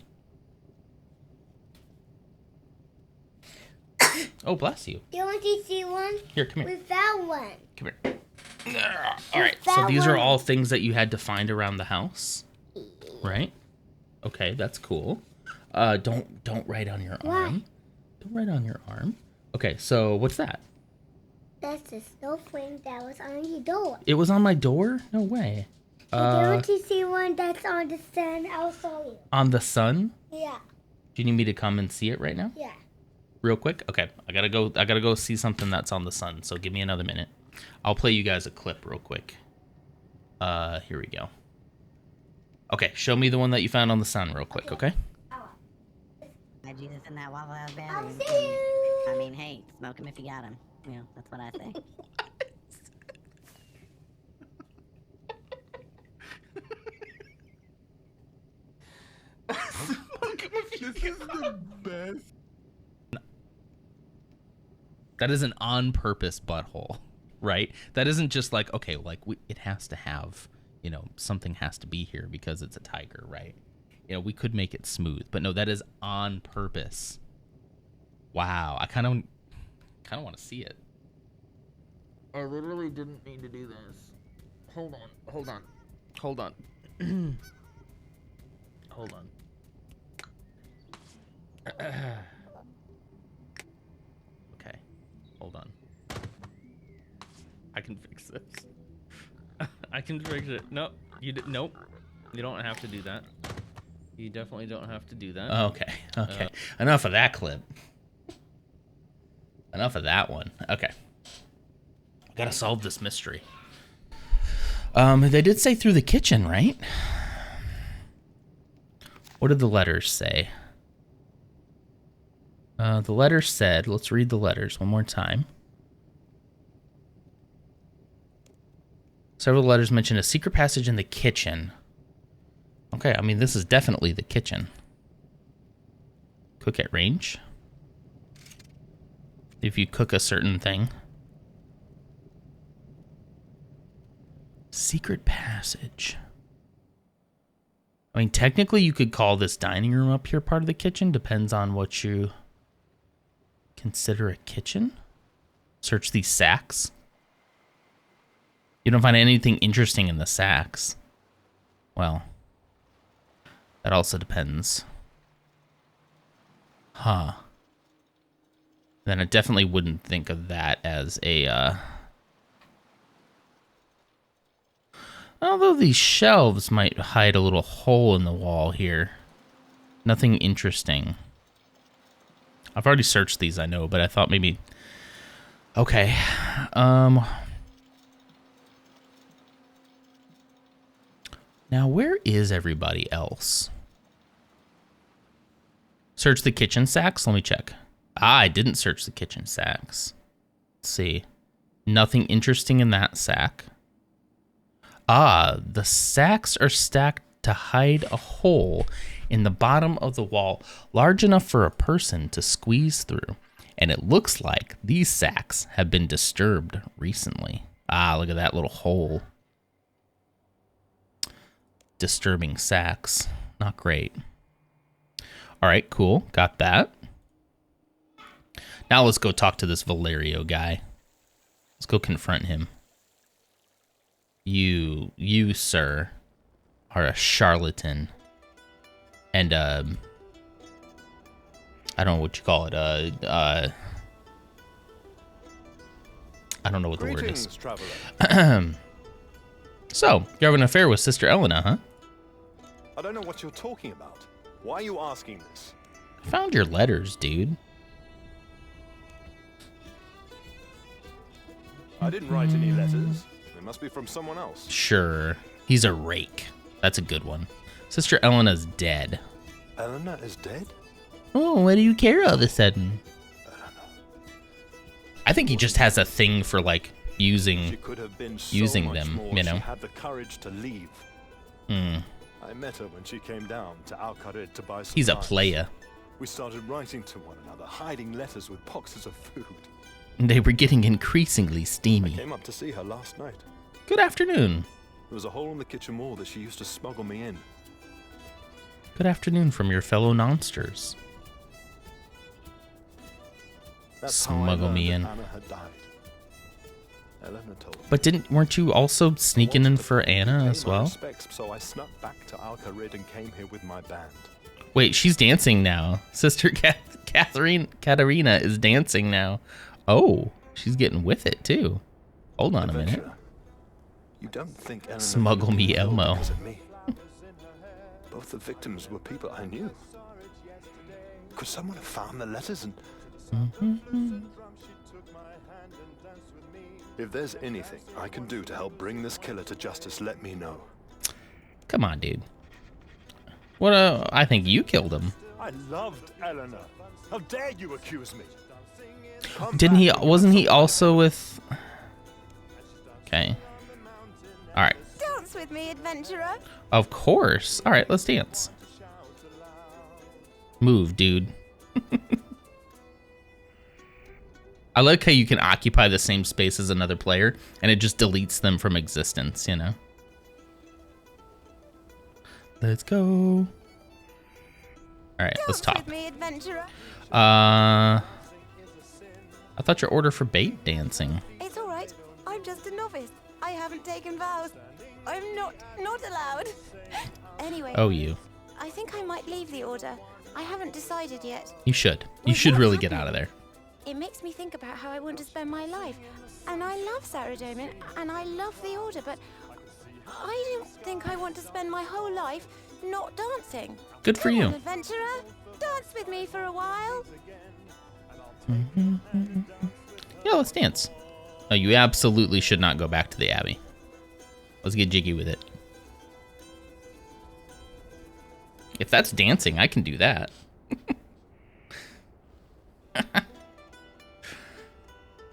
Oh, bless you. Do you want to see one? Here, come here. We found one. Come here. All right, so these are all things that you had to find around the house, right? Okay, that's cool. Don't write on your arm. Don't write on your arm. Okay, so what's that? That's the snowflake that was on your door. It was on my door? No way. Do you want to see one that's on the sun? I'll show you. On the sun? Yeah. Do you need me to come and see it right now? Yeah. Real quick? Okay, I gotta go see something that's on the sun, so give me another minute. I'll play you guys a clip real quick. Here we go. Okay, show me the one that you found on the sun real quick, okay? I Jesus in that Waffle House battery. I'll see you. I mean, hey, smoke him if you got him. You know, that's what I say. This is the best. That is an on-purpose butthole, right? That isn't just like, okay, like it has to have, you know, something has to be here because it's a tiger, right? You know, we could make it smooth, but no, that is on purpose. Wow, I kind of want to see it. I literally didn't mean to do this. Hold on. Hold on. Hold on. Okay. Hold on. I can fix this. I can fix it. No, nope. You don't have to do that. You definitely don't have to do that. Okay. Okay. Enough of that clip. Enough of that one. Okay. Gotta solve this mystery. They did say through the kitchen, right? What did the letters say? The letters said, let's read the letters one more time. Several letters mention a secret passage in the kitchen. Okay, I mean, this is definitely the kitchen. Cook at range. If you cook a certain thing. Secret passage. I mean, technically you could call this dining room up here part of the kitchen. Depends on what you consider a kitchen. Search these sacks. You don't find anything interesting in the sacks. Well, that also depends. Huh. Then I definitely wouldn't think of that as a, although these shelves might hide a little hole in the wall here. Nothing interesting. I've already searched these, I know, but I thought maybe... Okay. Now, where is everybody else? Search the kitchen sacks? Let me check. Ah, I didn't search the kitchen sacks. Let's see. Nothing interesting in that sack. Ah, the sacks are stacked to hide a hole in the bottom of the wall large enough for a person to squeeze through. And it looks like these sacks have been disturbed recently. Ah, look at that little hole. Disturbing sacks. Not great. All right, cool. Got that. Now let's go talk to this Valerio guy. Let's go confront him. You, sir, are a charlatan. And, I don't know what you call it. I don't know what the word is. So, you're having an affair with Sister Elena, huh? I don't know what you're talking about. Why are you asking this? I found your letters, dude. I didn't write any letters. They must be from someone else. Sure. He's a rake. That's a good one. Sister Elena's dead. Elena is dead? Oh, why do you care all of a sudden? I don't know. I think he just has a thing for, like, using She could have been so using much them, more you if know. She had the courage to leave. I met her when she came down to Al-Qarid to buy some He's a knives. playa. We started writing to one another, hiding letters with boxes of food. They were getting increasingly I steamy. came up to see her last night. Good afternoon. There was a hole in the kitchen wall that she used to smuggle me in. Good afternoon from your fellow nonsters. That's Smuggle how I me learned in. that Anna had died. Elena told me. But weren't you also sneaking in for Anna as Pay my well? respects, so I snuck back to Al-Qarid and came here with my band. Wait, she's dancing now. Sister Katerina is dancing now. Oh, she's getting with it too. Hold on a minute. Adventure. You don't think Elena Smuggle me killed Elmo. because of me. Both the victims were people I knew. Could someone have found the letters and... If there's anything I can do to help bring this killer to justice, let me know. Come on, dude. What? I think you killed him. I loved Eleanor. How dare you accuse me? Didn't he? Wasn't he also with? Okay. All right. Dance with me, adventurer. Of course. All right, let's dance. Move, dude. I like how you can occupy the same space as another player, and it just deletes them from existence, you know? Let's go. All right, let's talk. With me, adventurer. I thought your order for bait dancing. It's all right. I'm just a novice. I haven't taken vows. I'm not allowed. Anyway. Oh, you. I think I might leave the order. I haven't decided yet. You should. You should really get out of there. It makes me think about how I want to spend my life. And I love Saradomin, and I love the order, but I don't think I want to spend my whole life not dancing. Good for Come you. on, adventurer. Dance with me for a while. Yeah, let's dance. No, you absolutely should not go back to the Abbey. Let's get jiggy with it. If that's dancing, I can do that.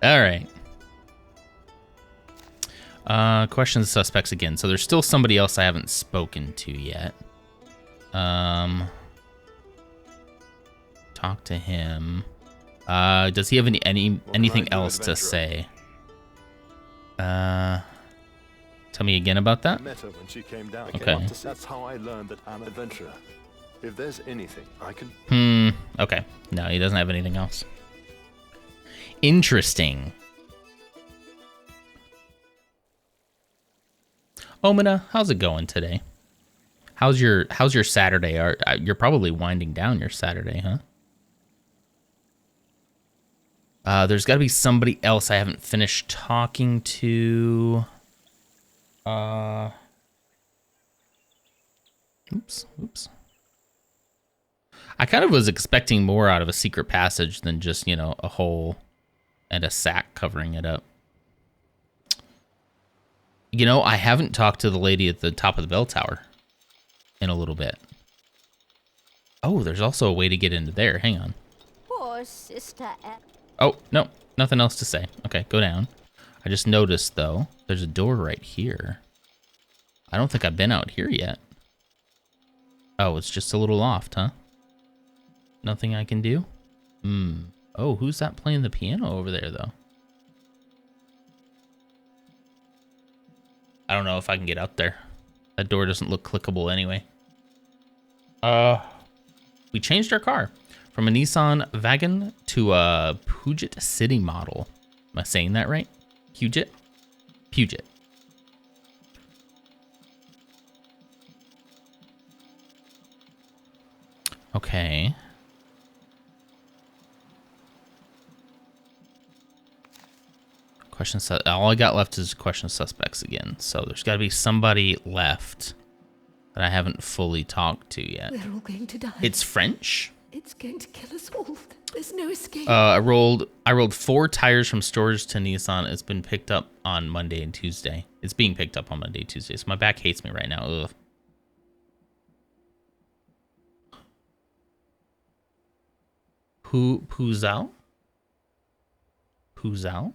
All right. Question the suspects again. So there's still somebody else I haven't spoken to yet. Talk to him. Does he have anything else to say? Tell Tell me again about that. I met her when she came down. Okay. That's how I learned that I'm an adventurer. If there's anything I can... Okay. No, he doesn't have anything else. Interesting. Omina, how's it going today? How's your Saturday? You're probably winding down your Saturday, huh? There's got to be somebody else I haven't finished talking to. Oops. I kind of was expecting more out of a secret passage than just, you know, a hole and a sack covering it up. You know, I haven't talked to the lady at the top of the bell tower in a little bit. Oh, there's also a way to get into there. Hang on. Poor Sister Oh, no. Nothing else to say. Okay, go down. I just noticed, though, there's a door right here. I don't think I've been out here yet. Oh, it's just a little loft, huh? Nothing I can do? Oh, who's that playing the piano over there, though? I don't know if I can get out there. That door doesn't look clickable anyway. We changed our car from a Nissan Wagon to a Puget City model. Am I saying that right? Puget? Puget. Okay. All I got left is question suspects again. So there's got to be somebody left that I haven't fully talked to yet. We're all going to die. It's French. It's going to kill us all. There's no escape. I rolled 4 tires from storage to Nissan. It's been picked up on Monday and Tuesday. It's being picked up on Monday and Tuesday. So my back hates me right now. Ugh. Puzao? Puzao?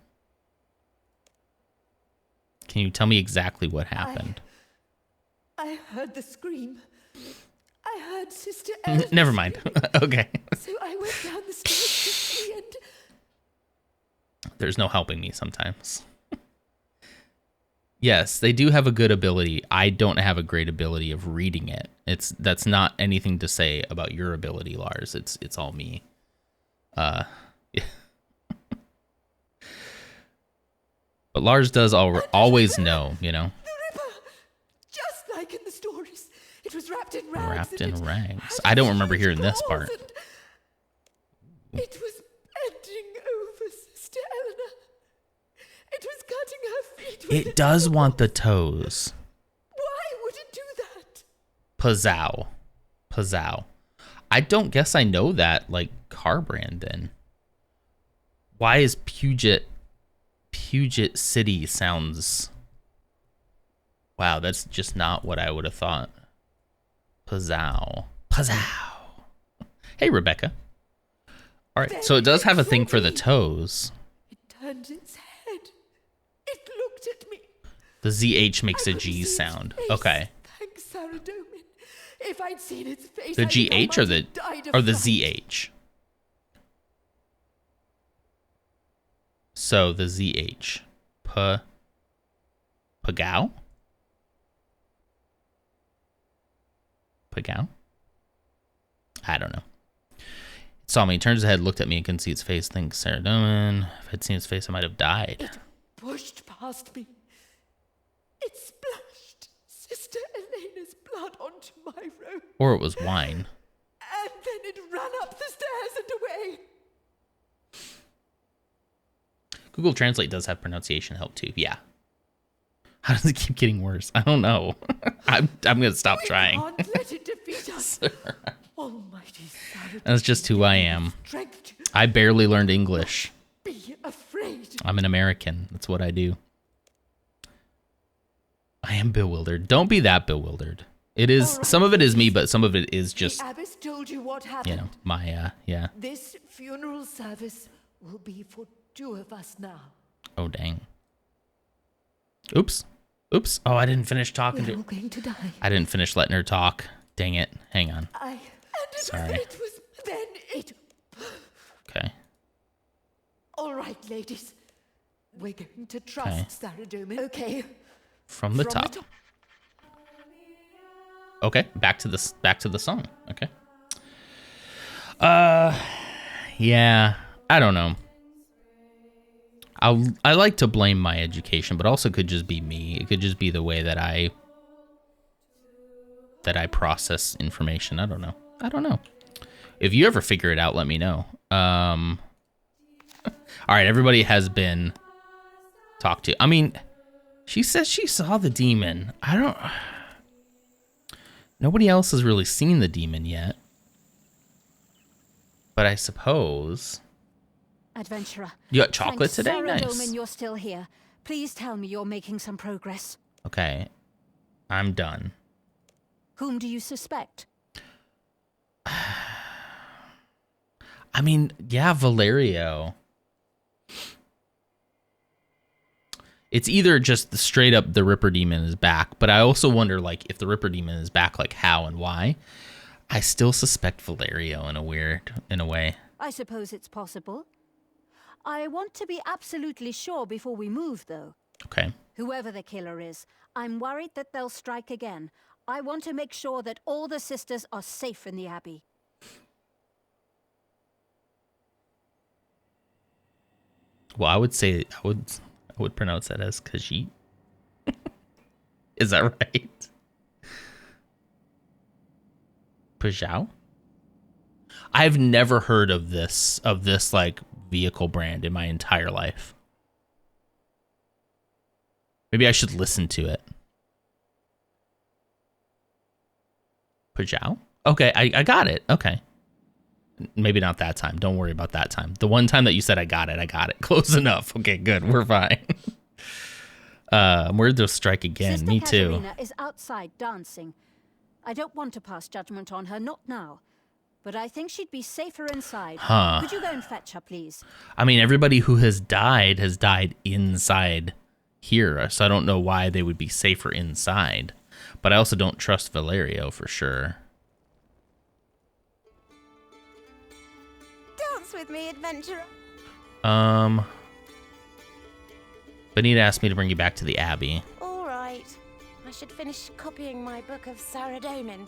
Can you tell me exactly what happened? I heard the scream. I heard Sister Eleanor. Never mind. Okay. So I went down the stairs quickly and... There's no helping me sometimes. Yes, they do have a good ability. I don't have a great ability of reading it. That's not anything to say about your ability, Lars. It's all me. Yeah. But Lars does always know, you know. The Ripper! Just like in the stories. It was wrapped in rags. Wrapped in rags. I don't remember hearing this part. It was bending over Sister Eleanor. It was cutting her feet with It does want the toes. Why would it do that? Puzao. Puzao. I don't guess I know that, like, car brand then. Why is Puget City sounds... Wow, that's just not what I would have thought. Puzao. Hey, Rebecca. All right, so it does have a thing for the toes. It turned its head. It looked at me. The ZH makes a G sound. Okay. Thanks, Saradomin. If I'd seen its face, The GH or the ZH? So the ZH. Pagao? Pagao? I don't know. It saw me, turns his head, looked at me, and couldn't see its face. Thinks Saradomin. If I'd seen its face, I might have died. It pushed past me. It splashed Sister Elena's blood onto my robe. Or it was wine. And then it ran up the stairs and away. Google Translate does have pronunciation help too. Yeah. How does it keep getting worse? I don't know. I'm gonna stop trying. Can't let it defeat us. Almighty Saradomin. That's just who I am. I barely learned English. Be afraid. I'm an American. That's what I do. I am bewildered. Don't be that bewildered. It is some of it is me, but some of it is just The abbess told you what happened. you know, my yeah. This funeral service will be for 2 of us now. Oh dang. Oops. Oops. Oh, I didn't finish talking We're to all going to die. I didn't finish letting her talk. Dang it. Hang on. Sorry. Then it. Okay. All right, ladies. We're going to trust Saradomin. Okay. from the top. Okay, back to the song. Okay. Yeah, I don't know. I like to blame my education, but also could just be me. It could just be the way that I process information. I don't know. If you ever figure it out, let me know. All right, everybody has been talked to. I mean, she says she saw the demon. Nobody else has really seen the demon yet. But I suppose. Adventurer. You got chocolate today? Saradomin, Nice. you're still here. Please tell me you're making some progress. Okay. I'm done. Whom do you suspect? I mean, yeah, Valerio. It's either just the straight up the Ripper Demon is back, but I also wonder, like, if the Ripper Demon is back, like, how and why. I still suspect Valerio in a way. I suppose it's possible. I want to be absolutely sure before we move, though. Okay. Whoever the killer is, I'm worried that they'll strike again. I want to make sure that all the sisters are safe in the Abbey. Well, I would say I would pronounce that as Khajiit. Is that right? Peugeot? I've never heard of this like vehicle brand in my entire life. Maybe I should listen to it. Peugeot? Okay, I got it. Okay. Maybe not that time. Don't worry about that time. The one time that you said I got it. Close enough. Okay, good. We're fine. Where'd they'll strike again? Sister Me too. Katerina is outside dancing. I don't want to pass judgment on her, not now. But I think she'd be safer inside. Huh. Could you go and fetch her, please? I mean, everybody who has died inside here, so I don't know why they would be safer inside. But I also don't trust Valerio for sure. Dance with me, adventurer. Benita asked me to bring you back to the Abbey. All right. I should finish copying my book of Saradomin.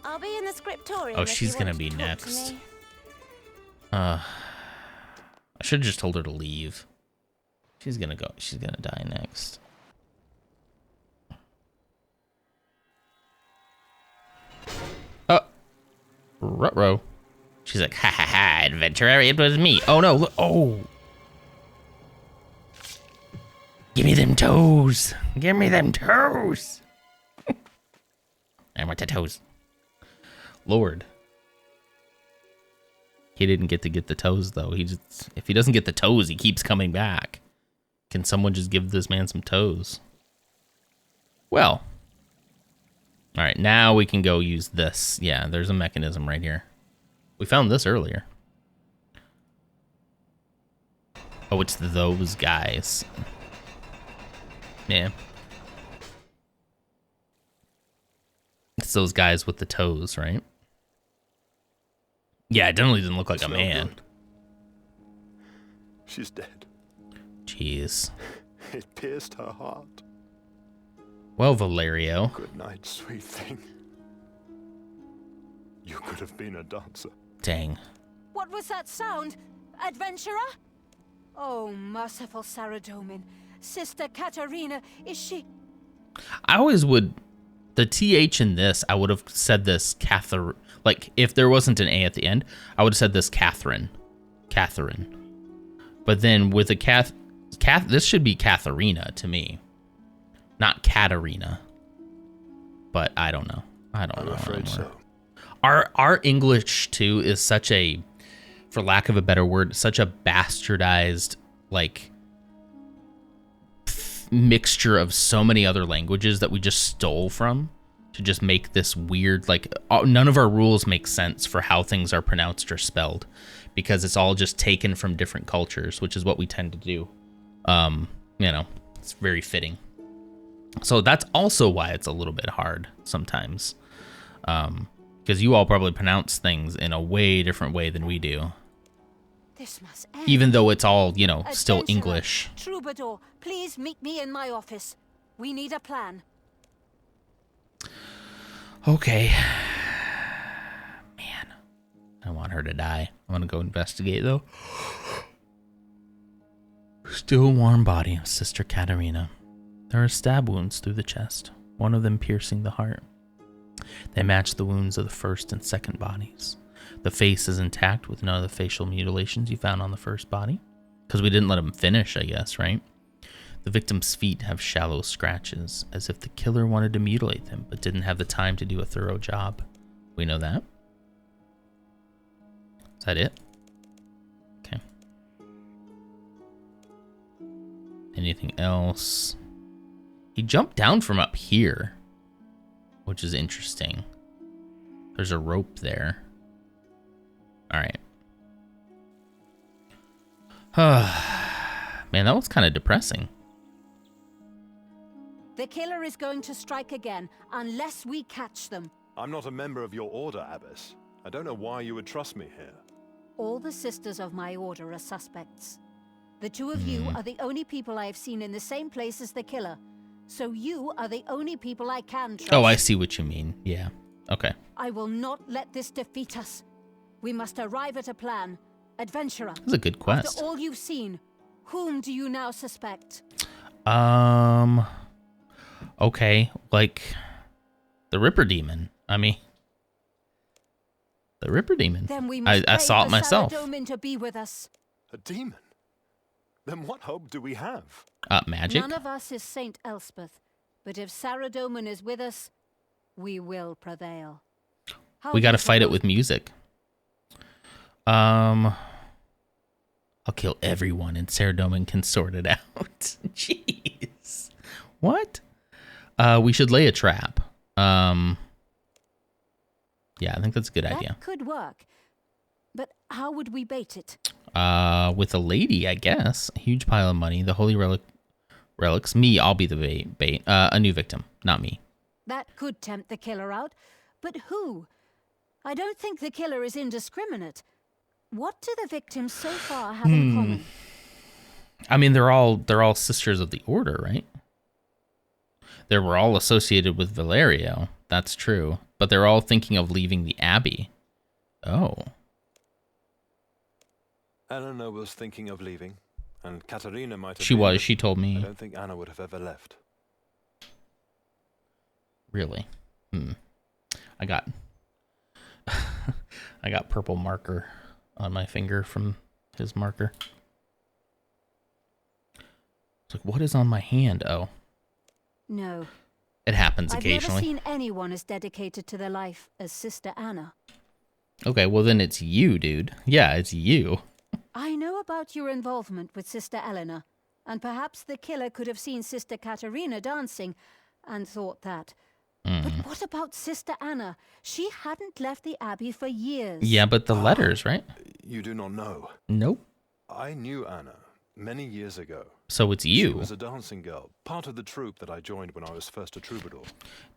I'll be in the scriptorium. Oh, if she's you gonna want be to talk next. to me. I should have just told her to leave. She's gonna die next. Ruh-roh. She's like, ha ha ha, adventurer, it was me. Oh no, look, oh. Give me them toes. Give me them toes. I want the toes. Lord. He didn't get to get the toes, though. If he doesn't get the toes, he keeps coming back. Can someone just give this man some toes? Well. All right, now we can go use this. Yeah, there's a mechanism right here. We found this earlier. Oh, it's those guys. Yeah. It's those guys with the toes, right? Yeah, it definitely didn't look like a man. Good. She's dead. Jeez. It pierced her heart. Well, Valerio. Good night, sweet thing. You could have been a dancer. Dang. What was that sound? Adventurer? Oh, merciful Saradomin. Sister Katerina, is she... I always would... The TH in this, I would have said this Catherine. Like, if there wasn't an A at the end, I would have said this Catherine. But then with a this should be Katharina to me. Not Katarina. But I don't know. I'm afraid so. Our English, too, is such a, for lack of a better word, such a bastardized, like, mixture of so many other languages that we just stole from to just make this weird, like, none of our rules make sense for how things are pronounced or spelled because it's all just taken from different cultures, which is what we tend to do. It's very fitting. So that's also why it's a little bit hard sometimes. Because you all probably pronounce things in a way different way than we do. This must end. Even though it's all, still Adventurer, English. Troubadour, please meet me in my office. We need a plan. Okay. Man, I don't want her to die. I want to go investigate, though. Still warm body of Sister Katerina. There are stab wounds through the chest, one of them piercing the heart. They match the wounds of the first and second bodies. The face is intact with none of the facial mutilations you found on the first body. Because we didn't let him finish, I guess, right? The victim's feet have shallow scratches, as if the killer wanted to mutilate them, but didn't have the time to do a thorough job. We know that. Is that it? Okay. Anything else? He jumped down from up here, which is interesting. There's a rope there. All right. Man, that was kind of depressing. The killer is going to strike again, unless we catch them. I'm not a member of your order, Abbess. I don't know why you would trust me here. All the sisters of my order are suspects. The two of you are the only people I have seen in the same place as the killer. So you are the only people I can trust. Oh, I see what you mean. Yeah. Okay. I will not let this defeat us. We must arrive at a plan. Adventurer. That's a good quest. After all you've seen, whom do you now suspect? Okay, like the Ripper Demon. I mean, the Ripper Demon. Then we must I saw it myself. Saradomin to be with us. A demon? Then what hope do we have? Magic? None of us is Saint Elspeth, but if Saradomin is with us, we will prevail. We got to fight it with music. I'll kill everyone and Saradomin can sort it out. Jeez. What? We should lay a trap. Yeah, I think that's a good idea. That could work. But how would we bait it? With a lady, I guess. A huge pile of money, the holy relics. Me, I'll be the bait. A new victim, not me. That could tempt the killer out. But who? I don't think the killer is indiscriminate. What do the victims so far have in common? I mean, they're all sisters of the order, right? They were all associated with Valerio. That's true. But they're all thinking of leaving the Abbey. Oh. Eleanor was thinking of leaving, and Katerina might have She been, was. She told me. I don't think Anna would have ever left. Really? I got purple marker on my finger from his marker. It's like, what is on my hand? Oh. No. It happens occasionally. I've never seen anyone as dedicated to their life as Sister Anna. Okay, well then it's you, dude. Yeah, it's you. I know about your involvement with Sister Eleanor, and perhaps the killer could have seen Sister Katerina dancing and thought that. But what about Sister Anna? She hadn't left the Abbey for years. Yeah, but the letters, right? You do not know. Nope. I knew Anna many years ago. So it's you. She was a dancing girl, part of the troupe that I joined when I was first a troubadour.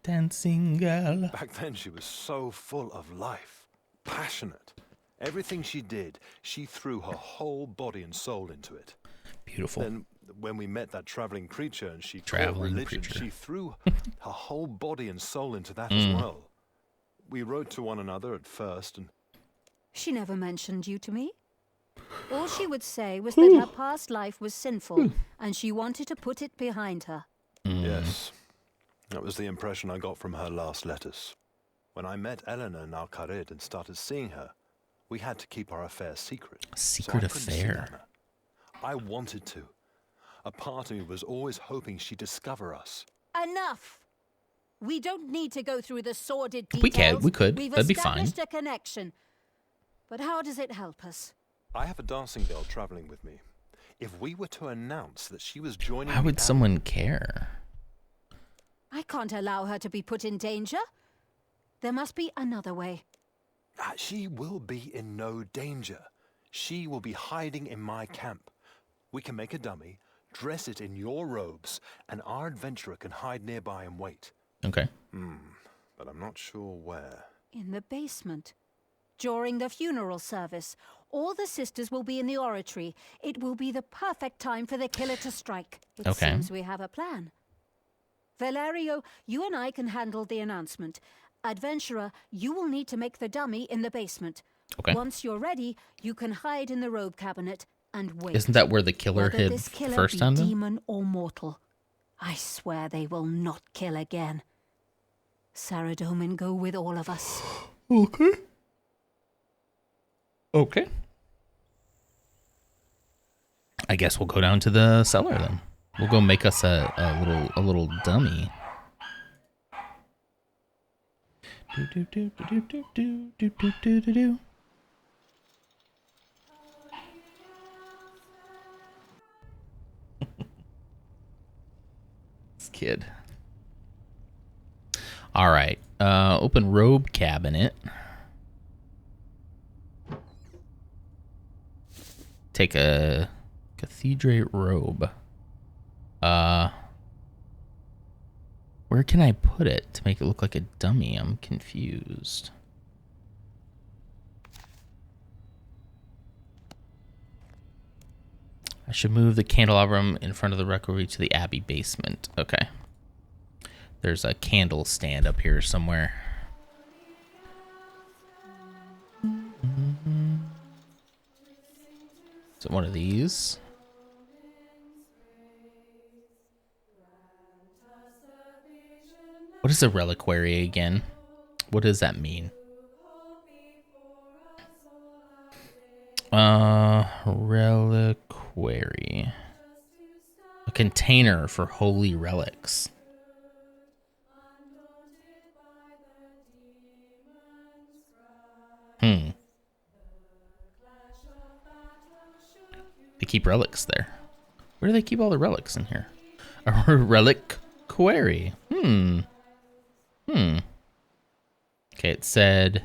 Dancing girl. Back then she was so full of life, passionate. Everything she did, she threw her whole body and soul into it. Beautiful. Then when we met that traveling creature and she Traveling caught religion, creature. she threw her whole body and soul into that as well. We wrote to one another at first and... She never mentioned you to me. All she would say was that her past life was sinful, and she wanted to put it behind her. Yes, that was the impression I got from her last letters. When I met Eleanor in Al-Kharid and started seeing her, we had to keep our affair secret. Secret so I couldn't see affair. Anna. I wanted to. A part of me was always hoping she'd discover us. Enough! We don't need to go through the sordid details. We can, we could. We've That'd be fine. established a connection. But how does it help us? I have a dancing girl traveling with me. If we were to announce that she was joining Why the would Abbey- someone care? I can't allow her to be put in danger. There must be another way. She will be in no danger. She will be hiding in my camp. We can make a dummy, dress it in your robes, and our adventurer can hide nearby and wait. Okay. But I'm not sure where. In the basement. During the funeral service, all the sisters will be in the oratory. It will be the perfect time for the killer to strike. It Okay. seems we have a plan. Valerio, you and I can handle the announcement. Adventurer, you will need to make the dummy in the basement. Okay. Once you're ready, you can hide in the robe cabinet and wait. Isn't that where the killer Whether hid this killer first be time? Though? demon or mortal, I swear they will not kill again. Saradomin go with all of us. Okay. Okay. I guess we'll go down to the cellar then. We'll go make us a little dummy. Do do do do do do do do do do do. This kid. All right. Open robe cabinet. Take a cathedrate robe. Where can I put it to make it look like a dummy? I'm confused. I should move the candelabrum in front of the requiem to the abbey basement. Okay. There's a candle stand up here somewhere. Is it one of these? What is a reliquary again? What does that mean? Reliquary. A container for holy relics. They keep relics there. Where do they keep all the relics in here? A reliquary. Okay, it said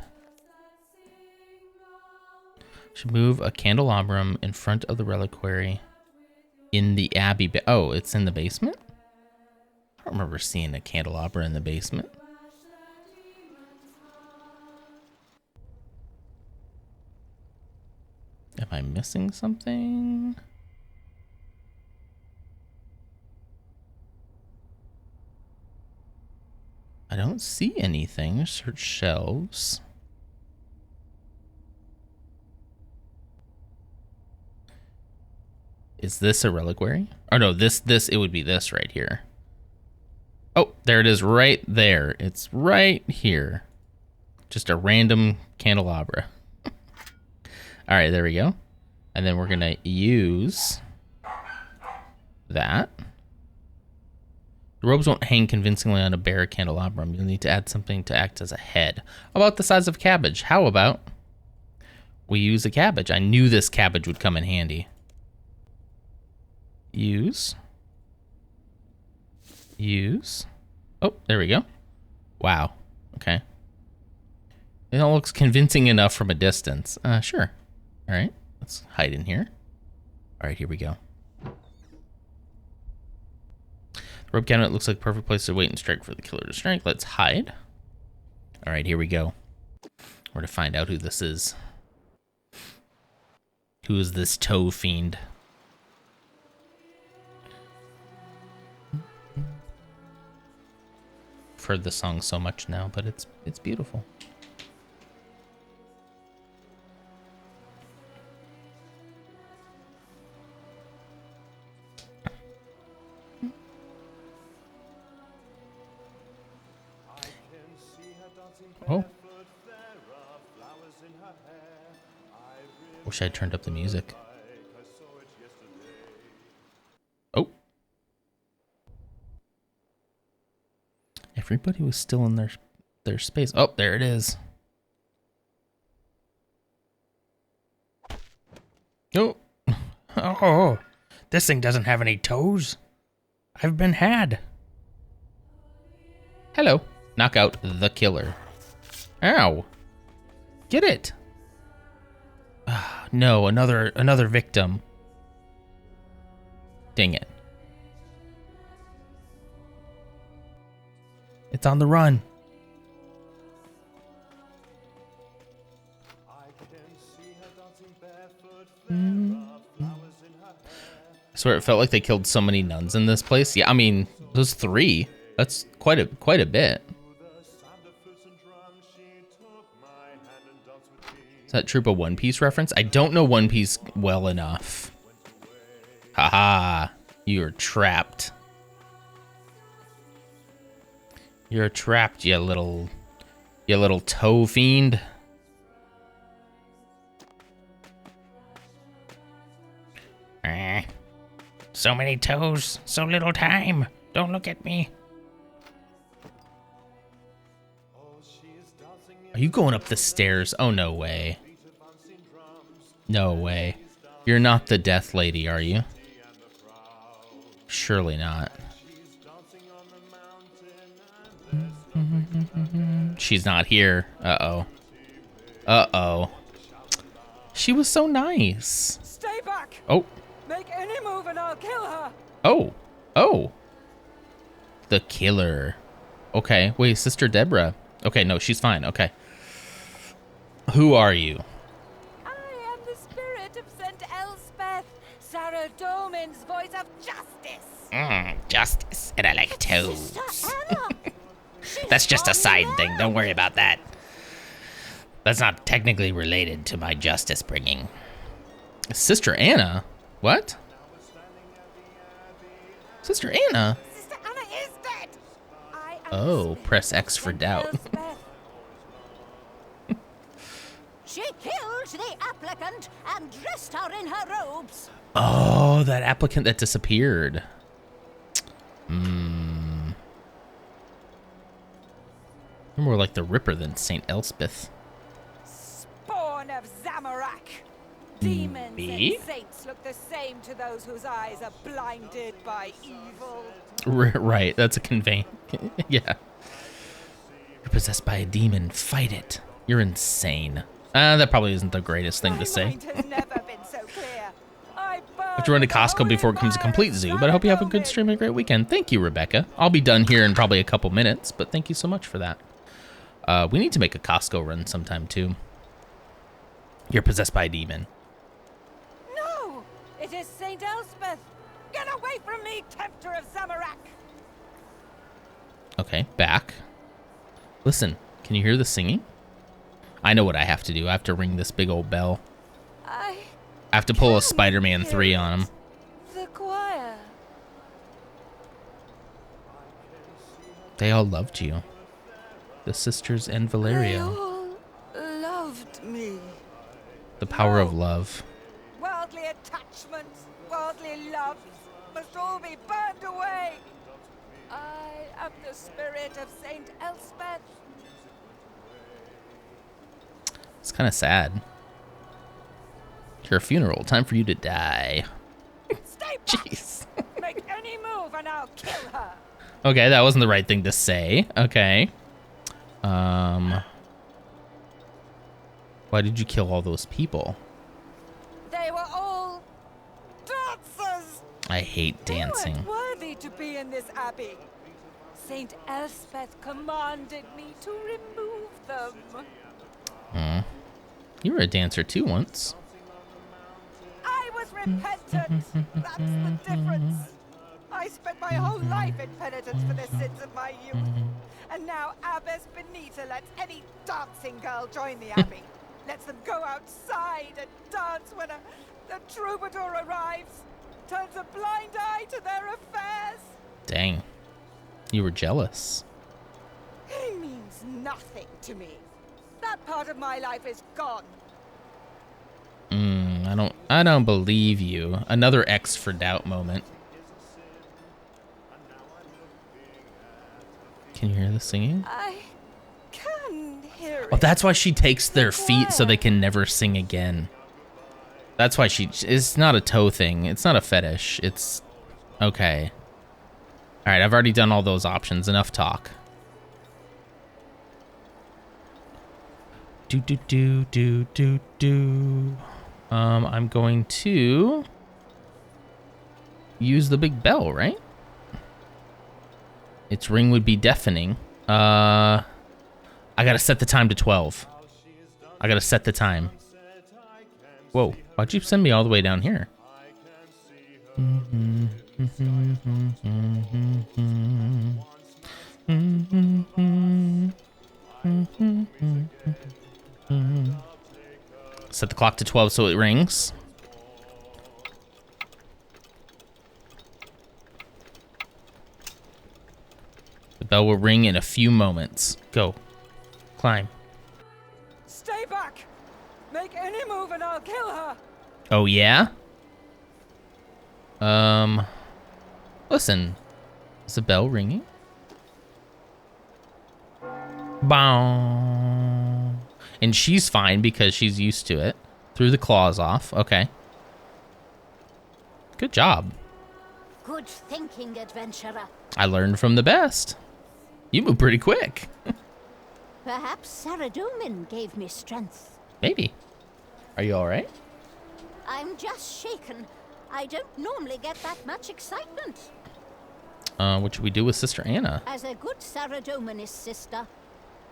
should move a candelabrum in front of the reliquary in the abbey. Oh, it's in the basement? I don't remember seeing a candelabra in the basement. Am I missing something? I don't see anything. Search shelves. Is this a reliquary? Oh no, this it would be this right here. Oh, there it is right there. It's right here. Just a random candelabra. All right, there we go. And then we're gonna use that. The robes won't hang convincingly on a bare candelabrum. You'll need to add something to act as a head. About the size of cabbage. How about we use a cabbage? I knew this cabbage would come in handy. Use. Oh, there we go. Wow. Okay. It all looks convincing enough from a distance. Sure. All right. Let's hide in here. All right, here we go. The rope cabinet looks like a perfect place to wait and strike for the killer to strike. Let's hide. All right, here we go. We're to find out who this is. Who is this toe fiend? I've heard the song so much now, but it's beautiful. Oh. Wish I'd turned up the music. Oh. Everybody was still in their space. Oh, there it is. Oh. Oh. This thing doesn't have any toes. I've been had. Hello. Knock out the killer. Ow. Get it. No, another victim. Dang it. It's on the run. I swear it felt like they killed so many nuns in this place. Yeah, I mean, those 3. That's quite a bit. Is that Troop a One Piece reference? I don't know One Piece well enough. Haha, you're trapped. You're trapped, you little toe fiend. So many toes, so little time. Don't look at me. Are you going up the stairs? Oh, no way. No way. You're not the Death Lady, are you? Surely not. She's not here. Uh-oh. Uh-oh. She was so nice. Stay back. Oh. Make any move and I'll kill her. Oh. Oh. The killer. Okay. Wait, Sister Deborah. Okay, no, she's fine. Okay. Who are you? I am the spirit of St. Elspeth, Sarah Doman's voice of justice. Justice. And I like toes. That's just a side thing. Don't worry about that. That's not technically related to my justice bringing. Sister Anna? What? Sister Anna? Sister Anna is dead. Oh, press X for doubt. She killed the applicant and dressed her in her robes. Oh, that applicant that disappeared. You're more like the Ripper than St. Elspeth. Spawn of Zamorak. Demons Me? and saints look the same to those whose eyes are blinded by evil. Right, that's a conveying. Yeah. You're possessed by a demon. Fight it. You're insane. That probably isn't the greatest thing to say. Mind has never been so clear. I I have to run to Costco before it becomes a complete zoo, but I hope you have a good stream and a great weekend. Thank you, Rebecca. I'll be done here in probably a couple minutes, but thank you so much for that. We need to make a Costco run sometime, too. You're possessed by a demon. No! It is St. Elspeth! Get away from me, tempter of Zamorak! Okay, back. Listen, can you hear the singing? I know what I have to do. I have to ring this big old bell. I have to pull a Spider-Man 3 on him. The choir. They all loved you. The sisters and They Valerio. all loved me. The power of love. Worldly attachments, worldly loves must all be burned away. I am the spirit of St. Elspeth. It's kind of sad. Your funeral. Time for you to die. Stay back! Jeez. Make any move and I'll kill her. Okay, that wasn't the right thing to say. Okay. Why did you kill all those people? They were all dancers. I hate dancing. They weren't worthy to be in this abbey. Saint Elspeth commanded me to remove them. You were a dancer too once. I was repentant. That's the difference. I spent my whole life in penitence for the sins of my youth. And now Abbess Benita lets any dancing girl join the abbey. Lets them go outside and dance when the troubadour arrives. Turns a blind eye to their affairs. Dang. You were jealous. He means nothing to me. That part of my life is gone. I don't believe you. Another X for doubt moment. Can you hear the singing? I can hear Oh, it. that's why she takes their feet so they can never sing again. That's why it's not a toe thing. It's not a fetish. It's okay. All right, I've already done all those options. Enough talk. I'm going to use the big bell, right? Its ring would be deafening. I gotta set the time to 12. I gotta set the time. Whoa, why'd you send me all the way down here? Set the clock to 12 so it rings. The bell will ring in a few moments. Go. Climb. Stay back! Make any move and I'll kill her! Oh, yeah? Listen. Is the bell ringing? Bow. And she's fine because she's used to it. Threw the claws off. Okay. Good job. Good thinking, adventurer. I learned from the best. You move pretty quick. Perhaps Saradomin gave me strength. Maybe. Are you all right? I'm just shaken. I don't normally get that much excitement. What should we do with Sister Anna? As a good Saradominist sister,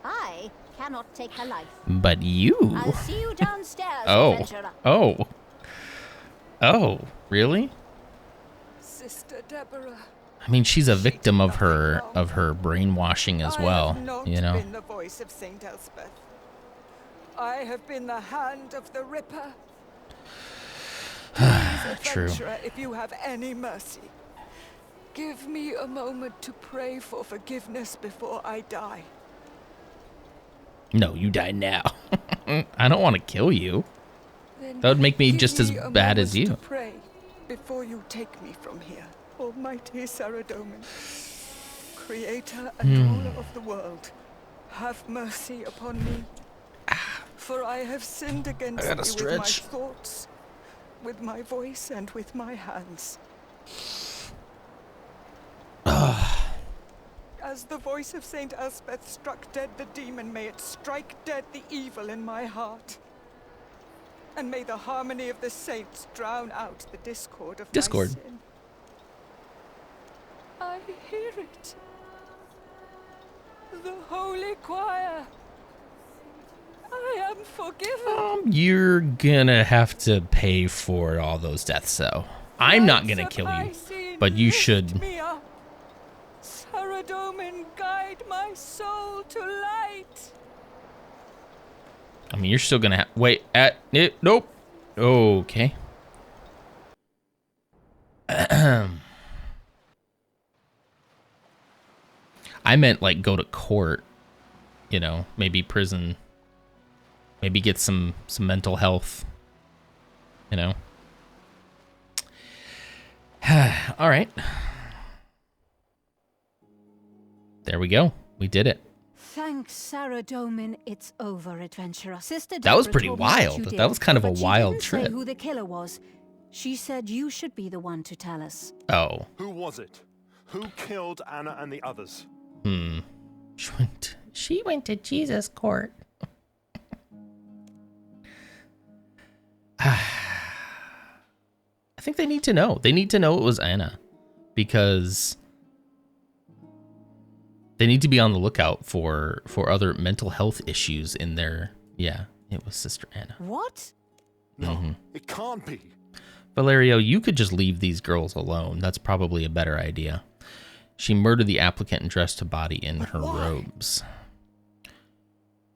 I cannot take her life. But you. I'll see you downstairs, Oh. adventurer. Oh. Oh, really? Sister Deborah. I mean, she's a victim of her brainwashing as well, I have not you know. been the voice of Saint Elspeth. I have been the hand of the Ripper. Please, True. adventurer, if you have any mercy, give me a moment to pray for forgiveness before I die. No, you die now. I don't want to kill you. Then That would make me give just as me a bad as moment you. to pray before you take me from here, almighty Saradomin, creator and ruler of the world. Have mercy upon me, for I have sinned against you gotta with my stretch. thoughts, with my voice, and with my hands. As the voice of Saint Elspeth struck dead the demon, may it strike dead the evil in my heart. And may the harmony of the saints drown out the discord of Discord. my sin. I hear it. The holy choir. I am forgiven. You're gonna have to pay for all those deaths, though. I'm not gonna kill you, but you should. Me up. Saradomin, guide my soul to light. I mean, you're still gonna have. Wait, at it. Nope. Okay. I meant like go to court, you know, maybe prison, maybe get some mental health, you know. All right. There we go. We did it. Thanks, Saradomin. It's over, adventurer. Sister That was Deborah pretty told me what wild. you That did, was kind of a but she wild didn't trip. Say who the killer was. She said you should be the one to tell us. Oh. Who was it? Who killed Anna and the others? She went to Jesus court. I think they need to know. They need to know it was Anna, because they need to be on the lookout for other mental health issues in their. Yeah, it was Sister Anna. What? No, it can't be. Valerio, you could just leave these girls alone. That's probably a better idea. She murdered the applicant and dressed a body in her robes.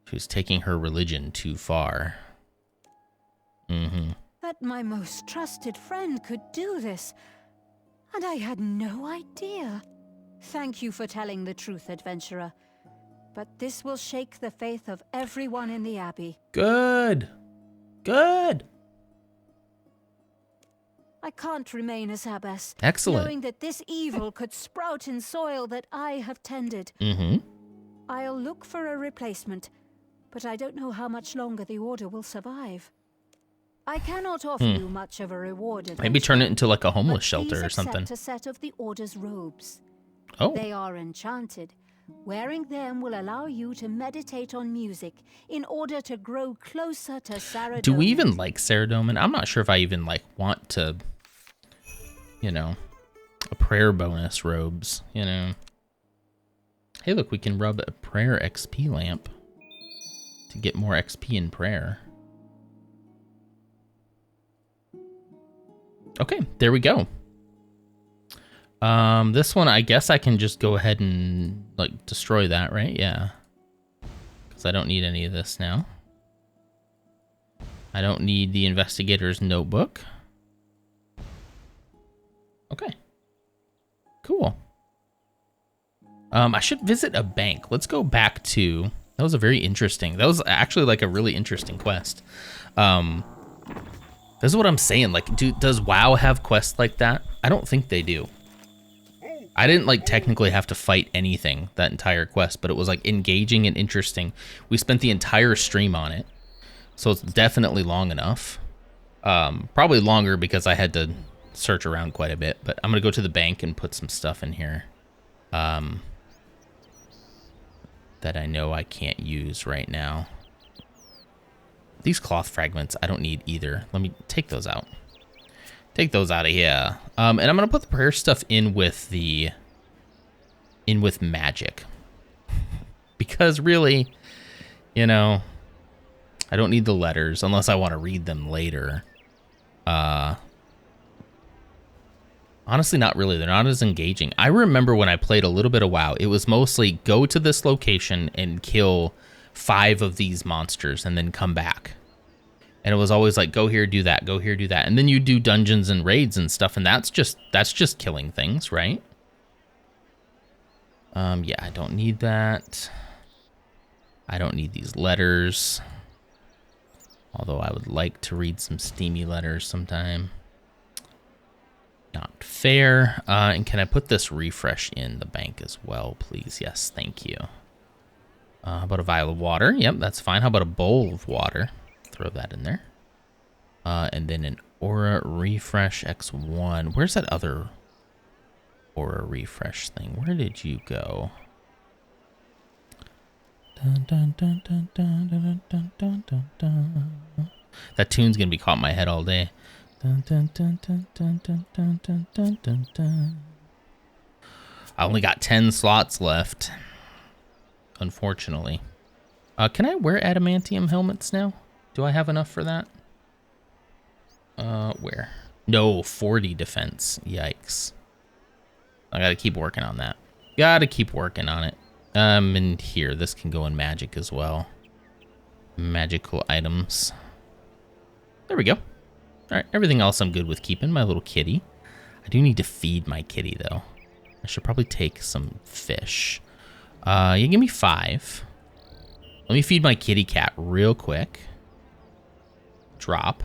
She was taking her religion too far. That my most trusted friend could do this. And I had no idea. Thank you for telling the truth, adventurer. But this will shake the faith of everyone in the Abbey. Good. Good. I can't remain as abbess. Excellent. Knowing that this evil could sprout in soil that I have tended. I'll look for a replacement, but I don't know how much longer the Order will survive. I cannot offer you much of a reward. Maybe turn it into like a homeless but shelter please or something. accept a set of the Order's robes. Oh. They are enchanted. Wearing them will allow you to meditate on music in order to grow closer to Saradomin. Do we even like Saradomin? I'm not sure if I even like want to, you know, a prayer bonus robes, you know. Hey, look, we can rub a prayer XP lamp to get more XP in prayer. Okay, there we go. This one, I guess I can just go ahead and like destroy that, right? Yeah. Because I don't need any of this now. I don't need the investigator's notebook. Okay. Cool. I should visit a bank. Let's go back to... That was a very interesting... That was actually like a really interesting quest. This is what I'm saying. Like, does WoW have quests like that? I don't think they do. I didn't like technically have to fight anything that entire quest, but it was like engaging and interesting. We spent the entire stream on it. So it's definitely long enough. Probably longer because I had to search around quite a bit, but I'm gonna go to the bank and put some stuff in here that I know I can't use right now. These cloth fragments I don't need either. Let me take those out. Take those out of here. And I'm gonna put the prayer stuff in with magic. Because really, you know, I don't need the letters unless I want to read them later. Honestly, not really. They're not as engaging. I remember when I played a little bit of WoW, it was mostly go to this location and kill 5 of these monsters and then come back. And it was always like, go here, do that, go here, do that. And then you do dungeons and raids and stuff, and that's just killing things, right? Yeah, I don't need that. I don't need these letters. Although I would like to read some steamy letters sometime. Not fair. And can I put this refresh in the bank as well, please? Yes, thank you. How about a vial of water? Yep, that's fine. How about a bowl of water? Throw that in there. And then an aura refresh X1. Where's that other aura refresh thing? Where did you go? Dun, dun, dun, dun, dun, dun, dun, dun, dun, dun. That tune's gonna be caught in my head all day. Dun, dun, dun, dun, dun, dun, dun, dun, dun, dun, dun. I only got 10 slots left, unfortunately. Can I wear adamantium helmets now? Do I have enough for that? Where? No, 40 defense. Yikes. I gotta keep working on that. Gotta keep working on it. And here, this can go in magic as well. Magical items. There we go. Alright, everything else I'm good with keeping. My little kitty. I do need to feed my kitty, though. I should probably take some fish. You give me 5. Let me feed my kitty cat real quick. Drop.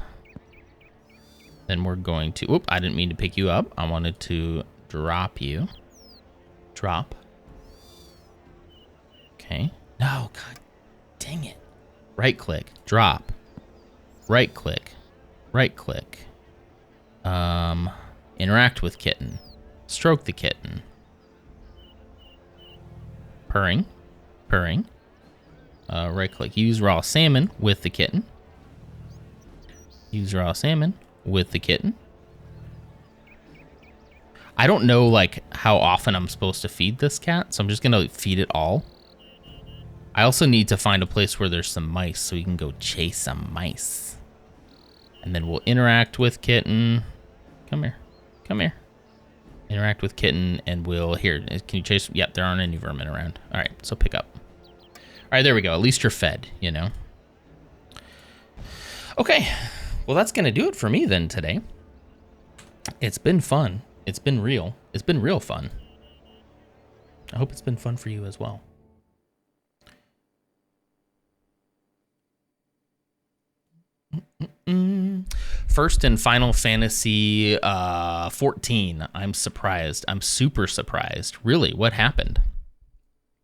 Then we're going to... Oop, I didn't mean to pick you up. I wanted to drop you. Drop. Okay. No, god dang it. Right click. Drop. Right click. Right click. Interact with kitten. Stroke the kitten. Purring. Purring. Right click. Use raw salmon with the kitten. Use raw salmon with the kitten. I don't know like how often I'm supposed to feed this cat, so I'm just gonna feed it all. I also need to find a place where there's some mice so we can go chase some mice. And then we'll interact with kitten. Come here. Come here. Interact with kitten and we'll... Here, can you chase... Yep, there aren't any vermin around. All right, so pick up. All right, there we go. At least you're fed, you know. Okay. Well, that's going to do it for me then today. It's been fun. It's been real. It's been real fun. I hope it's been fun for you as well. First in Final Fantasy 14. I'm surprised. I'm super surprised. Really, what happened?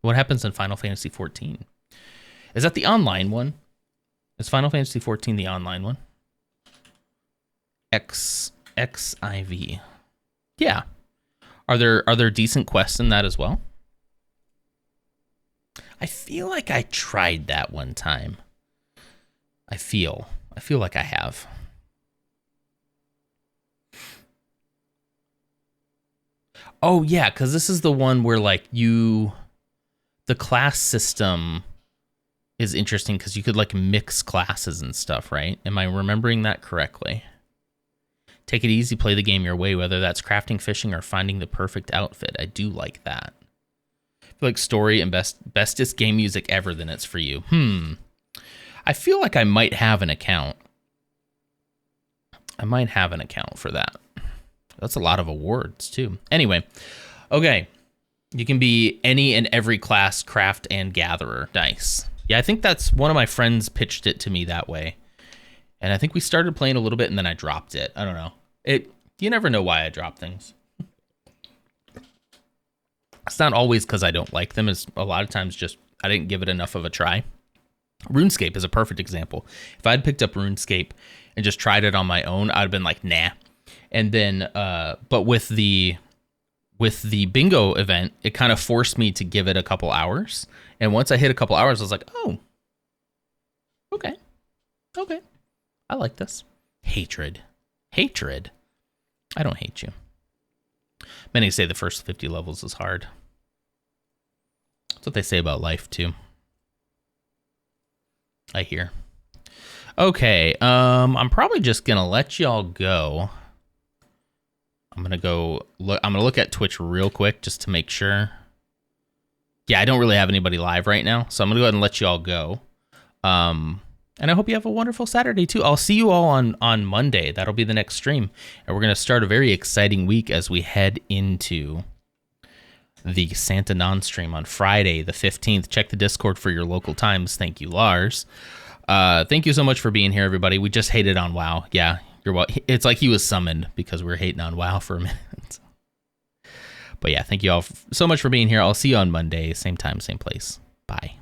What happens in Final Fantasy 14? Is that the online one? Is Final Fantasy 14 the online one? XIV. Yeah. Are there decent quests in that as well? I feel like I tried that one time. I feel like I have. Oh yeah, because this is the one where like the class system is interesting because you could like mix classes and stuff, right? Am I remembering that correctly? Take it easy, play the game your way, whether that's crafting, fishing, or finding the perfect outfit. I do like that. I feel like story and bestest game music ever, then it's for you. I feel like I might have an account. I might have an account for that. That's a lot of awards, too. Anyway, okay. You can be any and every class, craft, and gatherer. Nice. Yeah, I think that's one of my friends pitched it to me that way. And I think we started playing a little bit and then I dropped it. I don't know. You never know why I drop things. It's not always because I don't like them. It's a lot of times just I didn't give it enough of a try. RuneScape is a perfect example. If I'd picked up RuneScape and just tried it on my own, I'd have been like, nah. And then, but with the bingo event, it kind of forced me to give it a couple hours. And once I hit a couple hours, I was like, oh, okay. I like this. Hatred. I don't hate you. Many say the first 50 levels is hard. That's what they say about life too. I hear. Okay, I'm probably just gonna let y'all go. I'm gonna look at Twitch real quick just to make sure. Yeah, I don't really have anybody live right now, so I'm gonna go ahead and let y'all go. And I hope you have a wonderful Saturday too. I'll see you all on Monday. That'll be the next stream, and we're gonna start a very exciting week as we head into the Santa non-stream on Friday the 15th. Check the Discord for your local times. Thank you, Lars. Thank you so much for being here, everybody. We just hated on WoW. Yeah, it's like he was summoned because we were hating on WoW for a minute. But yeah, thank you all so much for being here. I'll see you on Monday, same time, same place. Bye.